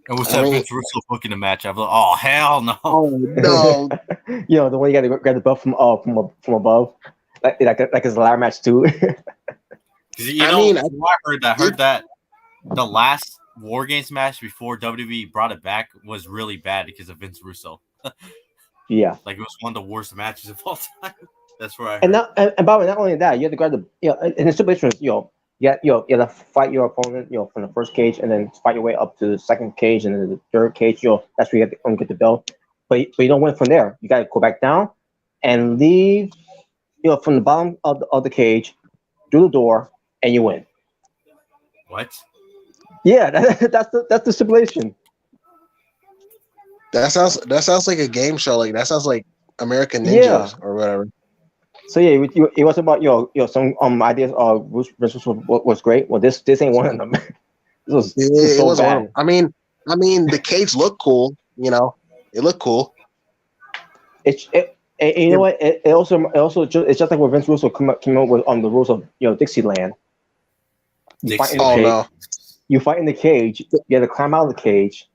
Speaker 1: And was that Vince Russo booking the match? I'm like, oh hell no!
Speaker 2: Oh no!
Speaker 3: The one you got to grab the belt from above, like it's a ladder match too.
Speaker 1: I heard that the last War Games match before WWE brought it back was really bad because of Vince Russo.
Speaker 3: Yeah,
Speaker 1: like it was one of the worst matches of all time. That's where I heard.
Speaker 3: And Bobby, not only that, you have to grab the in the stipulations, you have to fight your opponent, from the first cage, and then fight your way up to the second cage, and then the third cage. That's where you have to get the belt. But you don't win from there. You got to go back down and leave, from the bottom of the cage, through the door, and you win.
Speaker 1: What?
Speaker 3: Yeah, that's the stipulation.
Speaker 2: That sounds like a game show. Like that sounds like American Ninjas or whatever.
Speaker 3: So yeah, it was about some ideas. Was great. Well, this ain't one of them. It was so bad.
Speaker 2: I mean, the cage looked cool. It looked cool.
Speaker 3: You know what? It also it's just like when Vince Russo came up with on the rules of Dixieland. You fight in the cage.
Speaker 2: no.
Speaker 3: You fight in the cage. You got to climb out of the cage,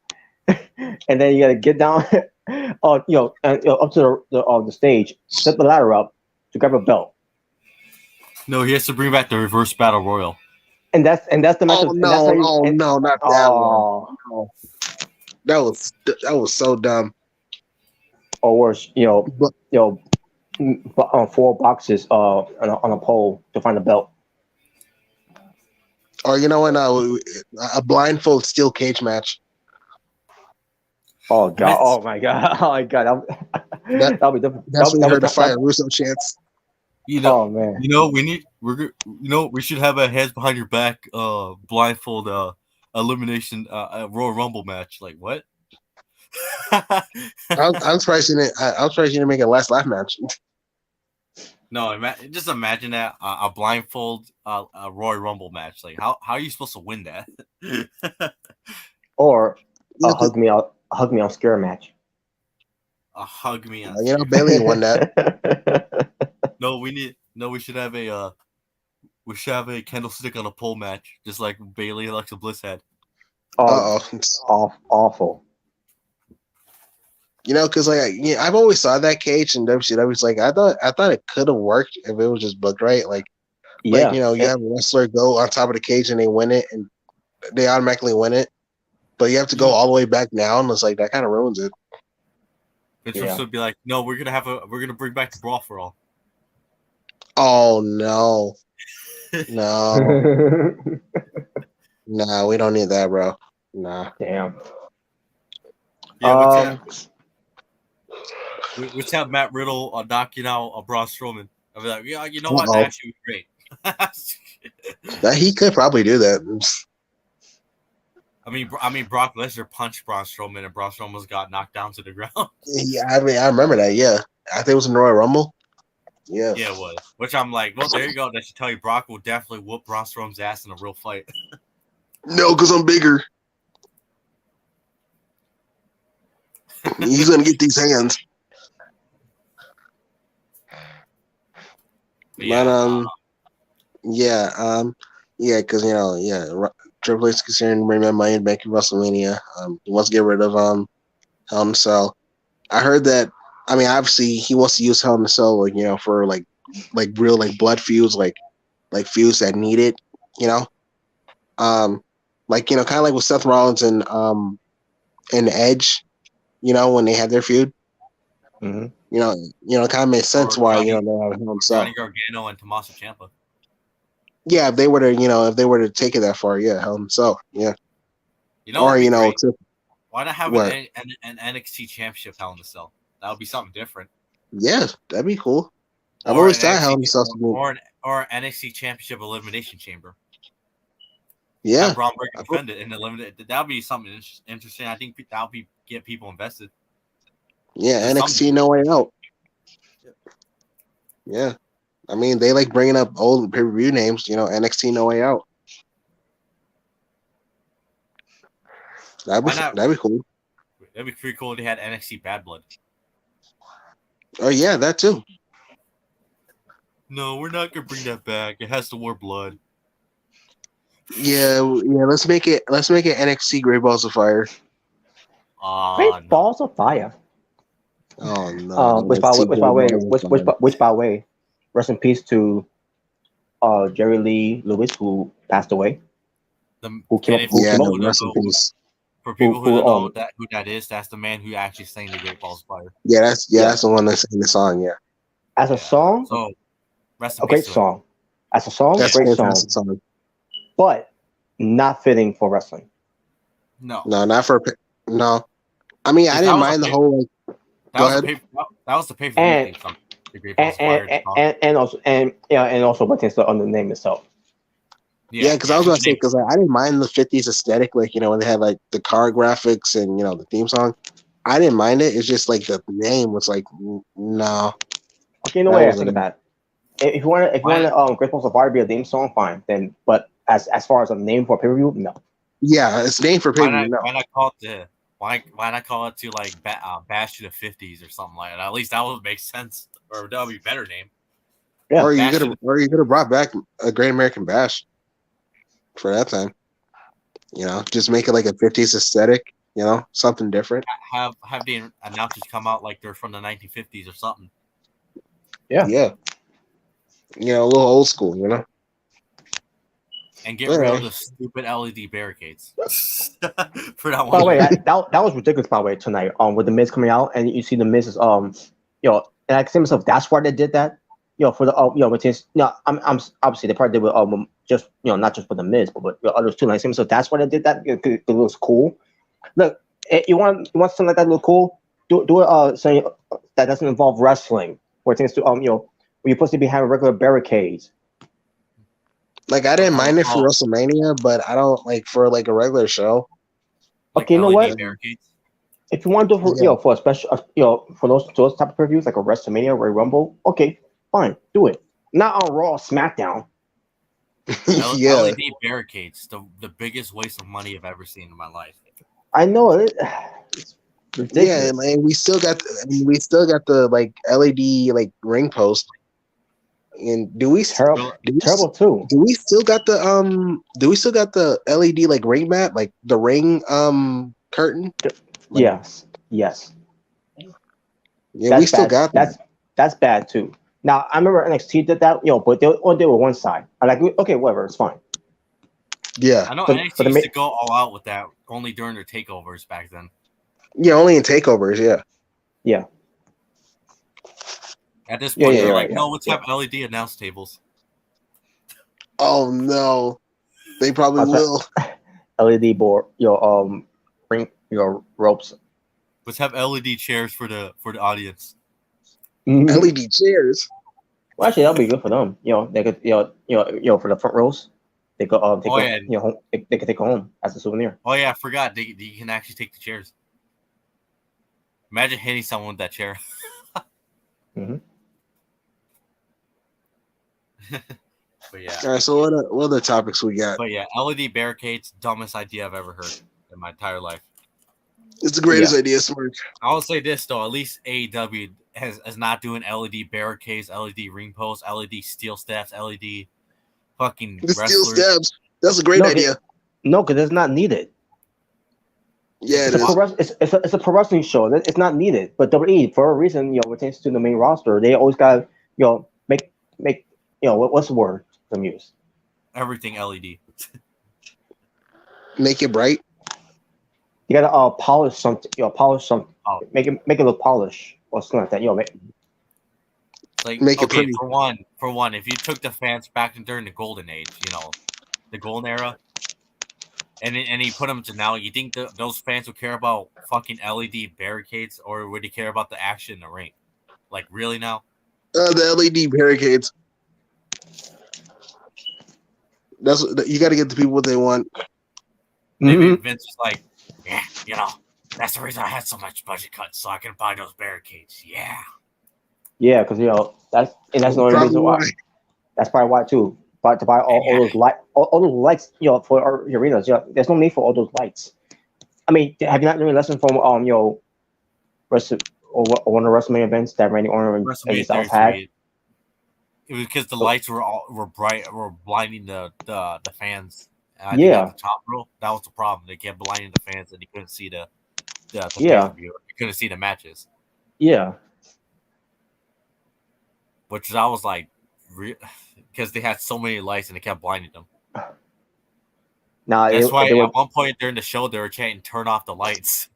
Speaker 3: and then you got to get down, and, up to the stage, set the ladder up to grab a belt.
Speaker 1: No, he has to bring back the reverse battle royal.
Speaker 3: And that's the match.
Speaker 2: Oh no! No, not that one. No. That was so dumb.
Speaker 3: Or worse,
Speaker 2: But,
Speaker 3: 4 boxes on a pole to find a belt.
Speaker 2: or a blindfold steel cage match.
Speaker 3: Oh god! Oh my god! Oh my god! That'll be different.
Speaker 2: That's when we heard the fire Russo chants.
Speaker 3: Oh man!
Speaker 1: We should have a heads behind your back blindfold elimination Royal Rumble match. Like what?
Speaker 2: I'm surprised you didn't make a last laugh match.
Speaker 1: No, just imagine that a blindfold a Royal Rumble match. Like how are you supposed to win that?
Speaker 3: Or a hug me out scare match.
Speaker 1: A hug me out.
Speaker 2: Bailey won that.
Speaker 1: No, we should have a candlestick on a pole match, just like Bailey and Alexa Bliss had.
Speaker 3: Awful.
Speaker 2: Because I've always saw that cage in WCW. It's like I thought it could have worked if it was just booked right. Like you have a wrestler go on top of the cage and they win it, and they automatically win it. But you have to go all the way back down. It's like that kind of ruins it.
Speaker 1: Vince would be like, "No, we're gonna bring back the brawl for all."
Speaker 2: Oh no, no, no, we don't need that, bro. Nah.
Speaker 3: Damn.
Speaker 1: Yeah, let's have Matt Riddle knocking out Braun Strowman. I'll be like, yeah, you know what? That actually was great.
Speaker 2: That he could probably do that.
Speaker 1: I mean, Brock Lesnar punched Braun Strowman, and Braun Strowman got knocked down to the ground.
Speaker 2: Yeah, I remember that. Yeah, I think it was in Royal Rumble. Yeah,
Speaker 1: it was. Which I'm like, well, there you go. That should tell you Brock will definitely whoop Braun Strowman's ass in a real fight.
Speaker 2: No, because I'm bigger. He's gonna get these hands. Because Triple H is concerned bring that money back in WrestleMania. He wants to get rid of Hell in a Cell. I heard that. I mean, obviously, he wants to use Hell in a Cell, for real blood feuds, like feuds that need it. Kind of like with Seth Rollins and Edge. When they had their feud.
Speaker 3: Mm-hmm.
Speaker 2: It kind of makes sense why they have
Speaker 1: Johnny Gargano and Tommaso Ciampa.
Speaker 2: Yeah, if they were to take it that far, Hell in a Cell, yeah.
Speaker 1: Why not have an NXT Championship Hell in a Cell? That would be something different.
Speaker 2: Yeah, that'd be cool. I've always thought Hell in a Cell
Speaker 1: or an NXT Championship Elimination Chamber.
Speaker 2: Yeah,
Speaker 1: Braun Breaker defend it and eliminate. That would be something interesting. I think that would get people invested.
Speaker 2: Yeah, NXT No Way Out. Yeah, I mean they like bringing up old pay-per-view names. NXT No Way Out. That'd be cool.
Speaker 1: That'd be pretty cool if they had NXT Bad Blood.
Speaker 2: Oh yeah, that too.
Speaker 1: No, we're not gonna bring that back. It has to wear blood.
Speaker 2: Yeah. Let's make it NXT Great Balls of Fire.
Speaker 3: Great Balls of Fire.
Speaker 2: Oh no!
Speaker 3: Which by the way, rest in peace to Jerry Lee Lewis, who passed away.
Speaker 1: For people who know who that is, that's the man who actually sang the Great Balls of Fire.
Speaker 2: Yeah, that's the one that sang the song. Yeah.
Speaker 3: As a song, a great song. As a song,
Speaker 2: that's
Speaker 3: great song. But not fitting for wrestling.
Speaker 2: No, not for no. I mean, I didn't mind the whole.
Speaker 1: That was the pay-per-view thing. The Great Balls of Fire.
Speaker 3: And also what takes on the name itself.
Speaker 2: Yeah, because I was about to say I didn't mind the 50s aesthetic, when they had like the car graphics and the theme song. I didn't mind it. It's just like the name was like no.
Speaker 3: Okay, no way I think of that. If you want Great Balls of Fire be a theme song, fine. Then, but as far as a name for pay-per-view, no.
Speaker 2: Yeah, it's named for pay-per-view.
Speaker 1: Why not call it Why not call it to like Bash to the 50s or something like that? At least that would make sense, or that would be a better name.
Speaker 3: Yeah.
Speaker 2: Or you
Speaker 1: Bash
Speaker 2: could have brought back a Great American Bash for that time. Just make it like a 50s aesthetic. Something different.
Speaker 1: have the announcers come out like they're from the 1950s or something.
Speaker 3: Yeah.
Speaker 2: Yeah. A little old school.
Speaker 1: And get rid of the stupid LED barricades. For that
Speaker 3: By the
Speaker 1: one.
Speaker 3: way, that was ridiculous. By the way, tonight, with the Miz coming out, and you see the Miz is and I can say myself, that's why they did that. For the with his, I'm obviously they probably did with just not just for the Miz, but with others too. Like I say myself, that's why they did that. It looks cool. Look, you want something like that to look cool? Do it saying that doesn't involve wrestling, where things to where you're supposed to be having regular barricades.
Speaker 2: Like I didn't mind it for WrestleMania, but I don't like for like a regular show.
Speaker 1: Like
Speaker 3: Okay, you know
Speaker 1: LED
Speaker 3: what?
Speaker 1: barricades.
Speaker 3: If you want to do for a special for those type of previews like a WrestleMania or a Rumble, okay, fine, do it. Not on Raw or SmackDown.
Speaker 2: Yeah.
Speaker 1: LED barricades, the biggest waste of money I've ever seen in my life.
Speaker 3: I know it. It's ridiculous.
Speaker 2: Yeah, and we still got the like LED like ring post. And
Speaker 3: terrible too.
Speaker 2: Do we still got the LED like ring mat, like the ring curtain?
Speaker 3: Yes.
Speaker 2: Yeah,
Speaker 3: that's
Speaker 2: we still
Speaker 3: bad.
Speaker 2: got that.
Speaker 3: That's bad too. Now I remember NXT did that, but they only did with one side. I'm like, okay, whatever, it's fine.
Speaker 2: Yeah,
Speaker 1: I know NXT used to go all out with that only during their takeovers back then.
Speaker 2: Yeah, only in takeovers. Yeah.
Speaker 3: Yeah.
Speaker 1: At this point, they're like,
Speaker 3: no,
Speaker 1: let's have LED announce tables.
Speaker 2: Oh no, they probably will.
Speaker 3: LED board, ring, ropes.
Speaker 1: Let's have LED chairs for the audience.
Speaker 2: LED chairs.
Speaker 3: Well, actually, that'll be good for them. They could, for the front rows, they could, they could take it home as a souvenir.
Speaker 1: Oh yeah, I forgot. You can actually take the chairs. Imagine hitting someone with that chair.
Speaker 3: Mm-hmm.
Speaker 1: But yeah.
Speaker 2: All right. So what other topics we got?
Speaker 1: But yeah, LED barricades, dumbest idea I've ever heard in my entire life.
Speaker 2: It's the greatest idea, Smirk.
Speaker 1: I will say this though, at least AEW is not doing LED barricades, LED ring posts, LED steel steps, LED fucking
Speaker 2: the
Speaker 1: wrestlers.
Speaker 2: Steel steps. That's a great idea.
Speaker 3: No, because it's not needed.
Speaker 2: Yeah,
Speaker 3: it's a pro wrestling show. It's not needed. But WWE, for a reason, pertains to the main roster, they always got make what's the word to use?
Speaker 1: Everything LED.
Speaker 2: Make it bright.
Speaker 3: You gotta polish something. Polish something.
Speaker 1: Oh.
Speaker 3: Make it look polished or something like that.
Speaker 1: Make it pretty. For one, if you took the fans back during the golden age, the golden era, and you put them to now, you think those fans would care about fucking LED barricades, or would they care about the action in the ring? Like, really now?
Speaker 2: The LED barricades. You got to get the people what they want.
Speaker 1: Maybe Vince was like, yeah, that's the reason I had so much budget cuts, so I can buy those barricades. Yeah.
Speaker 3: Yeah, because that's the only reason why. That's probably why too. But to buy all those lights, for our arenas, there's no need for all those lights. I mean, have you not learned a lesson from one of the WrestleMania events that Randy Orton and Styles had?
Speaker 1: It was because the lights were bright, were blinding the fans. And
Speaker 3: yeah,
Speaker 1: the top row, that was the problem. They kept blinding the fans, and you couldn't see the pay-per-view. You couldn't see the matches.
Speaker 3: Yeah.
Speaker 1: Which I was like, because they had so many lights and they kept blinding them. That's why at one point during the show they were chanting, "Turn off the lights."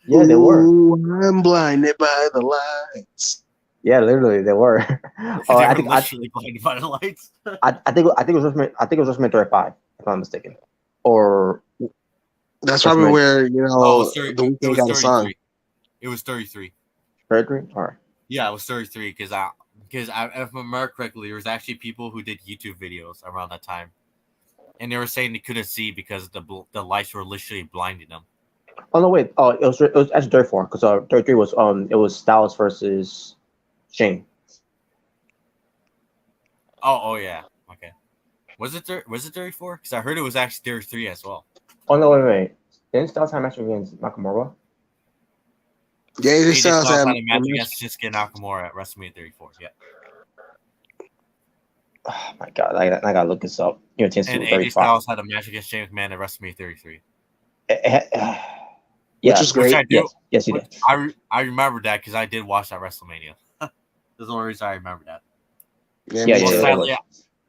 Speaker 3: Yeah, they were.
Speaker 2: I'm blinded by the lights.
Speaker 3: Yeah, literally, they were.
Speaker 1: I think literally blinded by the lights.
Speaker 3: I think it was WrestleMania 35, if I'm not mistaken, or
Speaker 2: that's probably where
Speaker 1: the
Speaker 2: Weeknd got a song.
Speaker 1: It was 33.
Speaker 3: 33, all right.
Speaker 1: Yeah, it was 33 because if I remember correctly, there was actually people who did YouTube videos around that time, and they were saying they couldn't see because the lights were literally blinding them.
Speaker 3: Oh no, wait. Oh, it was actually 34 because 33 was it was Styles versus Shane.
Speaker 1: Oh yeah. Okay. Was it 34? Because I heard it was actually 33 as well.
Speaker 3: Oh no, wait. Didn't Styles have a match against Nakamura?
Speaker 2: Yeah, AJ
Speaker 1: AJ
Speaker 2: Styles
Speaker 1: Styles
Speaker 2: had
Speaker 1: had a match against Shinsuke Nakamura at WrestleMania 34. Yeah.
Speaker 3: Oh my god, I gotta look this up. You know,
Speaker 1: And
Speaker 3: Tensu
Speaker 1: AJ
Speaker 3: 35.
Speaker 1: Styles had a match against Shane McMahon at WrestleMania 33.
Speaker 3: Yeah,
Speaker 2: was great.
Speaker 1: Which I do.
Speaker 3: Yes, he did.
Speaker 1: I remember that because I did watch that WrestleMania. That's the only reason I remember that.
Speaker 2: Yeah,
Speaker 3: Yeah.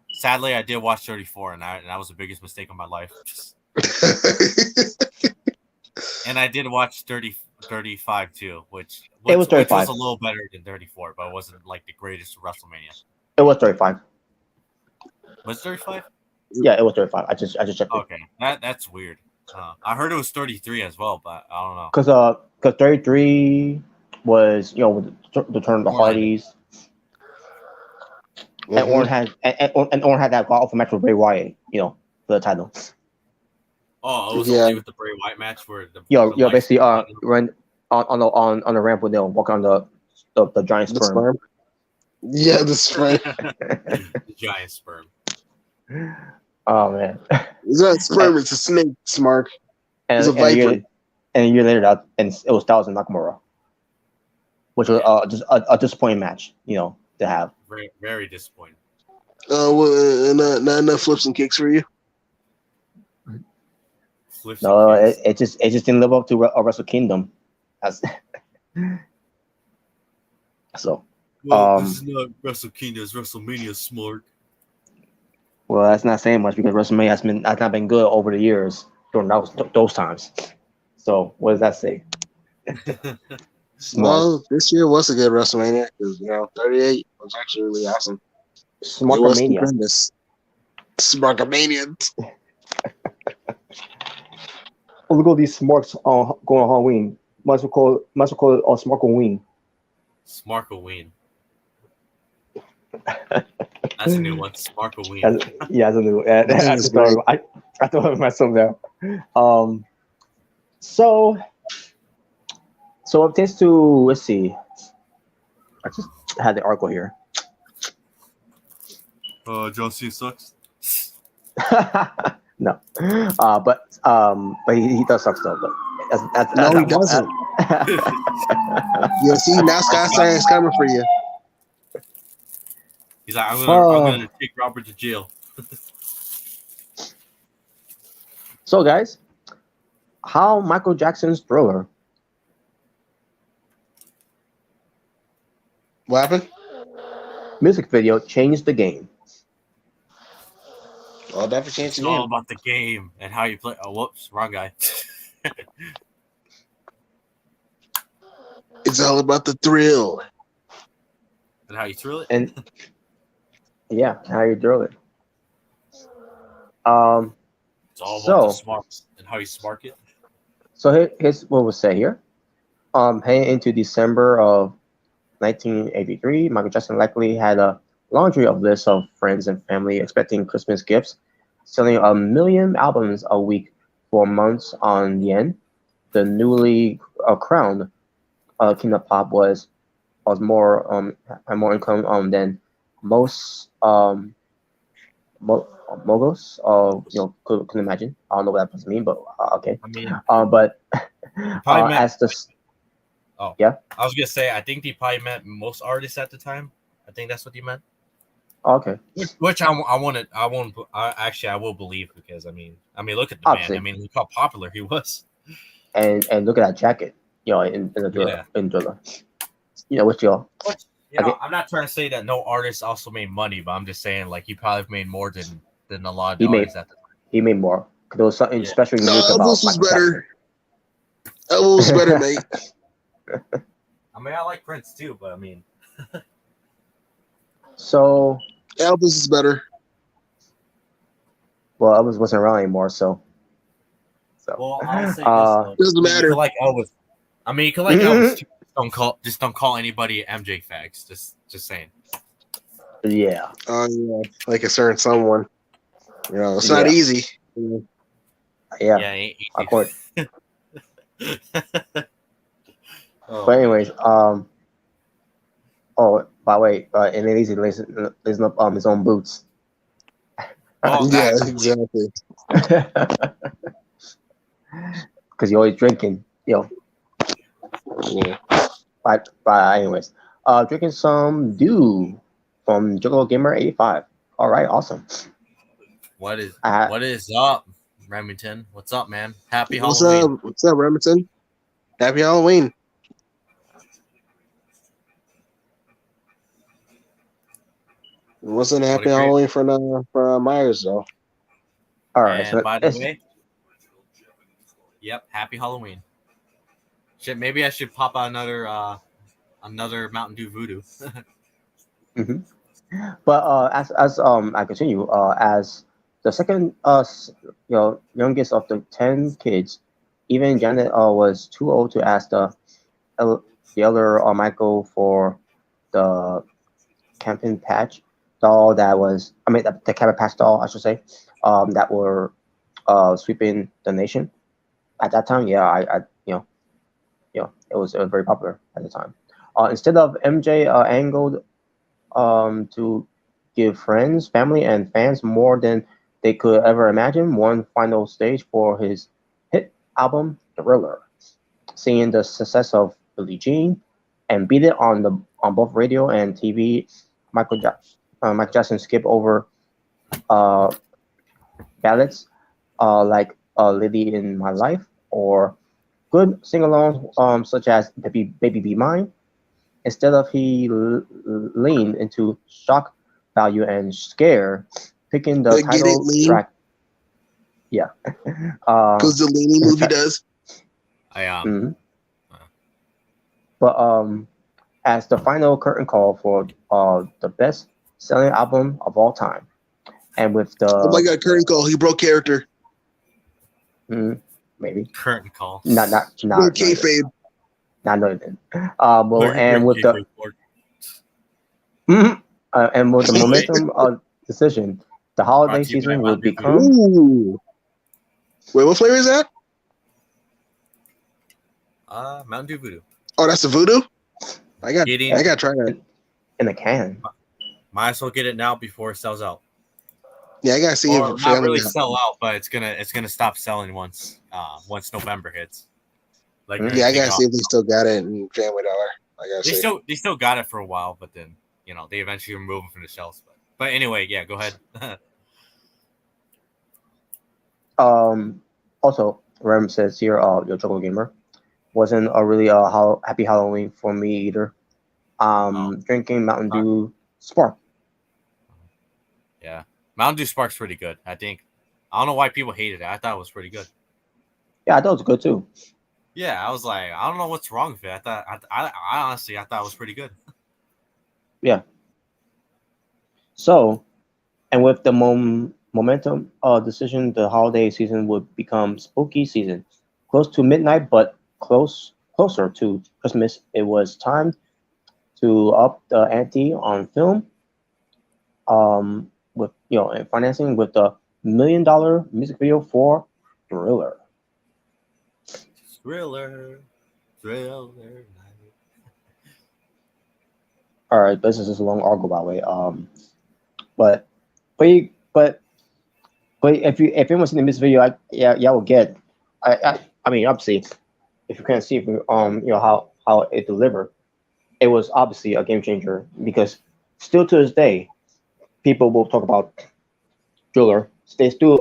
Speaker 1: Sadly, I did watch 34, and that was the biggest mistake of my life. And I did watch 35 too, which
Speaker 3: It was 35.
Speaker 1: was a little better than 34, but it wasn't like the greatest WrestleMania.
Speaker 3: It was 35.
Speaker 1: Was 35?
Speaker 3: Yeah, it was 35. I just checked it.
Speaker 1: Okay, that's weird. I heard it was 33 as well, but I don't know.
Speaker 3: Because 33 was the turn of the Hardys. And Orton had that awful match with Bray Wyatt, for the title.
Speaker 1: Oh, it was only with the Bray Wyatt match where the
Speaker 3: basically run on the ramp with them, walk on the giant sperm.
Speaker 2: Yeah, the sperm.
Speaker 1: The giant sperm.
Speaker 3: Oh man,
Speaker 2: It's not sperm. It's a snake, Smark. It's a viper.
Speaker 3: And a year later, it was Styles and Nakamura, which was just a disappointing match, to have.
Speaker 1: Very, very disappointing.
Speaker 2: Not enough flips and kicks for you.
Speaker 3: It just didn't live up to Wrestle Kingdom. So.
Speaker 1: This is not Wrestle Kingdom, it's WrestleMania, Smart.
Speaker 3: Well, that's not saying much because WrestleMania has not been good over the years during those times. So what does that say?
Speaker 2: Well, this year was a good WrestleMania because 38 was actually really awesome.
Speaker 3: Smarkamania.
Speaker 2: Smarkamania.
Speaker 3: Oh, look at these smarks going on Halloween. Might as well call it Smarkoween.
Speaker 1: Smarkoween. That's a new one. Smarkoween.
Speaker 3: That's a new one. I thought of myself there. So it tends to, let's see. I just had the article here.
Speaker 1: John Cena sucks.
Speaker 2: No,
Speaker 3: No, but he does suck still. But that's
Speaker 2: no, he doesn't. Yeah, see, now Scott Steiner's coming for you.
Speaker 1: He's like, I'm gonna take Robert to jail.
Speaker 3: So, guys, how Michael Jackson's Thriller.
Speaker 2: What happened?
Speaker 3: Music video changed the game.
Speaker 2: Oh, definitely changed the
Speaker 1: It's
Speaker 2: game.
Speaker 1: all about the game and how you play. Oh, whoops, wrong guy.
Speaker 2: It's all about the thrill.
Speaker 1: And how you thrill it.
Speaker 3: And yeah, how you thrill it.
Speaker 1: It's all about the smarts and how you smart it.
Speaker 3: So here's what we'll say here. Heading into December of 1983, Michael Jackson likely had a laundry of lists of friends and family expecting Christmas gifts, selling 1 million albums a week for months on the end. The newly crowned King of Pop was more had more income than most moguls could imagine. I don't know what that does mean, but okay.
Speaker 1: I mean,
Speaker 3: but
Speaker 1: as
Speaker 3: the yeah,
Speaker 1: I was gonna say I think he probably meant most artists at the time. I think that's what he meant.
Speaker 3: Okay.
Speaker 1: Which I will believe because I mean look at the
Speaker 3: Obviously.
Speaker 1: man. I mean look how popular he was.
Speaker 3: And look at that jacket, in the Thriller. Which
Speaker 1: I'm not trying to say that no artist also made money, but I'm just saying like he probably made more than a lot of artists at the time.
Speaker 3: He made more. There was something special unique about
Speaker 2: Elvis was
Speaker 3: Michael
Speaker 2: better. Elvis was better, mate.
Speaker 1: I mean I like Prince too, but I mean
Speaker 3: so
Speaker 2: Elvis is better.
Speaker 3: Well, Elvis wasn't around anymore, so.
Speaker 1: Well, I'll say this
Speaker 2: doesn't matter.
Speaker 1: You could like Elvis. I mean, you could like Elvis too. Don't call anybody MJ fags. Just saying.
Speaker 3: Yeah.
Speaker 2: Yeah, like a certain someone. It's not easy.
Speaker 3: Yeah.
Speaker 1: Ain't easy.
Speaker 3: Of course. But anyways, by the way, and then he's lacing up his own boots.
Speaker 1: Oh,
Speaker 2: yeah, exactly.
Speaker 3: Because you're always drinking,
Speaker 2: Yeah.
Speaker 3: But anyways, drinking some dew from Juggalo Gamer 85. All right, awesome.
Speaker 1: What is
Speaker 3: I,
Speaker 1: what is up, Remington? What's up, man? Happy
Speaker 2: What's
Speaker 1: Halloween.
Speaker 2: up? What's up, Remington? Happy Halloween. It wasn't a
Speaker 1: What
Speaker 2: happy
Speaker 1: a great.
Speaker 2: Halloween for Myers though.
Speaker 3: all right,
Speaker 1: And
Speaker 3: so
Speaker 1: by the way, yep, happy Halloween. Shit, maybe I should pop out another Mountain Dew Voodoo.
Speaker 3: mhm. But as I continue, as the second youngest of the 10 kids, even Janet was too old to ask el- the elder Michael for the camping patch doll that was, I mean, the camping patch doll, I should say, that were sweeping the nation at that time. Yeah, I it was very popular at the time. Instead of MJ angled to give friends, family, and fans more than they could ever imagine, one final stage for his hit album, Thriller. Seeing the success of Billie Jean and Beat It on both radio and TV, Michael Jackson skipped over uh, ballads like Lady in My Life or good sing-alongs such as Baby Be Mine. Instead of he leaned into shock value and scare, picking the
Speaker 2: Get it,
Speaker 3: title
Speaker 2: lean?
Speaker 3: track. Yeah. Uh,
Speaker 2: Because the leaning
Speaker 3: the
Speaker 2: movie
Speaker 3: ti-
Speaker 2: does.
Speaker 1: I
Speaker 3: mhm. But as the final curtain call for the best selling album of all time, and with
Speaker 2: Oh my
Speaker 3: the
Speaker 2: God, curtain call. He broke character.
Speaker 3: mm, maybe
Speaker 1: curtain call.
Speaker 2: Broke
Speaker 3: not even
Speaker 2: kayfabe.
Speaker 3: not even
Speaker 1: No,
Speaker 3: well,
Speaker 1: you break kayfabe, Lord.
Speaker 3: and with the momentum of decision, the
Speaker 1: Brought
Speaker 3: holiday
Speaker 1: to you by
Speaker 3: season would
Speaker 1: Mountain Dew Voodoo.
Speaker 3: become
Speaker 2: Ooh. Wait, what flavor is that?
Speaker 1: Mountain Dew Voodoo.
Speaker 2: Oh, that's the voodoo? I got
Speaker 1: Getting,
Speaker 2: to try that.
Speaker 3: in a can.
Speaker 1: might as well get it now before it sells out.
Speaker 2: Yeah, I gotta see
Speaker 1: Or
Speaker 2: if
Speaker 1: not really
Speaker 2: Family
Speaker 1: sell out, but it's gonna stop selling once November hits. Like
Speaker 3: Mm.
Speaker 2: Yeah, I
Speaker 1: everything
Speaker 2: gotta see
Speaker 1: else.
Speaker 2: if they still got it in Family Dollar. I gotta see.
Speaker 1: They still got it for a while, but then they eventually remove them from the shelves. But anyway, yeah, go ahead.
Speaker 3: Also, Rem says here, your Choco Gamer wasn't a really happy Halloween for me either.
Speaker 1: Oh,
Speaker 3: Drinking Mountain
Speaker 1: sorry.
Speaker 3: Dew Spark.
Speaker 1: Yeah, Mountain Dew Spark's pretty good. I think. I don't know why people hated it. I thought it was pretty good.
Speaker 3: Yeah, I thought it was good too.
Speaker 1: Yeah, I was like, I don't know what's wrong with it. I honestly, I thought it was pretty good.
Speaker 3: Yeah. So, and with the momentum decision, the holiday season would become spooky season. Close to midnight, but closer to Christmas, it was time to up the ante on film. With and financing with the $1 million music video for Thriller.
Speaker 1: Thriller.
Speaker 3: All right, this is just a long article by the way. But but you, but if anyone's seen the music video, y'all will get. I mean, obviously, if you can't see how it delivered, it was obviously a game changer because still to this day, people will talk about Thriller. They still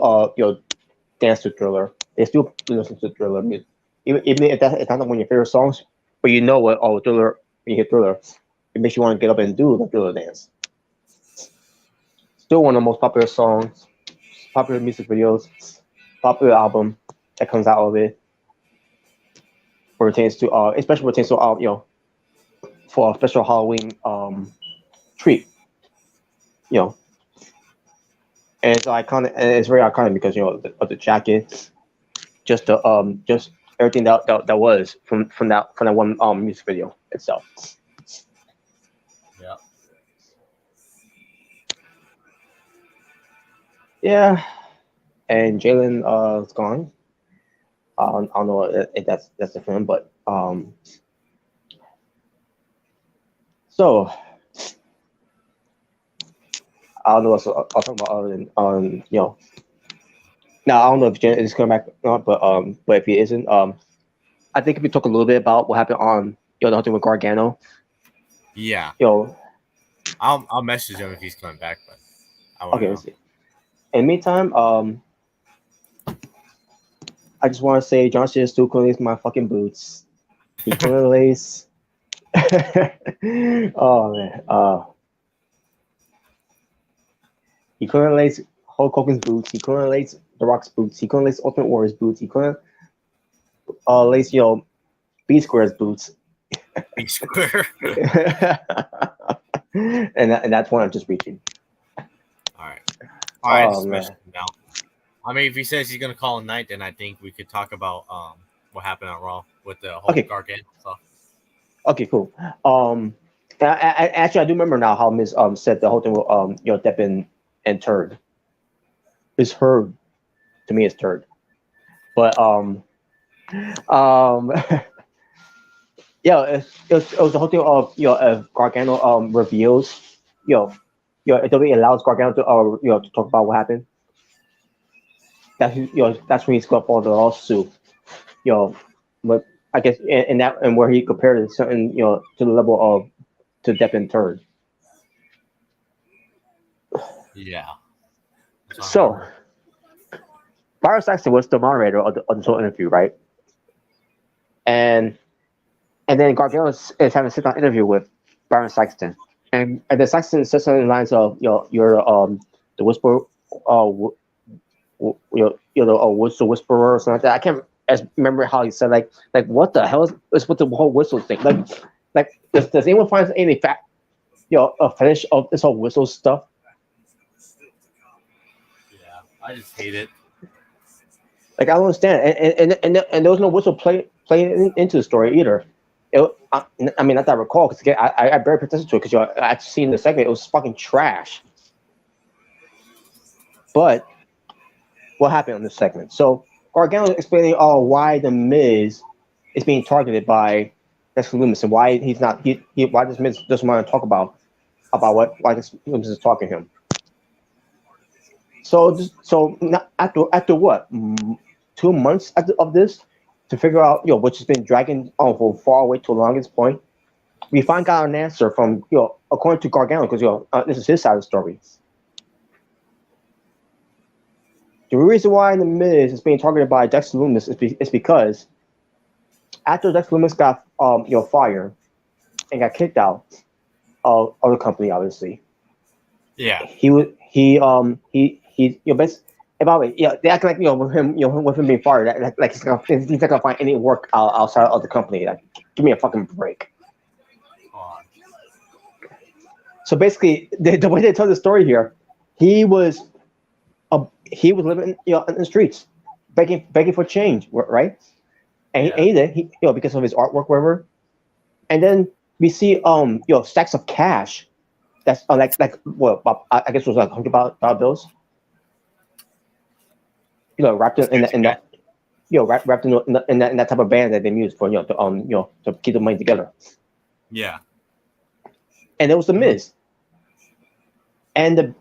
Speaker 3: dance to Thriller. They still listen to Thriller music, even if it's not one of your favorite songs, but you know what? Oh, Thriller. When you hear Thriller, it makes you want to get up and do the Thriller dance. Still one of the most popular songs, popular music videos, popular album that comes out of it. Pertains to especially pertains to for a special Halloween treat. You know, and it's iconic. And it's very iconic because of the jacket, just everything that was from that one music video itself.
Speaker 1: Yeah.
Speaker 3: Yeah, and Jalen is gone. I don't know if that's the film, but so I don't know what I'll talk about other than now I don't know if Jalen is coming back or not, but if he isn't, I think if we talk a little bit about what happened on the whole thing with Gargano.
Speaker 1: Yeah.
Speaker 3: Yo,
Speaker 1: I'll message him if he's coming back, but I want
Speaker 3: okay,
Speaker 1: to know.
Speaker 3: let's see. In the meantime, I just want to say John Cena still couldn't lace my fucking boots. He couldn't lace. Oh man, he couldn't lace Hulk Hogan's boots. He couldn't lace The Rock's boots. He couldn't lace Ultimate Warrior's boots. He couldn't lace B Square's boots.
Speaker 1: B Square.
Speaker 3: and that's one I'm just reaching.
Speaker 1: All right.
Speaker 3: Oh,
Speaker 1: Just
Speaker 3: man.
Speaker 1: message him now. I mean, if he says he's gonna call a night, then I think we could talk about what happened on Raw with the whole Gargano stuff.
Speaker 3: Okay, cool. Actually, I do remember now how Miz said the whole thing with Depp and Turd. It's Heard. To me, it's Turd. But yeah, it was the whole thing of Gargano reveals it allows Gargano to to talk about what happened. That's when he's got all the lawsuit. But I guess and where he compared it certain to the level of to Depp and Turd.
Speaker 1: Yeah.
Speaker 3: So Byron Saxton was the moderator of the whole interview, right? And then Gargano is having a sit-down interview with Byron Saxton, and then Saxton says something in the lines of you're the whisperer, whistle whisperer or something like that. I can't remember how he said like what the hell is with the whole whistle thing? Like does anyone find any a fetish of this whole whistle stuff?
Speaker 1: Yeah, I just hate it.
Speaker 3: Like I don't understand, and there was no whistle playing into the story either. I mean, not that I recall, because I barely paid attention to it because I'd seen the segment. It was fucking trash. But what happened in this segment? So Gargano is explaining why the Miz is being targeted by Dexter Lumis and why he's not why this Miz doesn't want to talk about why this Lumis is talking to him. So after what 2 months of this to figure out which has been dragging on for far away to the longest point, we finally got an answer from according to Gargano because this is his side of the story. The reason why the Miz is being targeted by Dexter Lumis is because after Dexter Lumis got fired and got kicked out of the company, obviously.
Speaker 1: Yeah.
Speaker 3: And by the way, they act like with him being fired, like he's not gonna find any work outside of the company. Like, give me a fucking break. So basically, the way they tell the story here, he was living in the streets, begging for change, right? And he did because of his artwork, whatever. And then we see stacks of cash. That's like what I guess it was like $100 bills. Wrapped in that wrapped in that type of band that they use for to keep the money together.
Speaker 1: Yeah.
Speaker 3: And it was the Miz. And the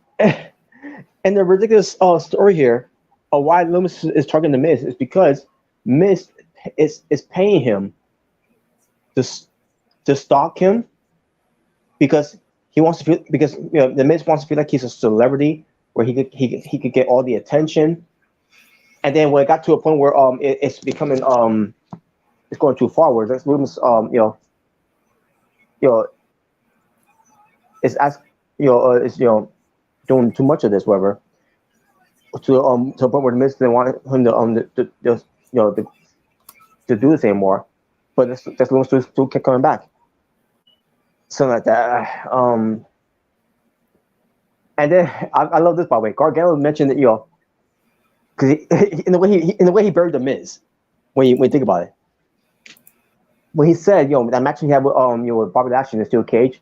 Speaker 3: ridiculous story here of why Lumis is targeting the Miz is because Miz is paying him to stalk him because he wants to feel the Miz wants to feel like he's a celebrity where he could get all the attention. And then when it got to a point where it's becoming it's going too far where that's Lumis is doing too much of this, whatever. To a point where the Miz didn't want him to do this anymore, but that's Lumis still kept coming back. Something like that. And then I love this, by the way. Gargano mentioned that because in the way he buried the Miz, when you think about it, when he said that match he had with with Bobby Lashley in the steel cage,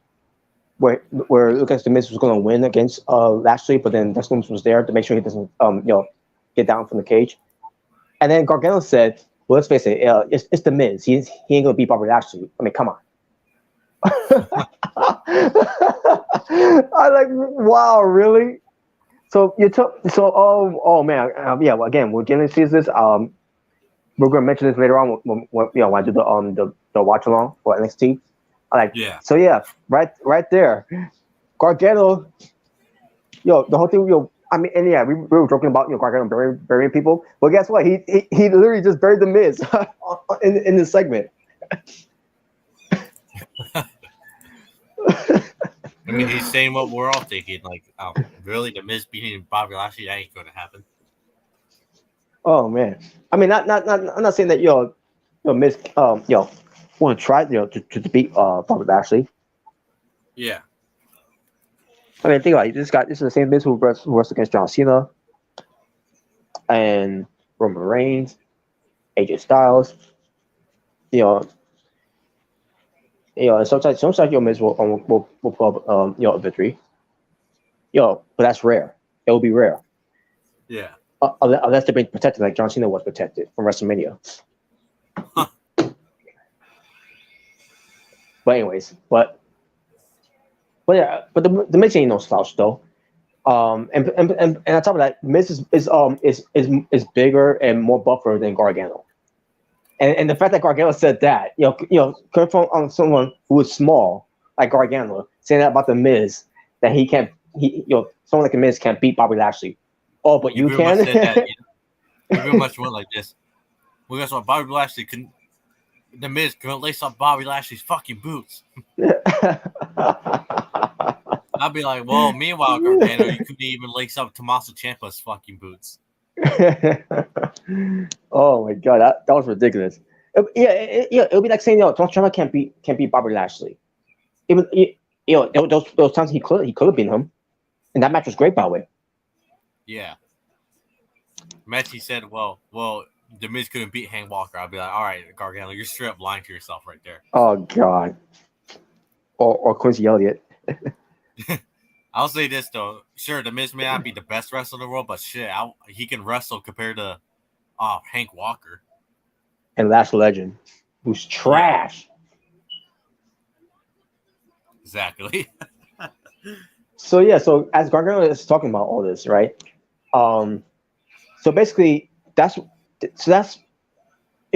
Speaker 3: where it looks like the Miz was going to win against Lashley, but then Dexter Lumis was there to make sure he doesn't get down from the cage. And then Gargano said, "Well, let's face it, it's the Miz. He ain't going to beat Bobby Lashley. I mean, come on." I like, wow, really? So oh man, yeah. Well, again, we're getting to see this. We're gonna mention this later on when when I do the watch along for NXT.
Speaker 1: Yeah.
Speaker 3: So yeah, right there, Gargano. The whole thing. I mean, and yeah, we were joking about Gargano burying people, but guess what? He literally just buried the Miz in this segment.
Speaker 1: I mean, he's saying what we're all thinking. Like, really, the Miz beating Bobby Lashley, that ain't going to happen.
Speaker 3: Oh man, I mean, I'm not saying that Miz want to try to beat Bobby Lashley.
Speaker 1: Yeah.
Speaker 3: I mean, think about it. This is the same Miz who wrestled against John Cena and Roman Reigns, AJ Styles. And sometimes Miz will pull up a victory. But that's rare. It will be rare.
Speaker 1: Yeah.
Speaker 3: Unless they're being protected like John Cena was protected from WrestleMania.
Speaker 1: Huh.
Speaker 3: But anyways, but the Miz ain't no slouch though. And on top of that, Miz is bigger and more buffer than Gargano. And the fact that Gargano said that, coming from someone who is small like Gargano, saying that about the Miz, that he can't, someone like the Miz can't beat Bobby Lashley. Oh, but you can.
Speaker 1: Much said that, yeah. He very much went like this. Well, guess what? Bobby Lashley couldn't. The Miz couldn't lace up Bobby Lashley's fucking boots. I'd be like, well, meanwhile, Gargano, you couldn't even lace up Tommaso Ciampa's fucking boots.
Speaker 3: Oh my god, that was ridiculous. It'll be like saying, Tommaso Ciampa can't beat Bobby Lashley. Even those times he could have beaten him, and that match was great, by the way.
Speaker 1: Yeah. Match, he said, well, the Miz couldn't beat Hank Walker. I'd be like, all right, Gargano, you're straight up lying to yourself right there.
Speaker 3: Oh god. Or Quincy Elliott.
Speaker 1: I'll say this though. Sure, the Miz may not be the best wrestler in the world, but shit, he can wrestle compared to Hank Walker.
Speaker 3: And Last Legend, who's trash.
Speaker 1: Exactly.
Speaker 3: So as Gargano is talking about all this, right? So basically that's it.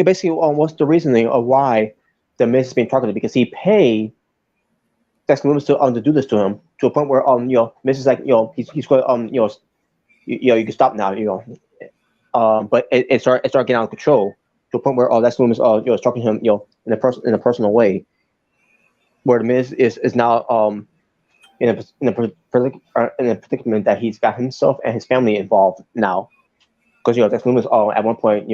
Speaker 3: Basically, what's the reasoning of why the Miz is being targeted? Because he paid Dexter Lumis to do this to him, to a point where Miz is like, he's going you can stop now, but it started getting out of control to a point where Dexter Lumis is talking to him in a personal way, where the Miz is now in a predicament that he's got himself and his family involved now, because Dexter Lumis at one point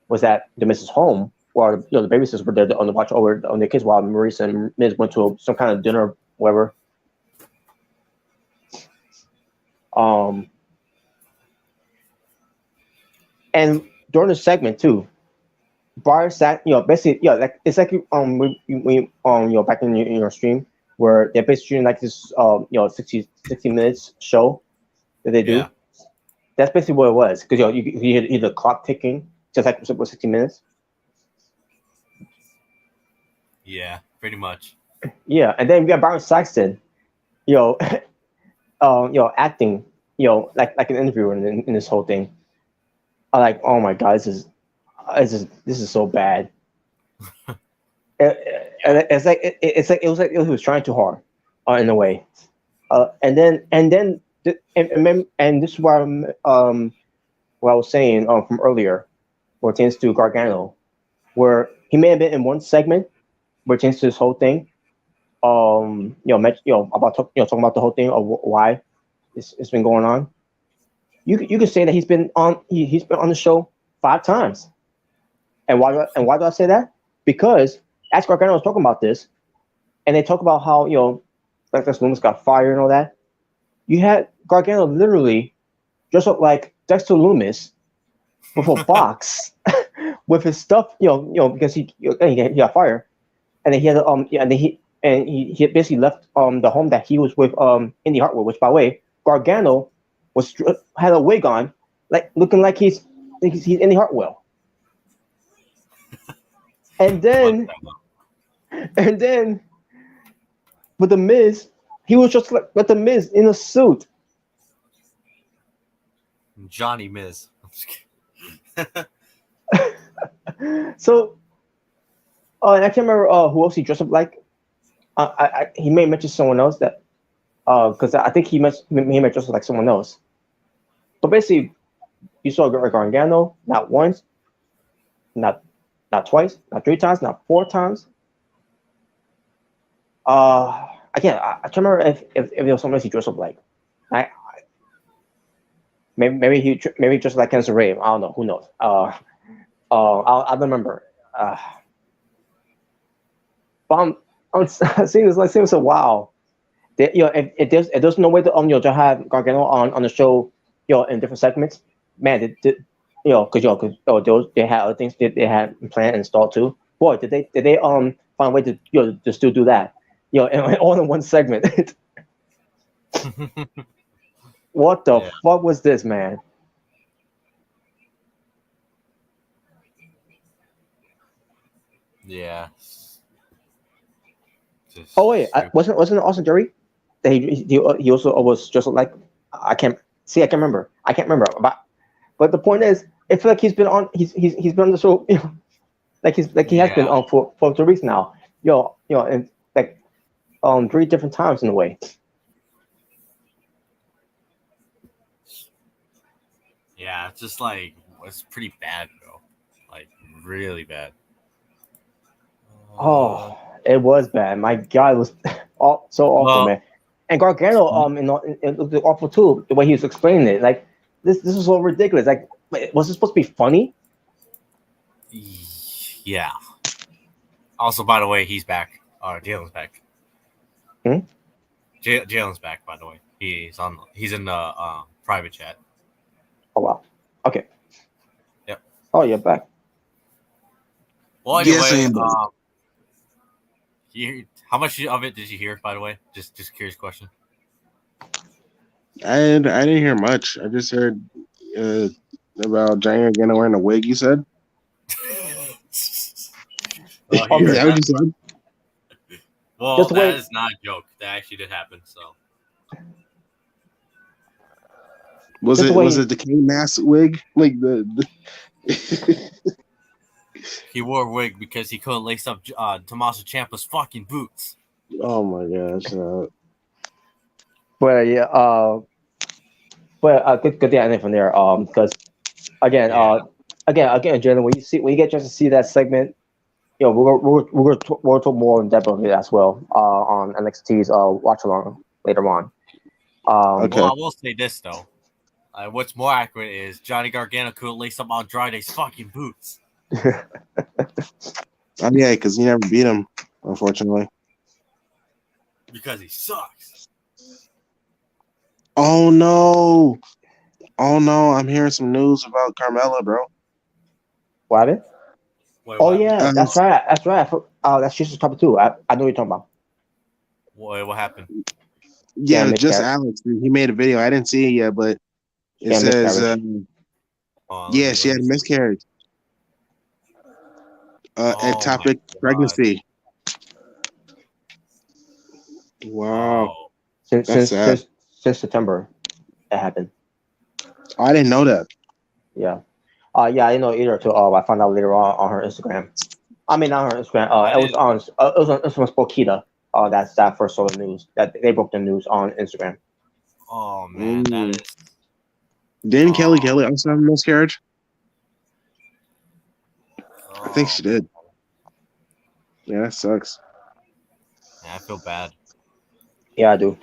Speaker 3: was at the Miz's home, while the babysitters were there on the watch over on their kids, while Maurice and Miz went to some kind of dinner, whatever. And during the segment too, Bar sat, basically, like it's like we back in your stream where they're basically like this 60 minutes show that they do. Yeah. That's basically what it was, because you hear the clock ticking, just like with 60 minutes.
Speaker 1: Yeah, pretty much.
Speaker 3: Yeah, and then we got Byron Saxton, acting, like an interviewer in this whole thing. I'm like, oh my god, this is so bad. It's like it was like he was trying too hard, in a way. And this is why what I was saying from earlier, where it tends to Gargano, where he may have been in one segment, where it tends to this whole thing. Talking about the whole thing of why it's been going on. You could say that he's been on the show 5 times. And why do I say that? Because as Gargano was talking about this, and they talk about how like Dexter Lumis got fired and all that, you had Gargano literally dressed up like Dexter Lumis with a box with his stuff, because he got fired, and then he had he basically left the home that he was with Indy Hartwell, which, by the way, Gargano had a wig on, like looking like he's Indy Hartwell. And then with the Miz, he was just like with the Miz in a suit.
Speaker 1: Johnny Miz. I'm just
Speaker 3: So I can't remember who else he dressed up like. He may mention someone else that because I think he may dress up like someone else. But basically, you saw Gargano not once, not twice, not three times, not four times. Again, I can't remember if there was someone else he dressed up like. Maybe he just like Cancer Rave. I don't know. Who knows? I don't remember. But I'm seeing this like seems so wow. If there's no way to have Gargano on the show, in different segments, man, because they had other things they had planned and installed too. Boy, did they find a way to to still do that, all in one segment. What the fuck was this, man?
Speaker 1: Yeah.
Speaker 3: Oh wait, wasn't it Austin Theory that he also was just like I can't remember. But the point is, I feel like he's been been on the show, like he has been on for 2 weeks now, and like 3 different times in a way.
Speaker 1: Yeah, it's just like it's pretty bad, bro. Like really bad.
Speaker 3: Oh, it was bad. My God, it was so awful, man. And Gargano, it looked awful too. The way he was explaining it, like this is so ridiculous. Like, was it supposed to be funny?
Speaker 1: Yeah. Also, by the way, he's back. Jalen's back. Jalen's back. By the way, he's in the private chat.
Speaker 3: Oh wow. Okay.
Speaker 1: Yep.
Speaker 3: Oh, you're back.
Speaker 1: Well, anyway, how much of it did you hear? By the way, just curious question.
Speaker 2: I didn't hear much. I just heard about Johnny Gargano wearing a wig. You said.
Speaker 3: Is
Speaker 2: that what you said?
Speaker 1: Well, that is not a joke. That actually did happen. So.
Speaker 2: Was it the King Mask wig? Like the
Speaker 1: He wore a wig because he couldn't lace up Tommaso Ciampa's fucking boots.
Speaker 2: Oh my gosh!
Speaker 3: But yeah, good to end it from there. Because again, Jalen, when you get a chance to see that segment, we're talk more in depth of it as well on NXT's watch along later on.
Speaker 2: Okay.
Speaker 1: Well, I will say this though. What's more accurate is Johnny Gargano couldn't lace up Andrade's fucking boots.
Speaker 2: Oh yeah, because he never beat him, unfortunately.
Speaker 1: Because he sucks.
Speaker 2: Oh no! I'm hearing some news about Carmella, bro.
Speaker 3: What happened?
Speaker 1: Wait,
Speaker 3: yeah, that's right. That's just the topic too. I know what you're talking about.
Speaker 1: What happened?
Speaker 2: Yeah, just Alex. He made a video. I didn't see it yet, but it says, she had a miscarriage. Ectopic pregnancy. Wow.
Speaker 3: Since September, it happened.
Speaker 2: I didn't know that.
Speaker 3: Yeah. I didn't know either too. I found out later on her Instagram. I mean, not her Instagram. It was on Spokita. That's that first sort of news that they broke the news on Instagram.
Speaker 1: Oh man, that is.
Speaker 2: Didn't Kelly also have a miscarriage? I think she did. Yeah, that sucks.
Speaker 1: Yeah, I feel bad.
Speaker 3: Yeah, I do.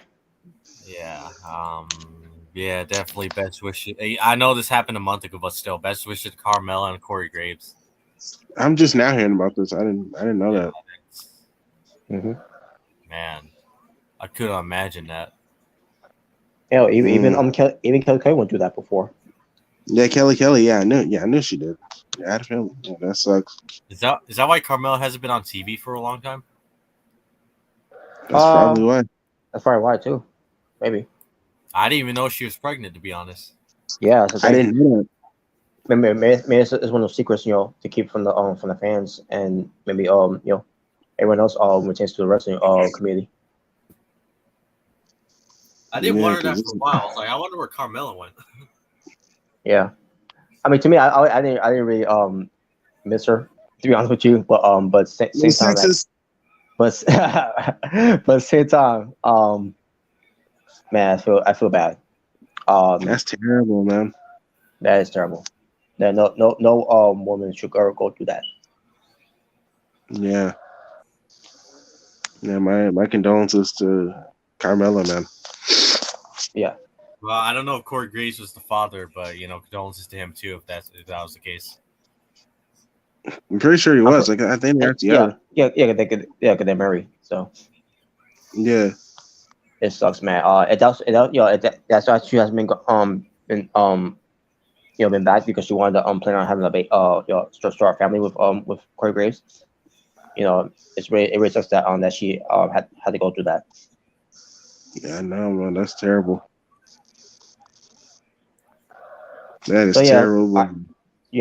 Speaker 1: Yeah. Yeah, definitely best wishes. I know this happened a month ago, but still, best wishes to Carmella and Corey Graves.
Speaker 2: I'm just now hearing about this. I didn't know that.
Speaker 3: Mm-hmm.
Speaker 1: Man, I couldn't imagine that.
Speaker 3: Yeah, even Kelly went through that before.
Speaker 2: Yeah, Kelly. Yeah, I knew she did. Yeah, I had a feeling. Yeah, that sucks.
Speaker 1: Is that why Carmella hasn't been on TV for a long time?
Speaker 2: That's probably why.
Speaker 3: That's probably why too. Maybe.
Speaker 1: I didn't even know she was pregnant, to be honest.
Speaker 3: Yeah,
Speaker 2: I didn't know that.
Speaker 3: Maybe it's one of those secrets, to keep from the fans, and maybe everyone else retains to the wrestling community.
Speaker 1: I did wonder that for a while. I was like, I wonder where Carmella went.
Speaker 3: Yeah, I mean, to me, I didn't really miss her, to be honest with you. But same time, like,
Speaker 2: Sexist.
Speaker 3: but same time, man, I feel bad.
Speaker 2: That's terrible, man.
Speaker 3: That is terrible. That no woman should ever go through that.
Speaker 2: Yeah. Yeah, my condolences to Carmela, man.
Speaker 3: Yeah.
Speaker 1: Well, I don't know if Corey Graves was the father, but condolences to him too if that was the case.
Speaker 2: I'm pretty sure he was. Like, I think they're together.
Speaker 3: Yeah, cause they're married. So
Speaker 2: Yeah.
Speaker 3: it sucks, man. That's why she has been been back because she wanted to plan on having a start a family with Corey Graves. It really sucks that that she had to go through that.
Speaker 2: Yeah, I know, man. That's terrible. That is
Speaker 3: So, yeah,
Speaker 2: terrible.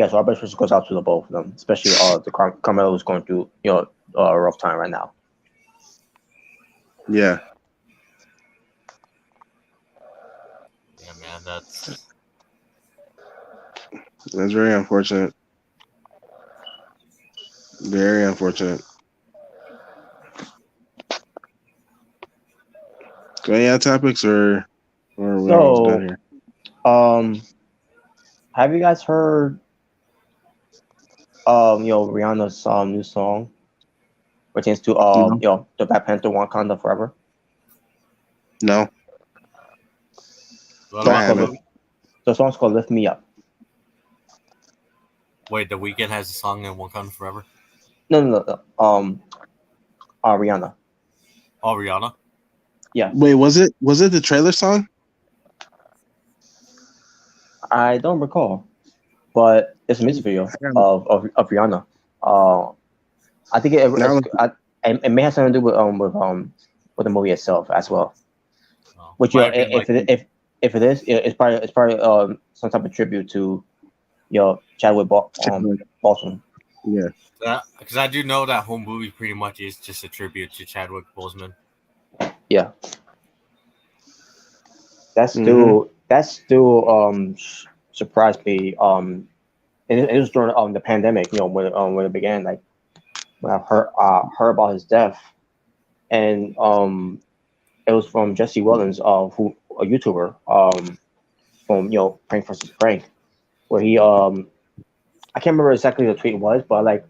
Speaker 3: So our best wishes goes out to the both of them, especially the Carmelo who's going through a rough time right now.
Speaker 2: Yeah.
Speaker 1: Yeah, man, that's
Speaker 2: very unfortunate. Very unfortunate. So any other topics or we're almost done here?
Speaker 3: Have you guys heard Rihanna's new song pertains to the Black Panther Wakanda Forever?
Speaker 2: No.
Speaker 3: The song's called Lift Me Up.
Speaker 1: Wait, The Weeknd has a song in Wakanda Forever?
Speaker 3: No. Rihanna.
Speaker 1: Oh, Rihanna?
Speaker 3: Yeah.
Speaker 2: Wait, was it the trailer song?
Speaker 3: I don't recall, but it's a music video of Rihanna. I think it may have something to do with the movie itself as well. Oh. Which if it is, it's probably some type of tribute to Chadwick Boseman.
Speaker 2: Yeah.
Speaker 3: Because
Speaker 1: I do know that whole movie pretty much is just a tribute to Chadwick Boseman.
Speaker 3: Yeah. That still surprised me. And it was during the pandemic, when it began. Like when I heard about his death, and it was from Jesse Wellens, who a YouTuber, from Prank versus Prank, where he I can't remember exactly the tweet was, but like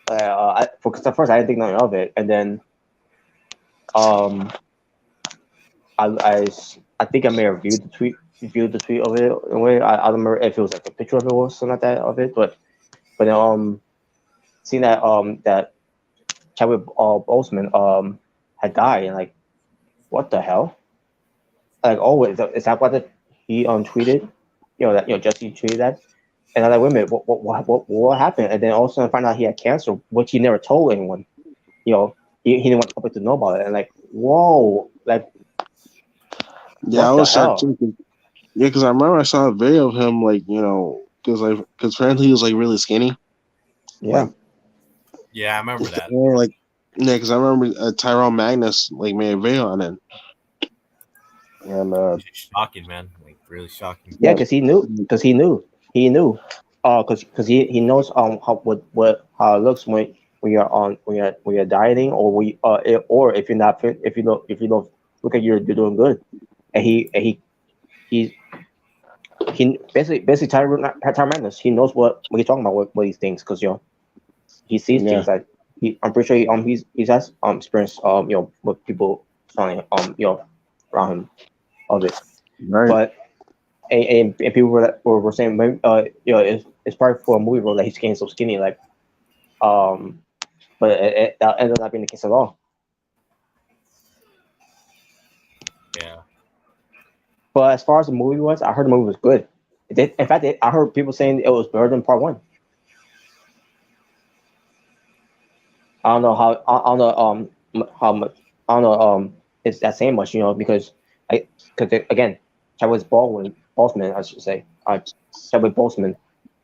Speaker 3: because at first I didn't think nothing of it, and then I think I may have viewed the tweet of it in a way. I don't remember if it was like a picture of it or something like that of it, but seeing that that Chadwick Boseman had died, and like, what the hell? Like, oh, is that what he tweeted? That Jesse tweeted that, and I'm like, wait a minute, what happened? And then all of a sudden I find out he had cancer, which he never told anyone. He didn't want the public to know about it, and like, whoa, like.
Speaker 2: Yeah, I was shocked too. Yeah, because I remember I saw a video of him, like, because apparently he was like really skinny.
Speaker 3: Yeah.
Speaker 2: Like,
Speaker 1: yeah, I remember that.
Speaker 2: Or like, yeah, because I remember Tyrone Magnus like made a video on it. And
Speaker 1: shocking, man, like really shocking.
Speaker 3: Yeah, because he knew. Because he knows he knows how it looks when you're dieting, or if you're not fit, if you don't look like you're doing good, and he basically Tyrone Magnus, he knows what he's talking about, what he thinks, because he sees things like I'm pretty sure he has experience with people telling around him of it,
Speaker 2: right.
Speaker 3: But and people were saying it's probably for a movie role that he's getting so skinny, like but that ended up not being the case at all.
Speaker 1: Yeah.
Speaker 3: But as far as the movie was, I heard the movie was good. In fact, I heard people saying it was better than part one. I don't know how much. I don't know it's that saying much, because again, Chadwick Boseman, I should say, Chadwick Boseman,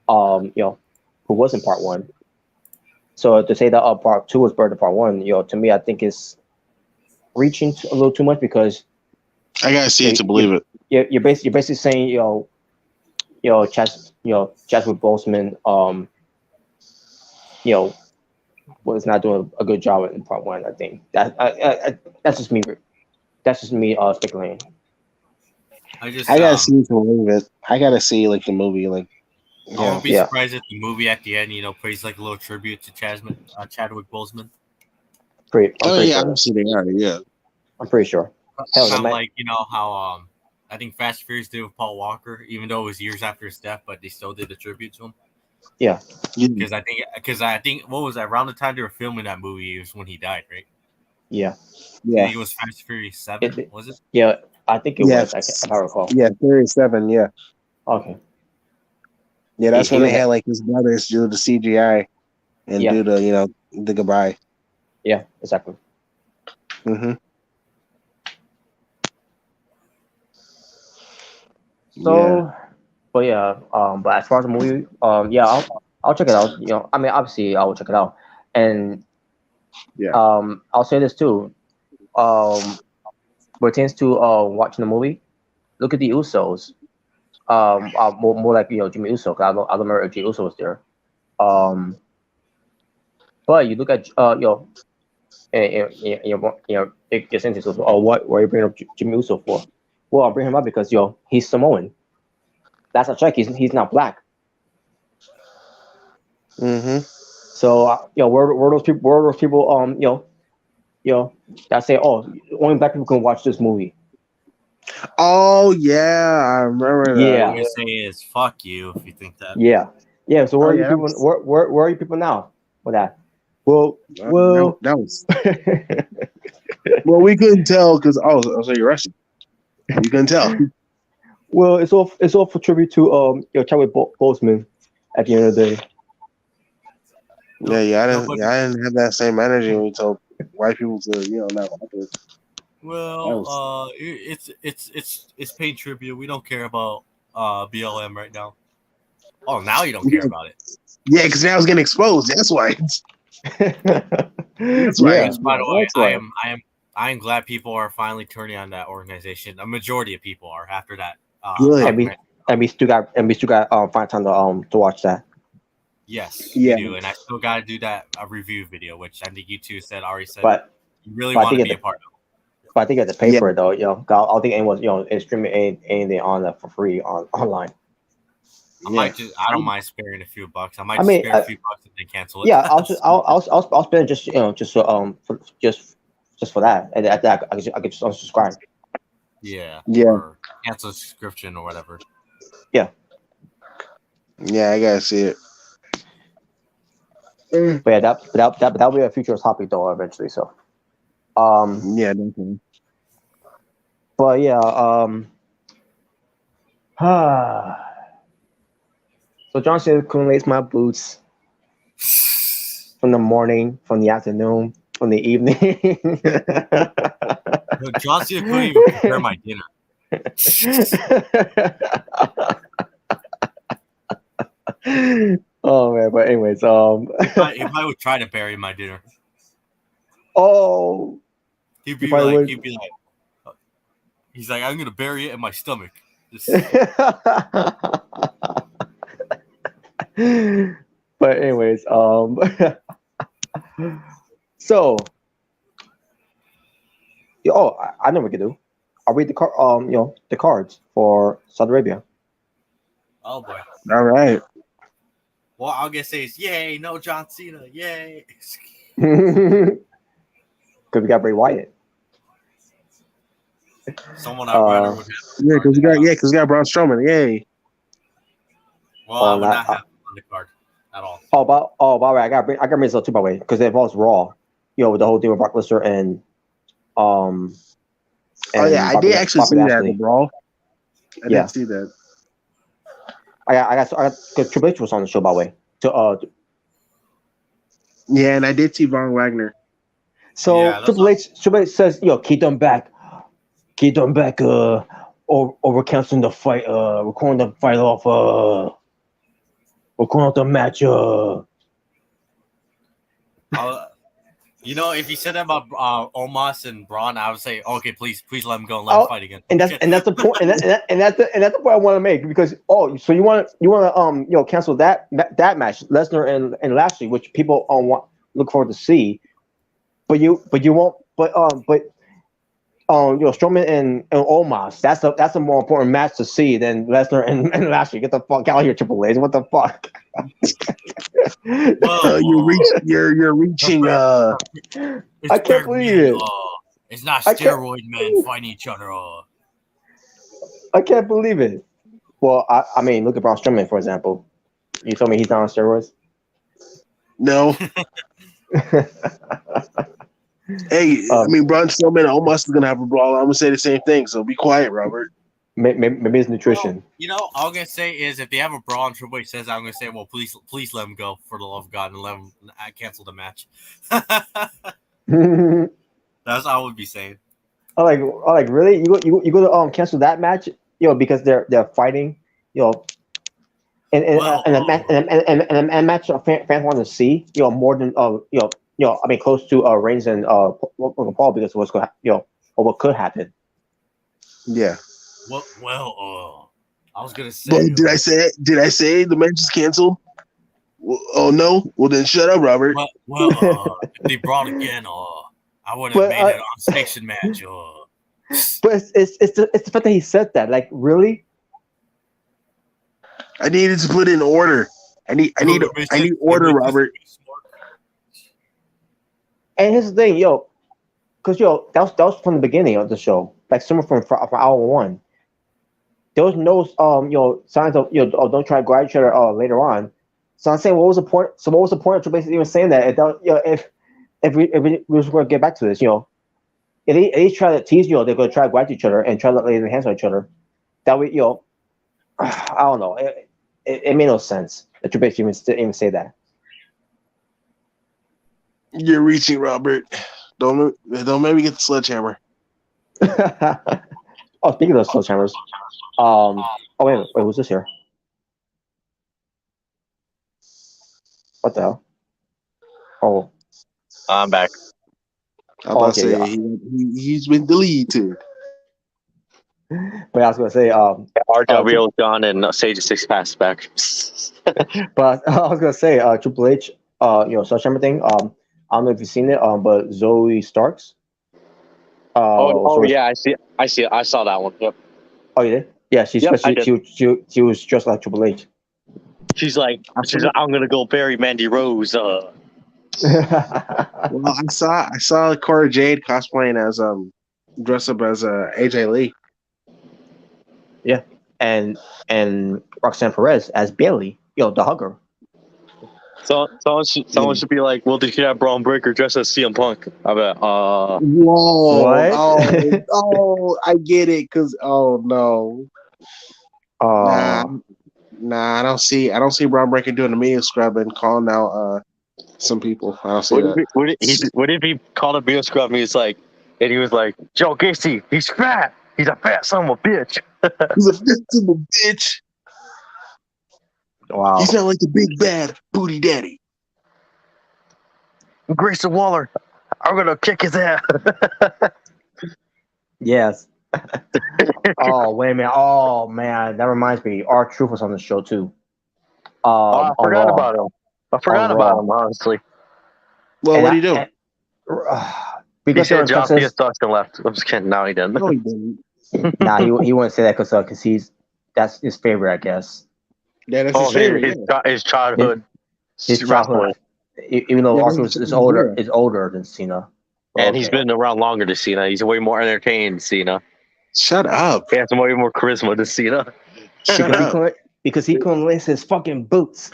Speaker 3: who was in part one. So to say that part two was better than part one, to me, I think is reaching a little too much, because
Speaker 2: I gotta see it to believe it.
Speaker 3: You're basically saying Chadwick Boseman was not doing a good job in part one. I think that's just me. That's just me speculating.
Speaker 1: I
Speaker 5: gotta see to believe it. I gotta see like the movie. Like,
Speaker 1: I won't be surprised if the movie at the end, plays like a little tribute to Chadwick Boseman.
Speaker 3: I'm pretty sure.
Speaker 5: Obviously they are. Yeah,
Speaker 3: I'm pretty sure. Hell,
Speaker 1: kind of like how I think Fast and Furious did with Paul Walker, even though it was years after his death, but they still did a tribute to him.
Speaker 3: Yeah,
Speaker 1: because I think what was that, around the time they were filming that movie was when he died, right?
Speaker 3: Yeah.
Speaker 1: I think it was Fast and Furious 7, was it?
Speaker 3: Yeah, I think it was. If I recall.
Speaker 5: Yeah, Furious 7. Yeah.
Speaker 3: Okay.
Speaker 5: Yeah, that's when they had like his brothers do the CGI and do the the goodbye.
Speaker 3: Yeah, exactly.
Speaker 5: Mm-hmm.
Speaker 3: So, but as far as the movie, I'll check it out. I mean, obviously, I will check it out, and I'll say this too. Pertains to watching the movie. Look at the Usos. More like Jimmy Uso. Cause I don't remember if Jimmy Uso was there. But you look at it gets into what are you bringing up Jimmy Uso for? Well, I'll bring him up because he's Samoan. That's a check. He's not black.
Speaker 5: Mm-hmm.
Speaker 3: So where those people that say only black people can watch this movie.
Speaker 5: Oh yeah, I remember that.
Speaker 1: Yeah, what you're saying is fuck you if you think that.
Speaker 3: Yeah. So where are you people? Where are you people now with that? Well,
Speaker 5: that was. Well, we couldn't tell because so you're Russian. You couldn't tell.
Speaker 3: Well, it's all for tribute to Chadwick Boseman. At the end of the day.
Speaker 5: I didn't have that same energy when we told white people to not watch it.
Speaker 1: Well, it's paid tribute. We don't care about BLM right now. Oh, now you don't care about it.
Speaker 5: Yeah, because now it's getting exposed. That's why.
Speaker 1: That's right. By the way, I am glad people are finally turning on that organization. A majority of people are after that.
Speaker 3: And we still got find time to watch that.
Speaker 1: Yes, we do, and I still got to do that review video, which I think you two already said.
Speaker 3: But
Speaker 1: you really want to be a part of.
Speaker 3: But I think you have to pay for it though. I don't think anyone is streaming anything on that for free online.
Speaker 1: I don't mind sparing a few bucks. I might spare a few bucks if they cancel it.
Speaker 3: Yeah, I'll spend it just for that, and I could just unsubscribe.
Speaker 1: Yeah. Or cancel a subscription or whatever.
Speaker 3: Yeah.
Speaker 5: Yeah, I gotta see it.
Speaker 3: But yeah, that'll be a future topic though eventually. So.
Speaker 5: Yeah, definitely.
Speaker 3: But yeah, so John Cena couldn't lace my boots from the morning, from the afternoon, from the evening.
Speaker 1: John Cena couldn't even prepare my dinner.
Speaker 3: Oh man, but anyways,
Speaker 1: if I would try to bury my dinner.
Speaker 3: Oh,
Speaker 1: he'd be like, he's like, I'm gonna bury it in my stomach.
Speaker 3: But anyways, so I know what we can do. I'll read the cards for Saudi Arabia.
Speaker 1: Oh boy!
Speaker 5: All right.
Speaker 1: Well, I'm gonna say is yay, no John Cena, yay.
Speaker 3: Because we got Bray Wyatt.
Speaker 1: Someone I'd rather would have.
Speaker 5: Yeah, because we got Braun Strowman. Yay.
Speaker 1: Well, I would not have on the card at all.
Speaker 3: By the way, I got bring this up too, by the way, because it involves Raw. With the whole thing with Brock Lesnar and
Speaker 5: I did actually see that, the brawl. I did see that.
Speaker 3: I got because Triple H was on the show, by the way.
Speaker 5: Yeah, and I did see Von Wagner.
Speaker 3: So Triple H says, keep them back, over canceling the fight, we're calling the fight off, we're calling off the match,
Speaker 1: if you said that about Omos and Braun, I would say, okay, please let him go and let him fight again.
Speaker 3: And that's the point, and that's the point I want to make because so you want to cancel that match, Lesnar and Lashley, which people look forward to see, but you won't, Strowman and Omos, that's a more important match to see than Lesnar and Lashley. Get the fuck out of here, Triple H. What the fuck?
Speaker 2: You're reaching.
Speaker 3: I can't believe it.
Speaker 1: It's not steroid men fighting each other.
Speaker 3: I can't believe it. Well, I mean, look at Braun Strowman, for example. You told me he's not on steroids?
Speaker 2: No. Hey, I mean, Braun Strowman almost is gonna have a brawl. I'm gonna say the same thing. So be quiet, Robert.
Speaker 3: Maybe it's nutrition.
Speaker 1: All I'm gonna say is if they have a brawl and Triple H says, I'm gonna say, well, please let him go for the love of God and let him cancel the match. That's all I would be saying.
Speaker 3: Like really? You go to cancel that match? Because they're fighting. And a match fans want to see. More than I mean, close to Reigns and Paul because of what's going or what could happen.
Speaker 2: Yeah.
Speaker 1: Well, I was gonna say.
Speaker 2: But did I say the match is canceled? Oh no. Well then, shut up, Robert.
Speaker 1: If they brought again, I would have made it an unsanctioned match.
Speaker 3: But it's the fact that he said that. Like, really?
Speaker 2: I needed to put in order. I need order, Robert.
Speaker 3: And here's the thing, because that was from the beginning of the show, like someone from hour one. There was no signs of don't try to grab each other later on. So I'm saying, what was the point? So what was the point of basically even saying that? If we was going to get back to this, at least try to tease they're going to try to grab each other and try to lay their hands on each other. That way, I don't know. It made no sense that you basically even say that.
Speaker 2: You're reaching, Robert. Don't make me get the sledgehammer.
Speaker 3: Oh, speaking of sledgehammers, wait, who's this here? What the hell? Oh,
Speaker 6: I'm back.
Speaker 2: I'm about to say he's been deleted.
Speaker 3: But I was gonna say,
Speaker 6: RW's gone and Sage 6 passed back.
Speaker 3: But I was gonna say, Triple H, sledgehammer thing. I don't know if you've seen it, but Zoe Starks.
Speaker 6: Yeah, I see it. I saw that one. Yep.
Speaker 3: Oh, you did? Yeah, she was just like Triple H.
Speaker 6: She's like, I'm gonna go bury Mandy Rose.
Speaker 2: Well, I saw Cora Jade cosplaying as dressed up as AJ Lee.
Speaker 3: Yeah, and Roxanne Perez as Bailey, the hugger.
Speaker 6: So someone should be like, well, did you have Braun Breaker dressed as CM Punk? I bet.
Speaker 2: Whoa!
Speaker 3: What?
Speaker 2: Oh, I get it. Cause no. Nah, I don't see Braun Breaker doing the media scrub and calling out some people. I don't see that.
Speaker 6: What if he called a media scrub and he's like, and he was like, Joe Gacy, he's fat. He's a fat son of a bitch.
Speaker 2: He's a fat son of a bitch.
Speaker 3: Wow.
Speaker 2: He's not like the big bad booty daddy.
Speaker 6: Grayson Waller, I'm gonna kick his ass.
Speaker 3: Yes. Oh, wait a minute. Oh, man. That reminds me. R-Truth was on the show, too.
Speaker 6: I forgot about him. Honestly.
Speaker 2: Well, what did he do?
Speaker 3: Because
Speaker 6: he said John C.S. Dustin left. I'm just kidding. No, he didn't.
Speaker 2: No, he didn't.
Speaker 3: Nah, he wouldn't say that because that's his favorite, I guess.
Speaker 2: Yeah, that's his favorite.
Speaker 6: His childhood.
Speaker 3: His childhood. Even though R-Truth is older than Cena.
Speaker 6: And he's been around longer than Cena. He's way more entertaining than Cena.
Speaker 2: Shut up.
Speaker 6: He has way more charisma than Cena.
Speaker 3: Because he couldn't lace his fucking boots.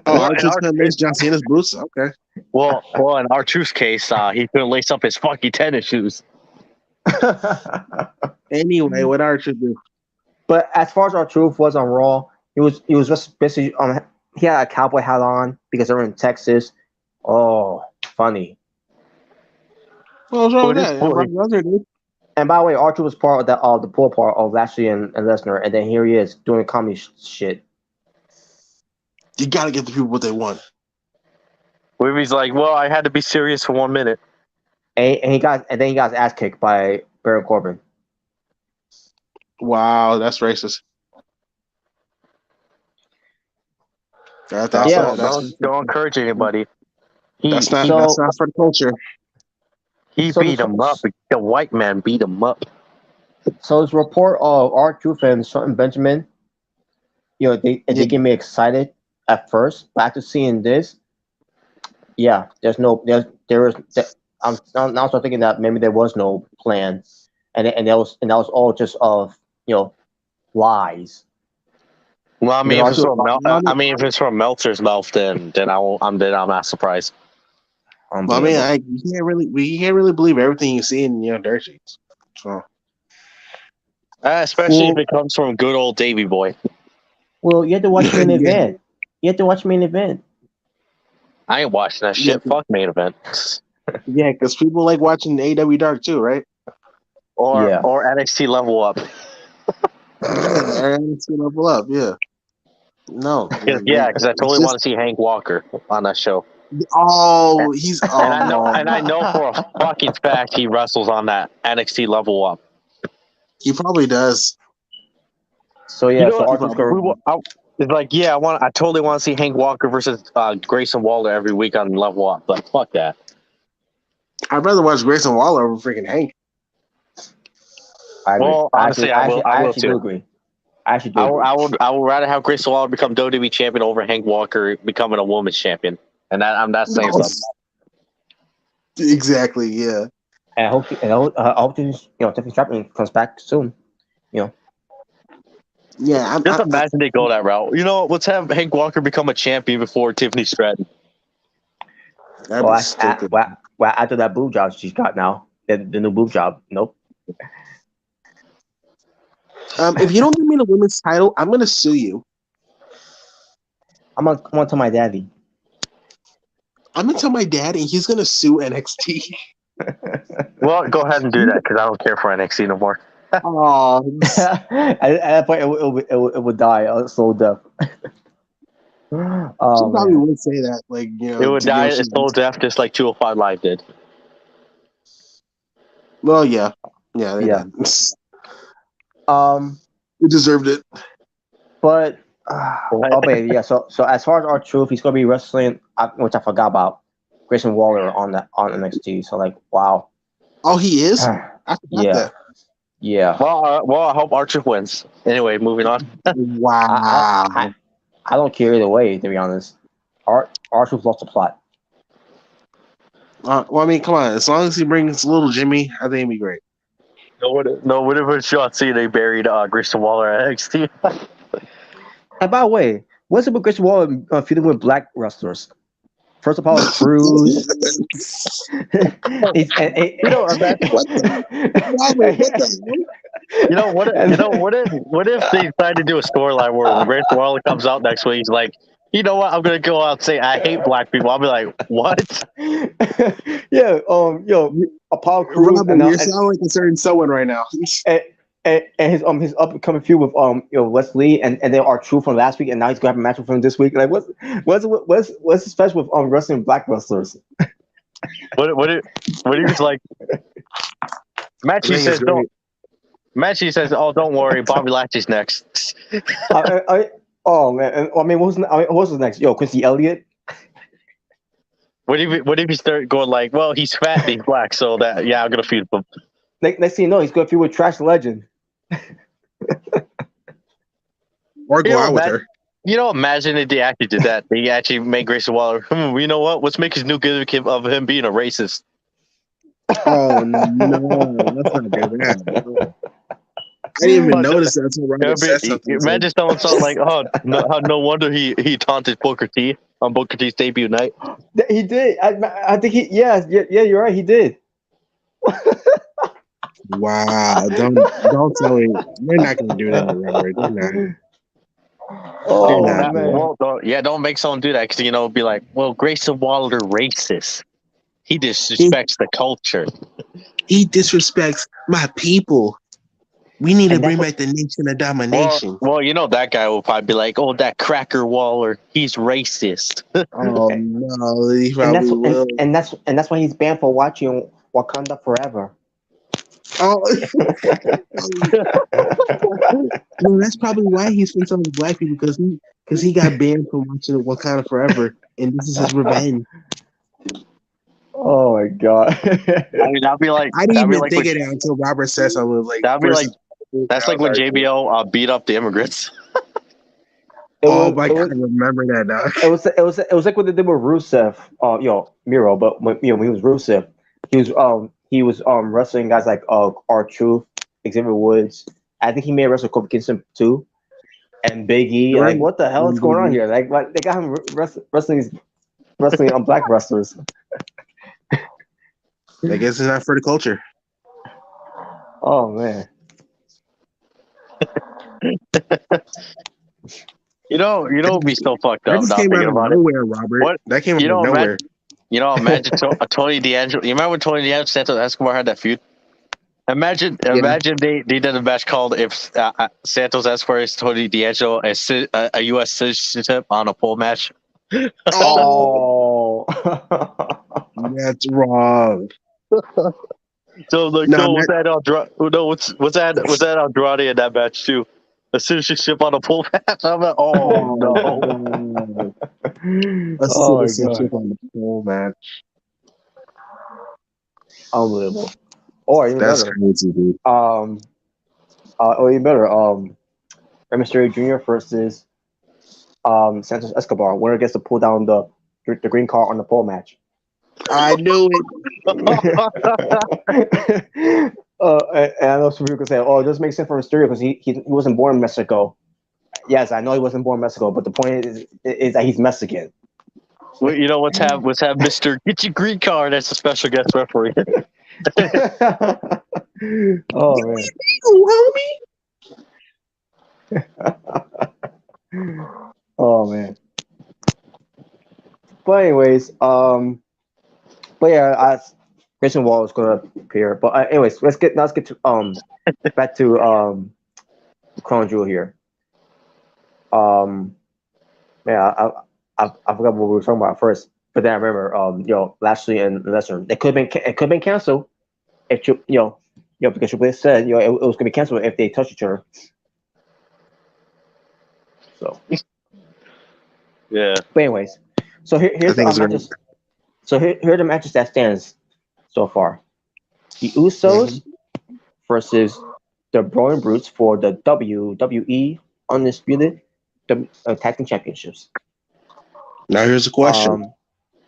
Speaker 2: Oh, R-Truth couldn't lace John Cena's boots? Okay.
Speaker 6: Well, in R-Truth's case, he couldn't lace up his funky tennis shoes.
Speaker 2: Anyway, what R-Truth do?
Speaker 3: But as far as R-Truth was on Raw, he was just basically he had a cowboy hat on because they were in Texas. Oh, funny.
Speaker 2: Well, what's wrong with that?
Speaker 3: And by the way, R-Truth was part of that the poor part of Lashley and Lesnar, and then here he is doing comedy shit.
Speaker 2: You gotta give the people what they want.
Speaker 6: Where he's like, well, I had to be serious for 1 minute.
Speaker 3: And then he got his ass kicked by Baron Corbin.
Speaker 5: Wow, that's racist. That's
Speaker 6: Don't encourage anybody.
Speaker 5: that's not for the culture.
Speaker 6: He beat him up. The white man beat him up.
Speaker 3: So this report of R-Truth and Shelton Benjamin, they get me excited at first, but after seeing this, I'm now start thinking that maybe there was no plan, and that was all just of lies.
Speaker 6: Well, I mean, if it's from Meltzer's mouth, then I'm not surprised.
Speaker 5: Well, I mean, we can't really believe everything you see in dirt sheets. So.
Speaker 6: Especially if it comes from good old Davey Boy.
Speaker 3: Well, you have to watch main event. You have to watch main event.
Speaker 6: I ain't watching that shit. Fuck main event.
Speaker 5: Yeah, because people like watching AW Dark too, right?
Speaker 6: Or NXT Level Up.
Speaker 5: NXT Level Up, yeah. No.
Speaker 6: Because I totally want to see Hank Walker on that show.
Speaker 5: Oh, he's
Speaker 6: and I know for a fucking fact he wrestles on that NXT Level Up.
Speaker 5: He probably does.
Speaker 3: So yeah,
Speaker 6: it's like, I totally want to see Hank Walker versus Grayson Waller every week on Level Up, but fuck that.
Speaker 5: I'd rather watch Grayson Waller over freaking Hank.
Speaker 3: I agree.
Speaker 6: Well, honestly, I will
Speaker 3: actually
Speaker 6: too.
Speaker 3: do agree. I would
Speaker 6: rather have Grayson Waller become WWE champion over Hank Walker becoming a women's champion, and that's saying something.
Speaker 5: Exactly, yeah.
Speaker 3: And I hope Tiffany Stratton comes back soon.
Speaker 5: Yeah,
Speaker 6: just imagine they go that route. Let's have Hank Walker become a champion before Tiffany Stratton.
Speaker 3: After that boob job she's got now, the new boob job. Nope.
Speaker 5: If you don't give me the women's title, I'm gonna sue you.
Speaker 3: I'm gonna tell my daddy.
Speaker 5: I'm gonna tell my dad, and he's gonna sue NXT.
Speaker 6: Well, go ahead and do that because I don't care for NXT no more.
Speaker 5: Oh,
Speaker 3: at that point, it would die a slow death.
Speaker 5: She probably would say that,
Speaker 6: it would die a slow death, just like 205 Live did.
Speaker 5: Well, yeah, they did. He deserved it.
Speaker 3: But So as far as R-Truth, he's gonna be wrestling, which I forgot about, Grayson Waller on NXT. So wow.
Speaker 5: Oh, he is. I forgot that.
Speaker 3: Yeah.
Speaker 6: Well, I hope R-Truth wins. Anyway, moving on.
Speaker 5: Wow.
Speaker 3: I don't care either way, to be honest. R-Truth lost the plot.
Speaker 5: Well, I mean, come on. As long as he brings little Jimmy, I think it'd be great.
Speaker 6: Whatever shot see they buried Grayson Waller at NXT.
Speaker 3: And by the way, what's up with Grayson Waller feuding with black wrestlers? First of all, Cruz. What
Speaker 6: if they decide to do a storyline where when Grayson Waller comes out next week, he's like, you know what? I'm gonna go out and say I hate black people. I'll be like, what?
Speaker 3: Yeah, Apollo Crews.
Speaker 5: You're sounding like concerning someone right now.
Speaker 3: And his up and coming feud with Wesley and then R-Truth from last week, and now he's gonna have a match with him this week. Like, what's special with wrestling black wrestlers?
Speaker 6: What if it's like? Matchy says don't. Matchy says, "Oh, don't worry, Bobby Lashley's next."
Speaker 3: Oh man, what's next? Quincy Elliott.
Speaker 6: What if you start going like, well, he's fat and he's black, so that I'm gonna feud him.
Speaker 3: Next thing you know, he's gonna feud with Trash Legend.
Speaker 5: Or go out with her.
Speaker 6: Imagine if they actually did that. They actually made Grayson Waller. You know what? Let's make his new gimmick of him being a racist.
Speaker 5: Oh no, that's not good. I didn't even notice that until Robert said something.
Speaker 6: Imagine someone like, "Oh, no wonder he taunted Booker T on Booker T's debut night."
Speaker 3: He did. I think yeah. You're right. He did.
Speaker 5: Wow! Don't tell me they're not going to do that, Robert. They're not.
Speaker 3: Oh
Speaker 5: man!
Speaker 6: Well, don't make someone do that because be like, "Well, Grayson Waller racist. He disrespects the culture.
Speaker 5: He disrespects my people." We need to
Speaker 3: And
Speaker 5: bring
Speaker 3: that's
Speaker 5: back the nation of domination.
Speaker 6: Well, you know that guy will probably be like, "Oh, that cracker Waller, he's racist."
Speaker 5: Oh no, he
Speaker 3: and
Speaker 5: probably
Speaker 3: that's
Speaker 5: will.
Speaker 3: and that's why he's banned for watching Wakanda Forever.
Speaker 5: Oh, no, that's probably why he's been so with black people because he got banned from watching Wakanda Forever, and this is his revenge.
Speaker 3: Oh my god.
Speaker 6: I mean, that'd be like
Speaker 5: I didn't
Speaker 6: that'd be
Speaker 5: even
Speaker 6: like
Speaker 5: think
Speaker 6: when,
Speaker 5: of that until Robert said something like
Speaker 6: that'd be like that's like when
Speaker 5: like,
Speaker 6: JBL beat up the immigrants.
Speaker 5: oh my god, I remember that now.
Speaker 3: It was like what they did with Rusev, Miro, but when he was Rusev, he was wrestling guys like R-Truth, Xavier Woods. I think he may wrestle Kofi Kingston too, and Big E.
Speaker 5: Right.
Speaker 3: Like, what the hell is going on here? Like they got him wrestling on black wrestlers.
Speaker 5: I guess it's not for the culture.
Speaker 3: Oh man.
Speaker 6: You know, it'd be so fucked
Speaker 5: That
Speaker 6: up.
Speaker 5: just
Speaker 6: Not
Speaker 5: came out
Speaker 6: thinking
Speaker 5: of
Speaker 6: about it.
Speaker 5: nowhere, Robert.
Speaker 6: What?
Speaker 5: That came out
Speaker 6: You know,
Speaker 5: of nowhere.
Speaker 6: imagine Tony D'Angelo. You remember when Tony D'Angelo Santos Escobar had that feud? Imagine they did a match called if Santos Escobar is Tony D'Angelo a U.S. citizenship on a pole match.
Speaker 3: Oh.
Speaker 5: That's wrong.
Speaker 6: So like, was that Andrade in that match too? A citizenship on a pole match. I'm like, oh no.
Speaker 5: A
Speaker 3: Oh my
Speaker 5: citizenship
Speaker 3: god.
Speaker 5: on the pole match.
Speaker 3: Unbelievable. Or even
Speaker 5: That's
Speaker 3: better.
Speaker 5: crazy, dude.
Speaker 3: Even better. Rey Mysterio Jr. versus Santos Escobar. Winner gets to pull down the green card on the pole match.
Speaker 5: I knew it.
Speaker 3: And I know some people can say, "Oh, this makes sense for Mysterio because he wasn't born in Mexico." Yes, I know he wasn't born in Mexico, but the point is that he's Mexican.
Speaker 6: Well, you know let's have Mr. Get your green card as a special guest referee.
Speaker 3: Oh man. Oh man. But anyways, but yeah, Grayson Wall is gonna appear. But anyways, let's get to back to Crown Jewel here. Yeah, I forgot what we were talking about first, but then I remember Lashley and Lesnar. It could have been canceled if because Triple H said it was gonna be canceled if they touch each other. So
Speaker 6: yeah.
Speaker 3: But anyways, so here's the matches. So here are the matches that stands so far. The Usos versus the Brawling Brutes for the WWE Undisputed Tag Team Championships.
Speaker 5: Now here's a question: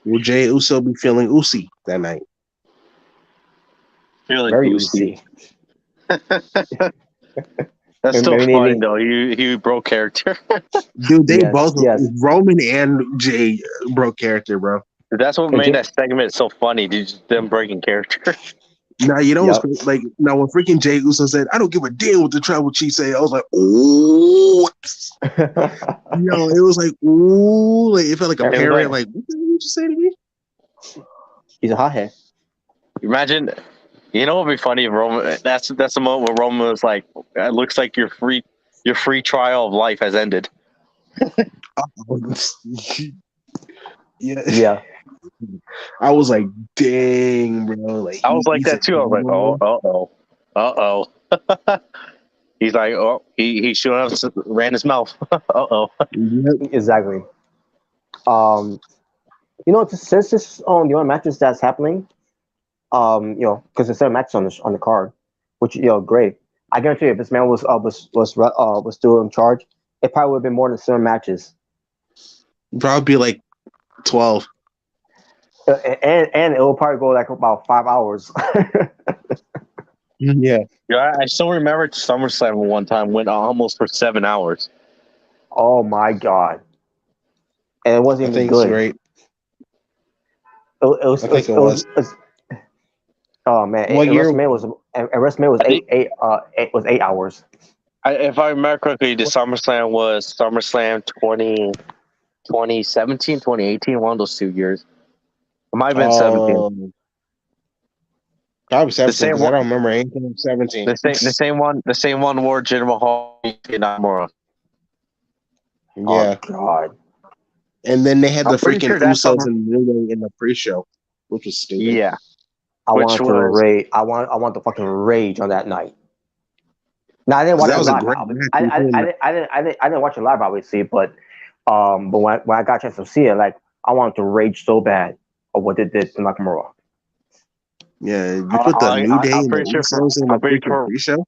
Speaker 5: will Jey Uso be feeling Usi that night?
Speaker 6: Feeling
Speaker 3: very
Speaker 6: Usi. That's
Speaker 3: Maybe
Speaker 6: still funny though. He broke character.
Speaker 5: Dude, they both Roman and Jay broke character, bro.
Speaker 6: That's what made that segment so funny. Just them breaking character.
Speaker 5: Now you know what's like now when freaking Jey Uso said, "I don't give a damn what the tribal chief say," I was like, "Ooh," it was like, "Ooh," like it felt like a parent. Like, what did you just say to me?
Speaker 3: He's a hothead.
Speaker 6: Imagine, you know what would be funny if Roman? That's the moment where Roman was like, "It looks like your free trial of life has ended."
Speaker 5: Yeah. I was like, dang, bro. Like
Speaker 6: I was like that too. I was like, oh. He's like, oh, he shouldn't have ran his mouth.
Speaker 3: Exactly. Since this the only matches that's happening, because there's 7 matches on the card, which great. I guarantee you, if this man was still in charge, it probably would have been more than 7 matches.
Speaker 5: Probably like 12.
Speaker 3: And it will probably go like about 5 hours.
Speaker 5: Yeah,
Speaker 6: I still remember SummerSlam one time went almost for 7 hours.
Speaker 3: Oh my god! And it wasn't even good.
Speaker 5: Right.
Speaker 3: It was. Oh man!
Speaker 5: What year?
Speaker 3: WrestleMania was 8 hours.
Speaker 6: If I remember correctly, the SummerSlam was SummerSlam 2017, 2018, one of those 2 years. It might have been 17.
Speaker 5: Probably 17
Speaker 6: same
Speaker 5: because I
Speaker 6: one.
Speaker 5: don't remember anything of 17.
Speaker 6: The same one wore Jinder Mahal and Nakamura.
Speaker 5: Yeah.
Speaker 3: Oh God.
Speaker 5: And then they had the
Speaker 6: I'm pretty
Speaker 5: freaking
Speaker 6: sure that's
Speaker 5: Usos
Speaker 6: on.
Speaker 5: and New Day in the pre-show, which was stupid.
Speaker 6: Yeah,
Speaker 3: I
Speaker 6: Which
Speaker 3: wanted to
Speaker 6: was-
Speaker 3: rage. I want to fucking rage on that night. Now I didn't watch
Speaker 5: That
Speaker 3: it
Speaker 5: was a
Speaker 3: live.
Speaker 5: great match.
Speaker 3: I didn't watch it live, obviously, but when I got a chance to see it, like I wanted to rage so bad of what they did to Nakamura.
Speaker 5: Yeah, you put the New Day
Speaker 6: I'm
Speaker 5: and the
Speaker 6: pretty sure.
Speaker 5: Usos in the freaking pre-show.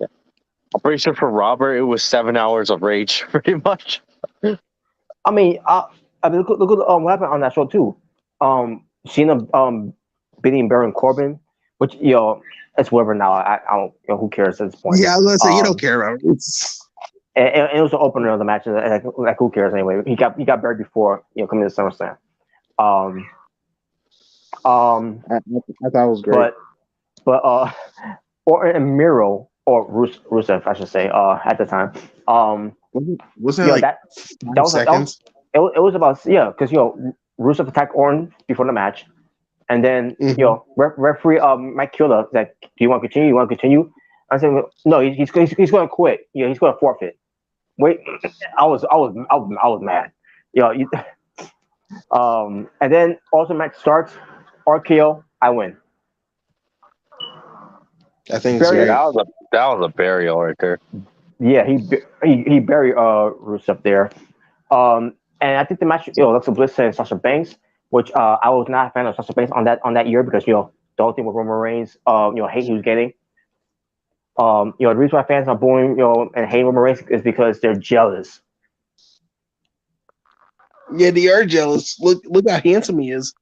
Speaker 6: I'm pretty sure for Robert it was 7 hours of rage, pretty much.
Speaker 3: I mean, look at what happened on that show too. Cena beating Baron Corbin, which it's whatever now. I don't who cares at this point.
Speaker 5: Yeah, I was gonna say you don't care about it.
Speaker 3: It was the opener of the match. Like who cares anyway? He got buried before coming to SummerSlam.
Speaker 5: I thought it was great.
Speaker 3: But Orton and Miro or Rusev, I should say, at the time.
Speaker 5: Was that like
Speaker 3: that was
Speaker 5: seconds?
Speaker 3: It was about because Rusev attacked Orton before the match, and then referee Mike Killer like, do you want to continue? You want to continue? I said no. He's going to quit. He's going to forfeit. Wait, I was mad. And then also match starts. RKO, I win.
Speaker 5: I think it's great.
Speaker 6: that was a burial right there.
Speaker 3: Yeah, he buried Rusev there. And I think the match, Alexa Bliss and Sasha Banks, which I was not a fan of Sasha Banks on that year because the whole thing with Roman Reigns, hate he was getting. The reason why fans are booing, and hate Roman Reigns is because they're jealous.
Speaker 5: Yeah, they are jealous. Look how handsome he is.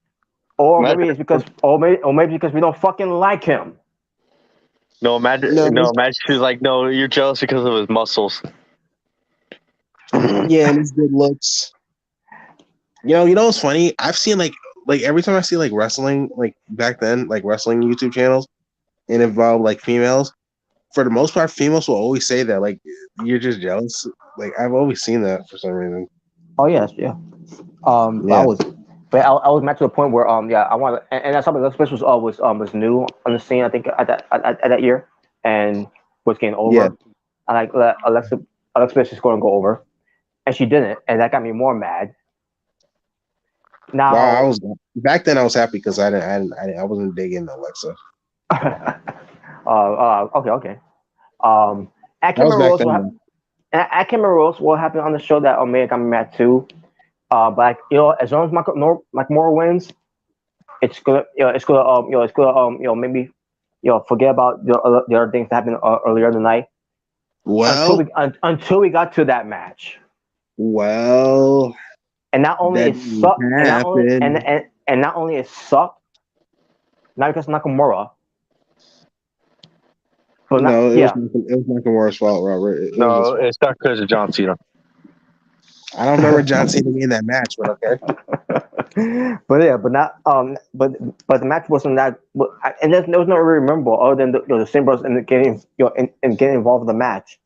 Speaker 3: Or maybe it's because, maybe because we don't fucking like him.
Speaker 6: No, imagine she's like, no, you're jealous because of his muscles.
Speaker 5: Yeah, and his good looks. You know what's funny? I've seen like every time I see like wrestling, like back then, like wrestling YouTube channels and involve like females. For the most part, females will always say that like you're just jealous. Like I've always seen that for some reason.
Speaker 3: Oh yes, yeah. But I was mad to the point where I wanted, and that's something. Alexa Bliss was new on the scene. I think at that year, and was getting over.
Speaker 5: Yeah.
Speaker 3: I like Alexa Bliss is going to go over, and she didn't, and that got me more mad. Now,
Speaker 5: I was back then. I was happy because I wasn't digging Alexa.
Speaker 3: Okay. I can't remember what happened on the show that Omega got me mad too. But as long as Nakamura wins, it's gonna maybe forget about the other things that happened earlier in the night.
Speaker 5: Well,
Speaker 3: until we got to that match.
Speaker 5: Well,
Speaker 3: and not only it sucked, and not only it sucked, not because of Nakamura.
Speaker 5: But it was Nakamura's fault, Robert.
Speaker 6: It's not because of John Cena.
Speaker 5: I don't remember John Cena in that match, but okay.
Speaker 3: but the match wasn't that, and there was no really memorable other than the Simbros and getting getting involved in the match,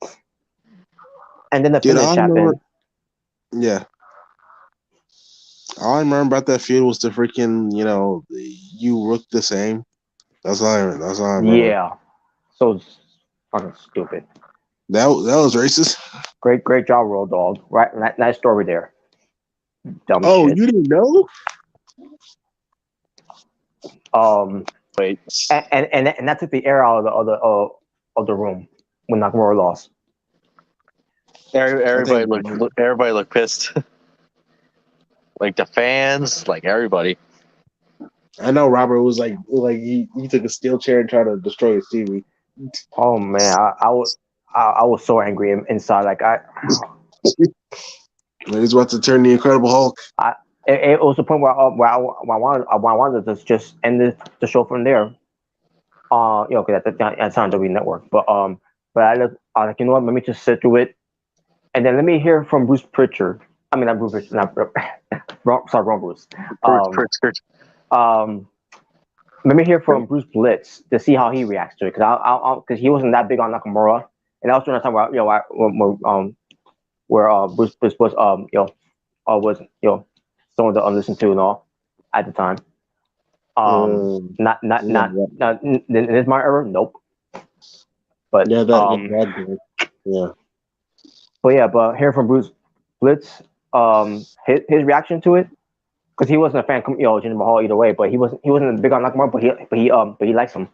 Speaker 3: and then the finish happened.
Speaker 5: Yeah, all I remember about that feud was the freaking you look the same. That's all I remember.
Speaker 3: Yeah, so fucking stupid.
Speaker 5: That was racist.
Speaker 3: Great job, Road Dogg. Right, nice story there. Dumb shit.
Speaker 5: You didn't know?
Speaker 6: Wait.
Speaker 3: And that took the air out of the room when Nakamura lost.
Speaker 6: Everybody looked pissed. Like the fans, like everybody.
Speaker 5: I know Robert was like he took a steel chair and tried to destroy his TV.
Speaker 3: Oh man, I was so angry inside. Like
Speaker 5: he's about to turn the Incredible Hulk.
Speaker 3: It was the point where I wanted to just end the show from there. Because at the time WWE Network, but I like, you know what? Let me just sit through it, and then let me hear from Bruce Pritchard. I mean, not Bruce Pritchard, wrong Bruce. Let me hear from Bruce Blitz to see how he reacts to it, because he wasn't that big on Nakamura, and that was during the time where Bruce Blitz was was someone to listen to and all at the time. Not in this my era. Nope. But
Speaker 5: yeah, that yeah.
Speaker 3: But hearing from Bruce Blitz, his reaction to it, because he wasn't a fan, of Jinder Mahal either way, but he wasn't big on Nakamura, but he likes him.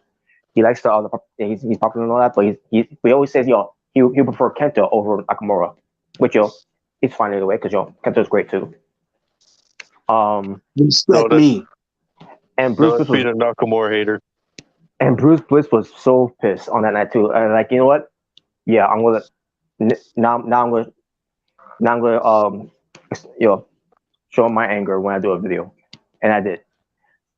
Speaker 3: He likes he's popular and all that, but he always says he prefer Kenta over Nakamura, which he's fine either way because Kenta's great too.
Speaker 5: Respect me.
Speaker 3: And Bruce Bliss
Speaker 6: was a Nakamura hater.
Speaker 3: And Bruce Bliss was so pissed on that night too. And like, you know what? Yeah, I'm gonna show my anger when I do a video, and I did.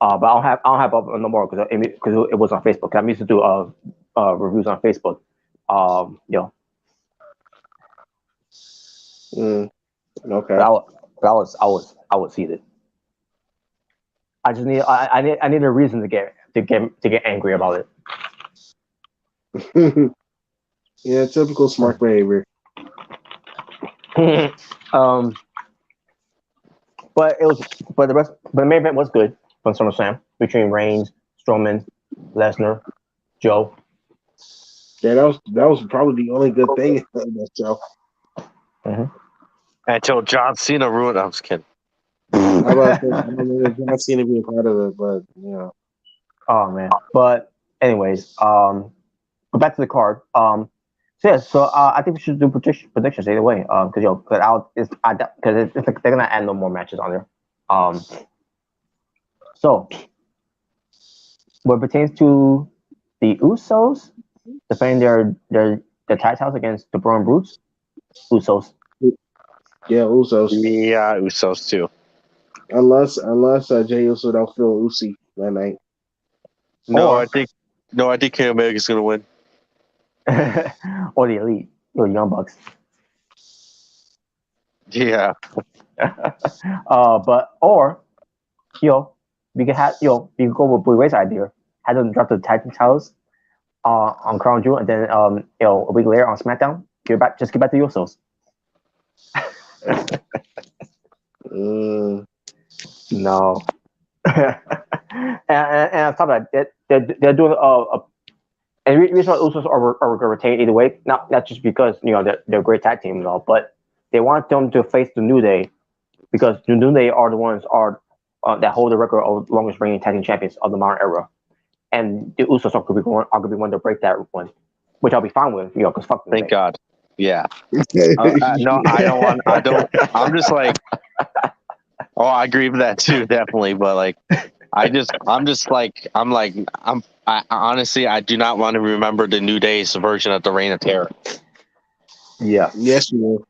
Speaker 3: But I don't have no more because it was on Facebook. I used to do reviews on Facebook.
Speaker 5: Okay.
Speaker 3: But I was heated. I just I need a reason to get angry about
Speaker 5: it. Yeah, typical smart behavior.
Speaker 3: But the main event was good from SummerSlam between Reigns, Strowman, Lesnar, Joe.
Speaker 5: Yeah, that was probably the only good thing in that show.
Speaker 3: Mm-hmm.
Speaker 6: Until John Cena ruined. I was kidding.
Speaker 5: I don't remember John Cena being part of it, but
Speaker 3: Oh man. But anyways, go back to the card. So I think we should do predictions either way. Because they're gonna add no more matches on there. So what pertains to the Usos defending their titles against the Braun Brutes, Usos.
Speaker 5: Yeah, Usos.
Speaker 6: Yeah, Usos too.
Speaker 5: Unless Jey Uso don't feel Usi that night.
Speaker 6: I think Kenny Omega's gonna win.
Speaker 3: Or the Elite, or the Young Bucks.
Speaker 6: Yeah.
Speaker 3: We can go with Blue Ray's idea. Have them drop the Titan titles on Crown Jewel, and then a week later on SmackDown, get back to Usos. No. and on top of that, they're doing and the reason why Usos are going to retain either way, not just because they're a great tag team and all, but they want them to face the New Day because the New Day are the ones that hold the record of longest reigning tag team champions of the modern era, and the Usos are going to be one to break that one, which I'll be fine with, because fuck them.
Speaker 6: Thank God. Yeah. No, I don't. I'm just like. Oh, I agree with that too, definitely. But like, I honestly, I do not want to remember the New Day's version of the Reign of Terror.
Speaker 3: Yeah.
Speaker 5: Yes, you do.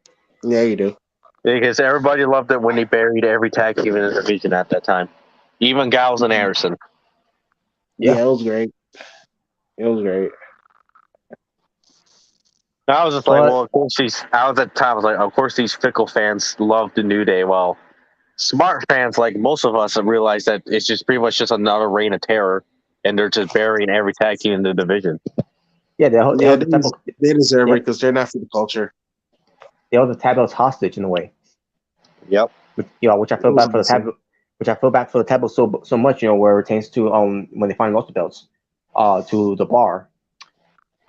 Speaker 5: Yeah, you do.
Speaker 6: Because everybody loved it when they buried every tag team in the division at that time, even Gallows and Harrison.
Speaker 5: Yeah, it was great. It was great.
Speaker 6: I was just like, well, of course I was at the time. I was like, of course these fickle fans love the New Day. Well, smart fans like most of us have realized that it's just pretty much just another Reign of Terror, and they're just burying every tag team in the division.
Speaker 3: Yeah,
Speaker 5: they deserve it because they're not for the culture.
Speaker 3: They hold the titles hostage in a way.
Speaker 6: Yep.
Speaker 3: Which I feel bad for the tablet. Which I feel bad for the tablet so much. Where it pertains to when they finally lost the belts, to the Bar.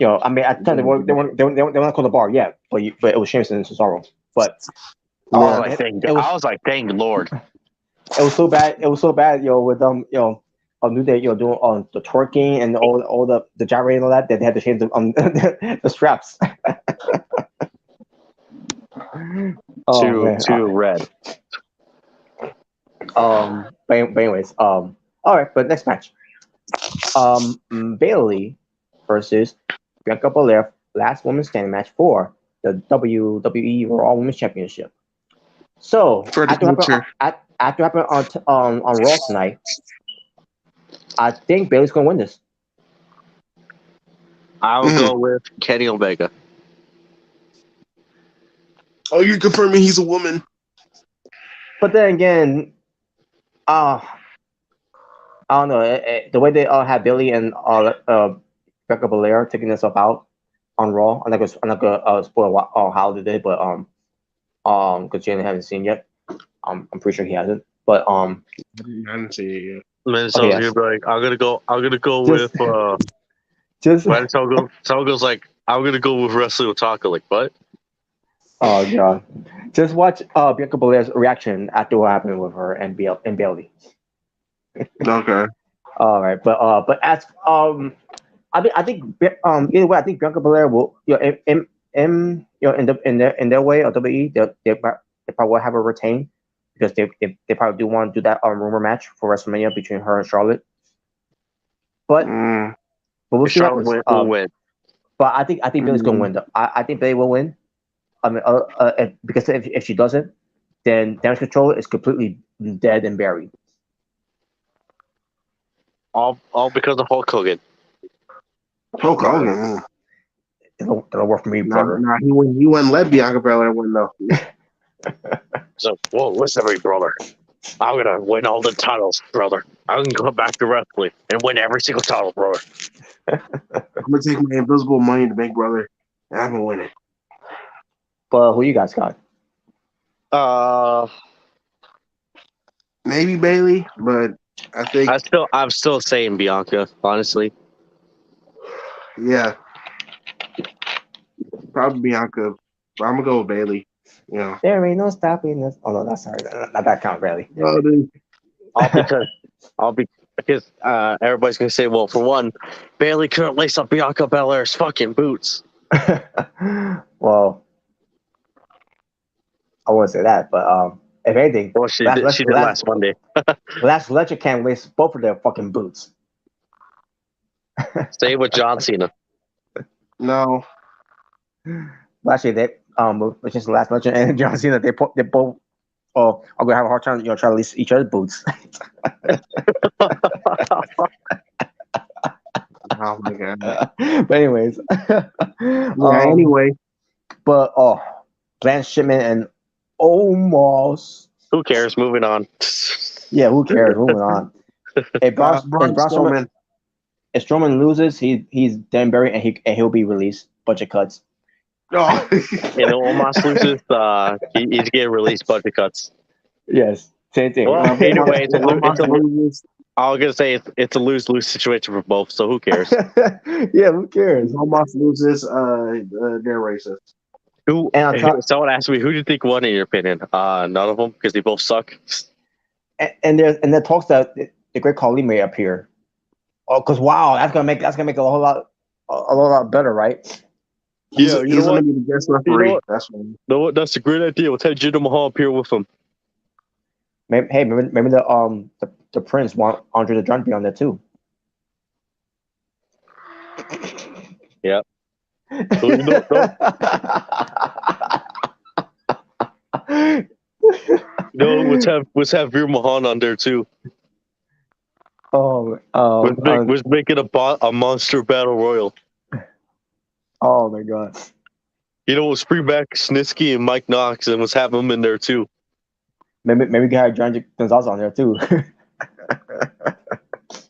Speaker 3: I mean, at the time they want to call the Bar, yeah, but it was Sheamus and Cesaro. But
Speaker 6: I was like, thank Lord.
Speaker 3: It was so bad. It was so bad, with New Day, doing the twerking and all the gyrating and all that they had to change the straps.
Speaker 6: Too red.
Speaker 3: But anyways, all right. But next match, Bayley versus Bianca Belair, last women's standing match for the WWE Raw Women's Championship. So after happening on Raw tonight, I think Bayley's gonna win this.
Speaker 6: I will go with Kenny Omega.
Speaker 5: Oh, you're confirming he's a woman.
Speaker 3: But then again, I don't know. The way they had Bayley and Bianca Belair taking themselves out on Raw, I'm not gonna spoil how they did, but because Jalen haven't seen yet. I'm pretty sure he hasn't. But
Speaker 5: I didn't see it yet.
Speaker 6: then someone's gonna be like, I'm gonna go with
Speaker 3: just
Speaker 6: when someone goes like, I'm gonna go with wrestling with Taka. Like, what?
Speaker 3: oh god. Just watch Bianca Belair's reaction after what happened with her and Bailey.
Speaker 5: Okay.
Speaker 3: All right, but as I think either way, I think Bianca Belair will in their way of WWE, they probably will have her retain because they probably do want to do that rumor match for WrestleMania between her and Charlotte. But we'll see what happens.
Speaker 6: Will win.
Speaker 3: But I think Bailey's gonna win. I think Bailey will win. I mean, because if she doesn't, then Damage Control is completely dead and buried.
Speaker 6: All because of Hulk Hogan.
Speaker 5: Hulk Hogan.
Speaker 3: It'll work for me, brother.
Speaker 5: Nah, he wouldn't let Bianca Belair win though.
Speaker 6: So, whoa, listen to me, brother. I'm gonna win all the titles, brother. I'm gonna go back to wrestling and win every single title, brother.
Speaker 5: I'm gonna take my invisible money to Big Brother, and I'm gonna win it.
Speaker 3: But who you guys got?
Speaker 5: Maybe Bailey, but I think
Speaker 6: I'm still saying Bianca, honestly.
Speaker 5: Yeah, probably Bianca. But I'm gonna go with Bailey. You know,
Speaker 3: there ain't no stopping us. Oh no, that's sorry, not that count, Bailey.
Speaker 5: Oh, dude.
Speaker 6: Because everybody's gonna say, well, for one, Bailey couldn't lace up Bianca Belair's fucking boots.
Speaker 3: Well, I wouldn't say that, but if anything,
Speaker 6: well, she did last Monday.
Speaker 3: Last Legend can't lace both of their fucking boots.
Speaker 6: Same with John Cena.
Speaker 5: No.
Speaker 3: Well, actually, which is the Last Legend and John Cena, they both. Oh, I'm gonna have a hard time, trying to lace each other's boots.
Speaker 5: Oh my god.
Speaker 3: But anyways.
Speaker 5: Anyway.
Speaker 3: But Blanche Shipman and Omos.
Speaker 6: Who cares? Moving on.
Speaker 3: Yeah, who cares? Moving on. If Strowman loses, he's then buried and he'll be released. Bunch of cuts.
Speaker 5: Oh.
Speaker 6: Omos loses, he's getting released. Bunch of cuts.
Speaker 3: Yes, same thing.
Speaker 6: Well, anyway, I was gonna say it's a lose-lose situation for both. So who cares?
Speaker 3: Yeah, who cares?
Speaker 5: Omos loses. They're racist.
Speaker 6: Someone asked me, who do you think won in your opinion? None of them, because they both suck.
Speaker 3: And there talks that the Great Khali may appear. Oh, because wow, that's gonna make it a whole lot better, right?
Speaker 5: He's gonna be the guest referee.
Speaker 6: That's a great idea. We'll have Jinder Mahal appear with him.
Speaker 3: Hey, remember the Prince want Andre the Giant to be on there too.
Speaker 6: Yeah. Let's have Veer Mahan on there too. We're making a monster battle royal.
Speaker 3: Oh my god!
Speaker 6: Let's bring back Snitsky and Mike Knox and let's have them in there too.
Speaker 3: Maybe we can have John Gonzalez on there too.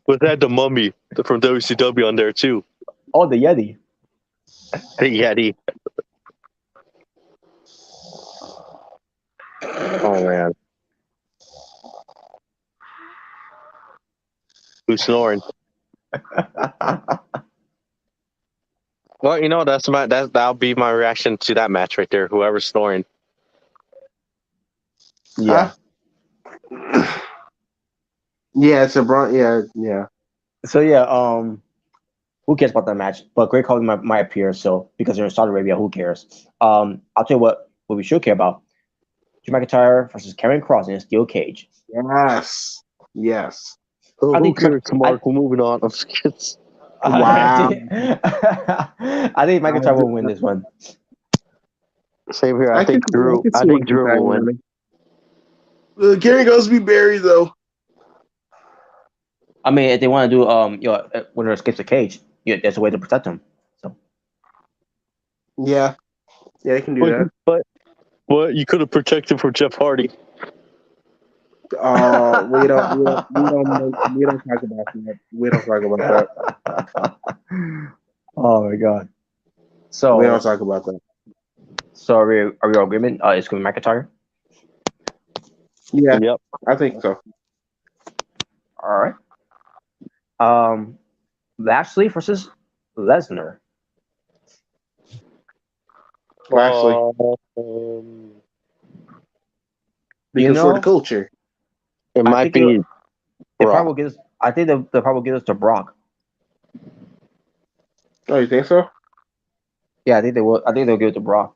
Speaker 6: Let's add the Mummy from WCW on there too.
Speaker 3: Oh, the Yeti.
Speaker 6: The Yeti. Oh man. Who's snoring? Well, that'll be my reaction to that match right there. Whoever's snoring.
Speaker 3: Yeah.
Speaker 5: Yeah, it's a yeah.
Speaker 3: So yeah, who cares about that match? But Great Khali might appear, so because they're in Saudi Arabia, who cares? I'll tell you what we should care about: Drew McIntyre versus Karrion Kross in a steel cage.
Speaker 5: Yes.
Speaker 6: Oh, who cares, Mark? We're moving on. I'm just kidding.
Speaker 5: Wow.
Speaker 3: I think McIntyre will win this one.
Speaker 6: Same here. I think Drew will win.
Speaker 5: Karrion goes to be buried though.
Speaker 3: I mean, if they want to do winner escapes the cage, there's a way to protect him. So.
Speaker 5: Yeah, they can do that.
Speaker 6: But you could have protected from Jeff Hardy.
Speaker 5: We don't talk about that. We don't talk about that.
Speaker 3: Oh my god. So
Speaker 5: we don't talk about that.
Speaker 3: So are we all agreement? It's going to be McIntyre?
Speaker 5: Yeah. Yep. I think so.
Speaker 3: All right. Lashley versus Lesnar.
Speaker 5: Lashley. Because for the culture.
Speaker 6: It might be
Speaker 3: they
Speaker 6: Brock.
Speaker 3: probably will get us. I think they'll probably get us to Brock.
Speaker 5: Oh, you think so?
Speaker 3: Yeah, I think they will. I think they'll give it to Brock.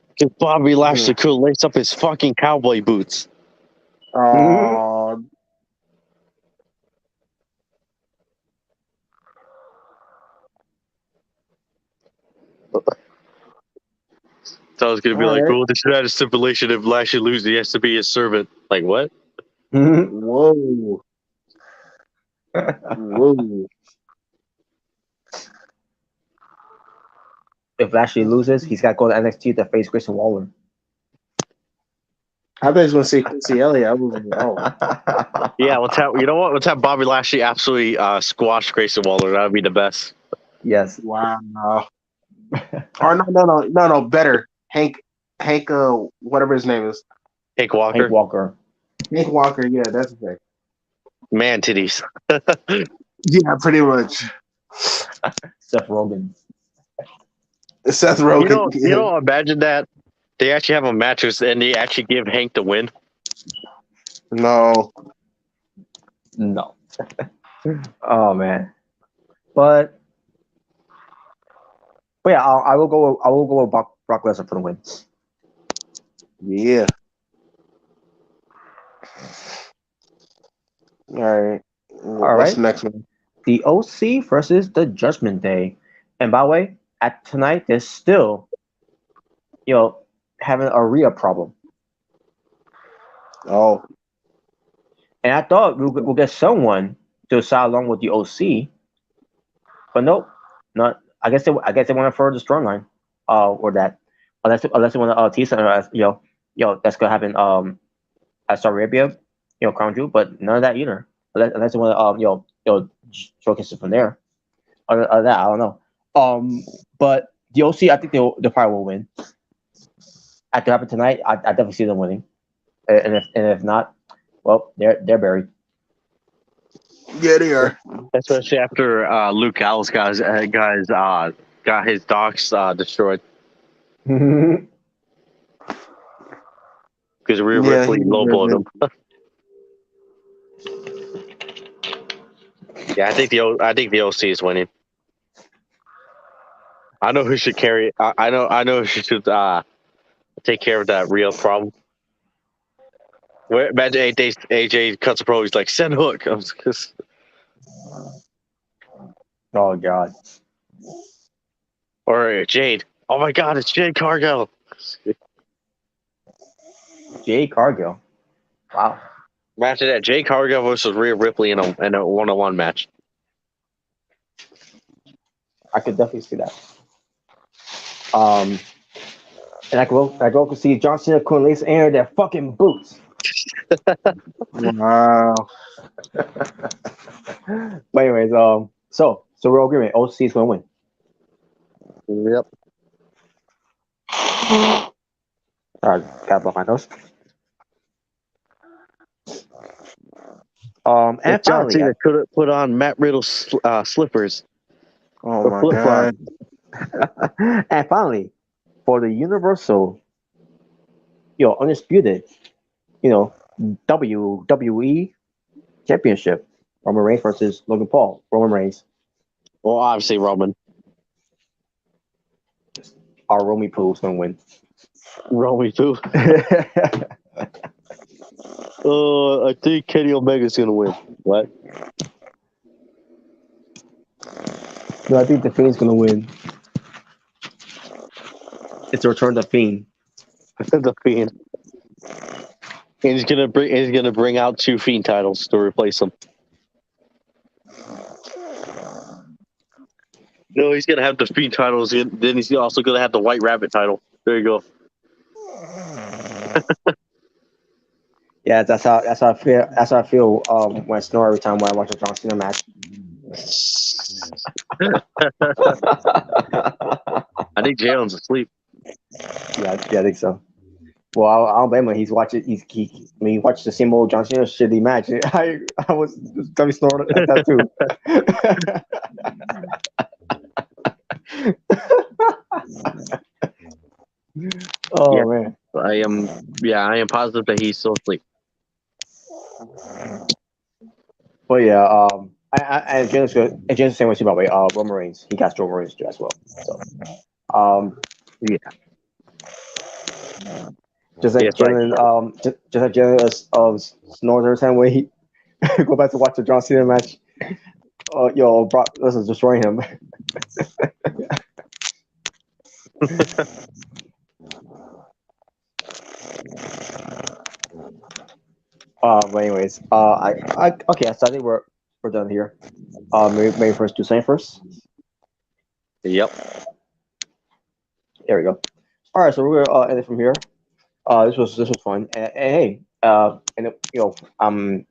Speaker 6: Because Bobby Lashley could lace up his fucking cowboy boots.
Speaker 5: Oh.
Speaker 6: So I was gonna be like, "Oh, this is not a stipulation. If Lashley loses, he has to be his servant." Like what?
Speaker 5: Whoa. Whoa.
Speaker 3: If Lashley loses, he's got to go to NXT to face Grayson Waller.
Speaker 5: I thought he was going to say Quincy Elliott. I was like, oh.
Speaker 6: Yeah, let's have. You know what? Let's have Bobby Lashley absolutely squash Grayson Waller. That would be the best.
Speaker 3: Yes.
Speaker 5: Wow. Or no. Better. Hank. Whatever his name is.
Speaker 6: Hank Walker.
Speaker 3: Hank Walker.
Speaker 5: Hank Walker. Yeah, that's the thing.
Speaker 6: Man titties.
Speaker 5: Yeah, pretty much.
Speaker 3: Seth Rogen.
Speaker 5: Seth Rogen.
Speaker 6: You know, imagine that they actually have a match and they actually give Hank the win.
Speaker 5: No.
Speaker 3: Oh man. But yeah, I will go. I will go with Brock Lesnar for the win.
Speaker 5: Yeah. All right. What's the next one?
Speaker 3: The OC versus the Judgment Day. And by the way, at tonight there's still, having a Rhea problem.
Speaker 5: Oh.
Speaker 3: And I thought we'll get someone to side along with the OC, but nope, not. I guess they want to further the storyline, or that, unless they want to tease something, that's gonna happen at Saudi Arabia, Crown Jewel, but none of that either. Unless they want to showcase it from there. Other than that, I don't know. But the OC, I think they probably will win. After happen tonight, I definitely see them winning. And if not, well, they're buried.
Speaker 5: Yeah, they are.
Speaker 6: Especially after Luke Gallows got his docks destroyed. Because Rhea Ripley lowballed him. Yeah, I think the OC is winning. I know who should carry. I know who should take care of that real problem. Imagine AJ cuts a pro. He's like, send hook.
Speaker 3: Oh God.
Speaker 6: Or Jade. Oh my God, it's Jade Cargill.
Speaker 3: Jade Cargill. Wow.
Speaker 6: Imagine that, Jade Cargill versus Rhea Ripley in a 1-on-1 match.
Speaker 3: I could definitely see that. And I go see John Cena, Queen Lace, and their fucking boots.
Speaker 5: Wow.
Speaker 3: But anyways, so we're all agreeing. OC is gonna win.
Speaker 6: Yep.
Speaker 3: All right, gotta block my nose. And
Speaker 6: John
Speaker 3: finally,
Speaker 6: Cena could have put on Matt Riddle's slippers.
Speaker 5: Oh my God.
Speaker 3: And finally, for the Universal, undisputed, WWE Championship, Roman Reigns versus Logan Paul. Roman Reigns.
Speaker 6: Well, obviously Roman.
Speaker 3: Our Romy Pooh's gonna win.
Speaker 6: Romy Poo. I think Kenny Omega's gonna win. What?
Speaker 3: No, I think the Fiend's gonna win. It's a return to Fiend.
Speaker 6: The Fiend. And he's gonna bring out 2 Fiend titles to replace them. No, he's gonna have the Fiend titles. Then he's also gonna have the White Rabbit title. There you go.
Speaker 3: Yeah, that's how I feel. That's how I feel when I snore every time when I watch a John Cena match.
Speaker 6: I think Jalen's asleep.
Speaker 3: Yeah, I think so. Well, I don't blame him. He's watching. He watched the same old John Cena shitty match. I was gonna snort at that too. Oh
Speaker 6: Yeah.
Speaker 3: man.
Speaker 6: I am positive that he's still asleep.
Speaker 3: But yeah, and Jen's good. And Jen's the same way too, by the way. Roman Reigns, he got Roman Reigns too as well. So,
Speaker 6: Yeah.
Speaker 3: just like
Speaker 6: Yes, right.
Speaker 3: Jalen, just like Jalen snores every time when he go back to watch the John Cena match. Yo, Brock Lesnar's destroying him. But anyways, okay, so I think we're done here. Maybe first do something first.
Speaker 6: Yep.
Speaker 3: There we go. All right, so we're gonna end it from here. This was fun, and hey, and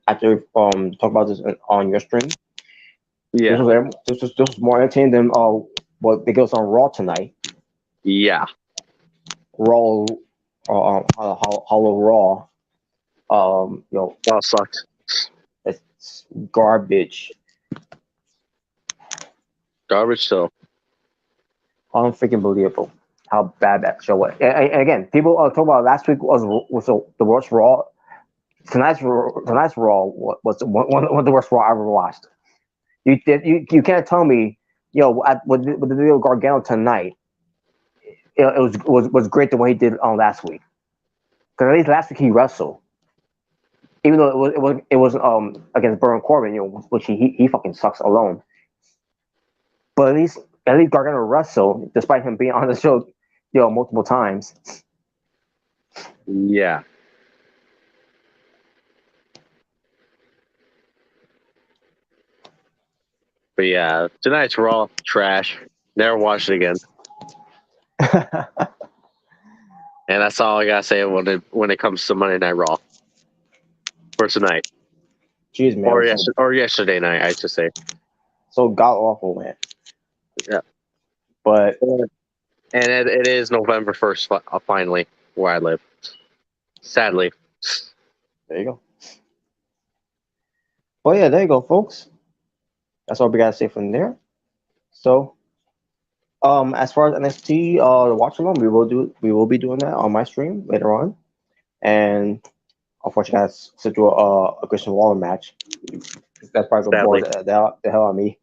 Speaker 3: after talk about this on your stream,
Speaker 6: Yeah.
Speaker 3: this was more entertaining than what it goes on Raw tonight.
Speaker 6: Yeah.
Speaker 3: Raw, Hollow Raw.
Speaker 6: That sucked.
Speaker 3: It's garbage.
Speaker 6: Garbage still.
Speaker 3: Unfreaking believable how bad that show was. And again, people talk about last week was the worst Raw. Tonight's Raw was one of the worst Raw I ever watched. You can't tell me, with the deal with Gargano tonight, it was great the way he did on last week. Because at least last week he wrestled, even though it was against Baron Corbin, which he fucking sucks alone. But at least Gargano wrestled despite him being on the show, multiple times.
Speaker 6: Yeah. But yeah, tonight's Raw trash. Never watch it again. And that's all I gotta say when it comes to Monday Night Raw for tonight.
Speaker 3: Jeez, man.
Speaker 6: Or yesterday night, I should say.
Speaker 3: So god awful, man.
Speaker 6: Yeah.
Speaker 3: But
Speaker 6: and it is November 1st finally where I live. Sadly.
Speaker 3: There you go. Well, yeah, there you go, folks. That's all we gotta say from there. So, as far as NXT, the watch along, we will be doing that on my stream later on, and unfortunately, I have to do a Christian Waller match. That's probably gonna bore the hell out of me.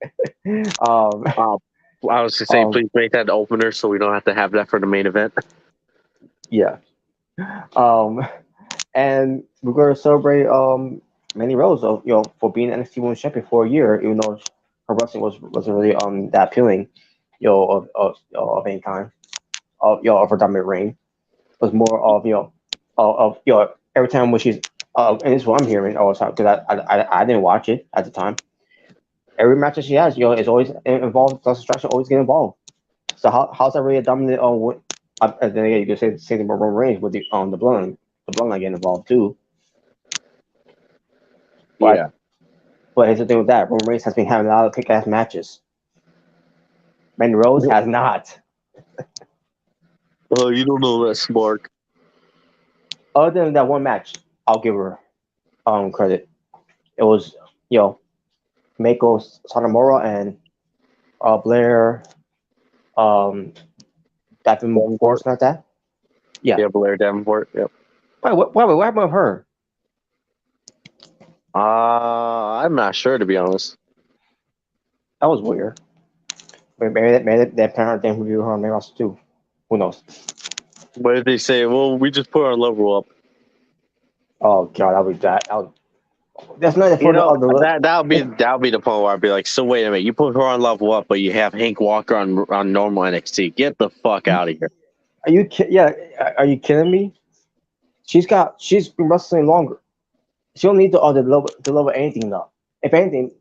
Speaker 6: I was to say, please make that the opener so we don't have to have that for the main event.
Speaker 3: Yeah. And we're gonna celebrate Mandy Rose for being NXT Women's Champion for a year, even though her wrestling wasn't really that appealing, of any kind, of her dominant reign. It was more of every time when she's and this is what I'm hearing all the time because I didn't watch it at the time. Every match that she has, is always involved. Plus distraction always get involved. So how's that really a dominant? Then again, you could say the same thing about Roman Reigns with the bloodline getting involved too. But,
Speaker 6: yeah.
Speaker 3: But here's the thing with that: Roman Reigns has been having a lot of kick-ass matches. Mandy Rose has not.
Speaker 6: Oh, you don't know that, smart.
Speaker 3: Other than that one match, I'll give her credit. It was Mako Satomura and Blair Davenport, not that?
Speaker 6: Yeah, Blair Davenport. Yep.
Speaker 3: What happened with her?
Speaker 6: I'm not sure, to be honest.
Speaker 3: That was weird. Maybe that parent didn't review her on their roster too. Who knows?
Speaker 6: What did they say? Well, we just put our level up.
Speaker 3: Oh god, that's not the
Speaker 6: that'll be the point where I'd be like, so wait a minute, you put her on level up, but you have Hank Walker on normal NXT. Get the fuck out of here.
Speaker 3: Are you are you kidding me? She's been wrestling longer. She don't need to deliver anything now. If anything,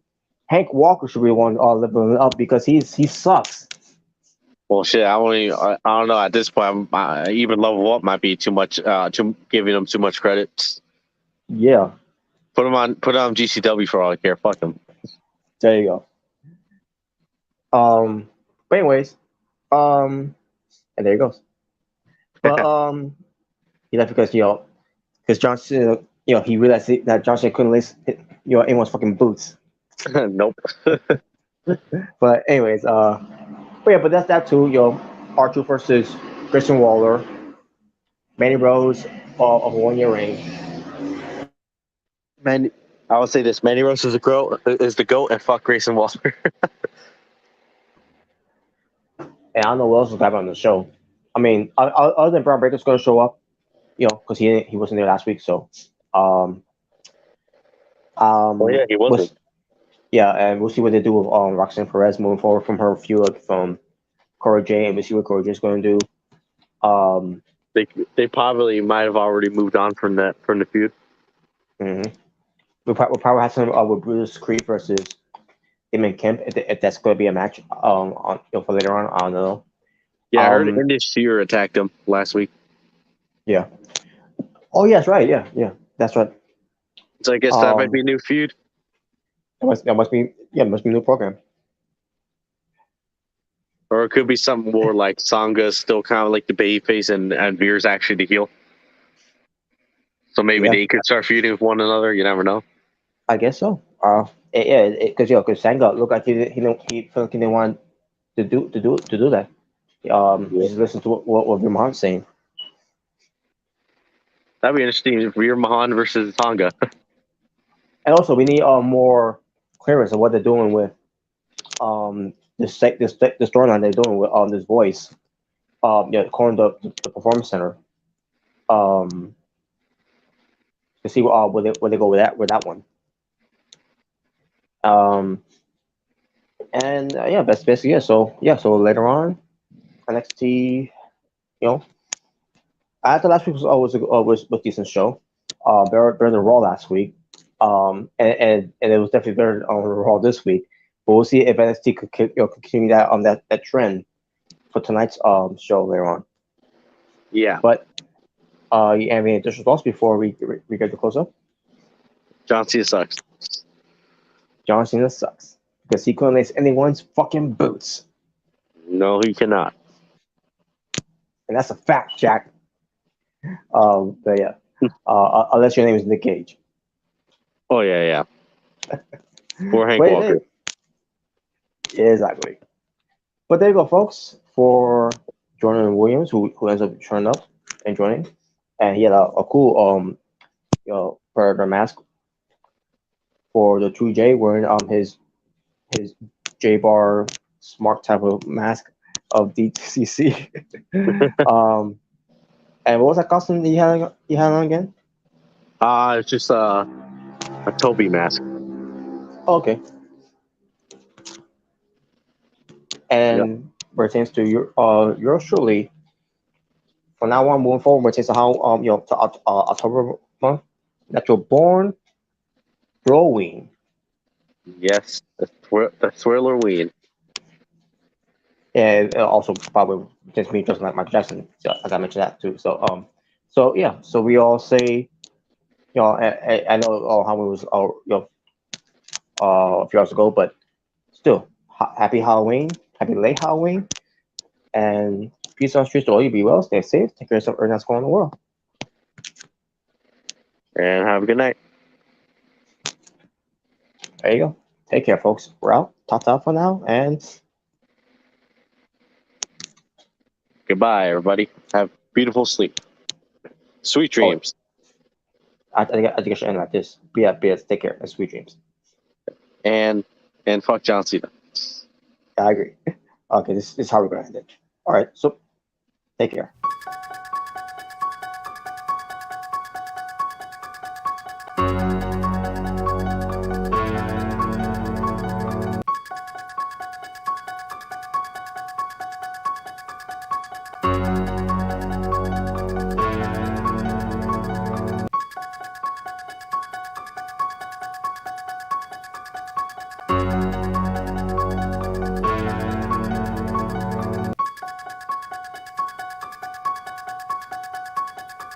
Speaker 3: Hank Walker should be one leveling up because he sucks.
Speaker 6: Well, shit, I don't know. At this point, even level up might be too much. Giving him too much credit.
Speaker 3: Yeah.
Speaker 6: Put him on GCW for all I care. Fuck him.
Speaker 3: There you go. But anyways, and there he goes. But He left because because John Cena, he realized that John Cena couldn't lace anyone's fucking boots.
Speaker 6: Nope.
Speaker 3: But anyways, but that's that too. R-Truth versus Christian Waller, Manny Rose of a 1-year reign.
Speaker 6: Man, I would say this: Manny Rose is the GOAT, and fuck Grayson Waller.
Speaker 3: And I don't know what else was happening on the show. I mean, other than Braun Breaker's going to show up, because he wasn't there last week. So,
Speaker 6: Oh yeah, he wasn't.
Speaker 3: And we'll see what they do with Roxanne Perez moving forward from her feud from Cora Jade, and we'll see what Cora Jade's going to do.
Speaker 6: They probably might have already moved on from the feud.
Speaker 3: Mm-hmm. We'll probably have some with Brutus Creed versus Damon Kemp if that's going to be a match on for later on. I don't know.
Speaker 6: Yeah, I heard Indus Shear attacked him last week.
Speaker 3: Yeah. Oh, yeah, that's right. Yeah, that's right.
Speaker 6: So I guess that might be a new feud.
Speaker 3: That must be a new program.
Speaker 6: Or it could be something more like Sanga's still kind of like the babyface and Veer's actually the heel. So maybe they could start feuding with one another. You never know.
Speaker 3: I guess so. Because Sanga looked like he felt like he didn't want to do that. Just listen to what Veer Mahan's saying.
Speaker 6: That'd be interesting. Veer Mahan versus Tonga.
Speaker 3: And also, we need more clearance of what they're doing with this storyline they're doing with this voice. Calling the performance center. To see where they go with that one. That's basically it. So later on, NXT, after last week was a decent show. Better than Raw last week. And it was definitely better on Raw this week. But we'll see if NXT could continue that trend for tonight's show later on.
Speaker 6: Yeah.
Speaker 3: But you have any additional thoughts before we get to close up?
Speaker 6: John Cena sucks.
Speaker 3: John Cena sucks because he couldn't lace anyone's fucking boots.
Speaker 6: No, he cannot.
Speaker 3: And that's a fact, Jack. But yeah, unless your name is Nick Cage.
Speaker 6: Oh yeah. Or Hank Walker.
Speaker 3: Exactly. But there you go, folks. For Jordan Williams, who ends up turning up and joining, and he had a cool predator mask for the True J, wearing his J Bar smart type of mask of DCC. And what was that costume that you had on again?
Speaker 6: It's just a Toby mask.
Speaker 3: Oh, okay. And pertains to yours truly. From now on, moving forward, pertains to how to October month that you're born growing.
Speaker 6: Yes, the Thriller Ween.
Speaker 3: And also probably just me just like Michael Jackson. So I gotta mention that too. So so we all say, I know how it was a few hours ago, but still, happy Halloween, happy late Halloween, and peace on streets to all you. Be well, stay safe, take care of yourself, everything that's going on in the world.
Speaker 6: And have a good night.
Speaker 3: There you go. Take care, folks. We're out. Ta-ta for now, and
Speaker 6: goodbye, everybody. Have beautiful sleep. Sweet dreams.
Speaker 3: I think I should end like this. Be at peace, take care, and sweet dreams.
Speaker 6: And fuck John Cena.
Speaker 3: I agree. Okay, this is how we're gonna end it. All right, so take care.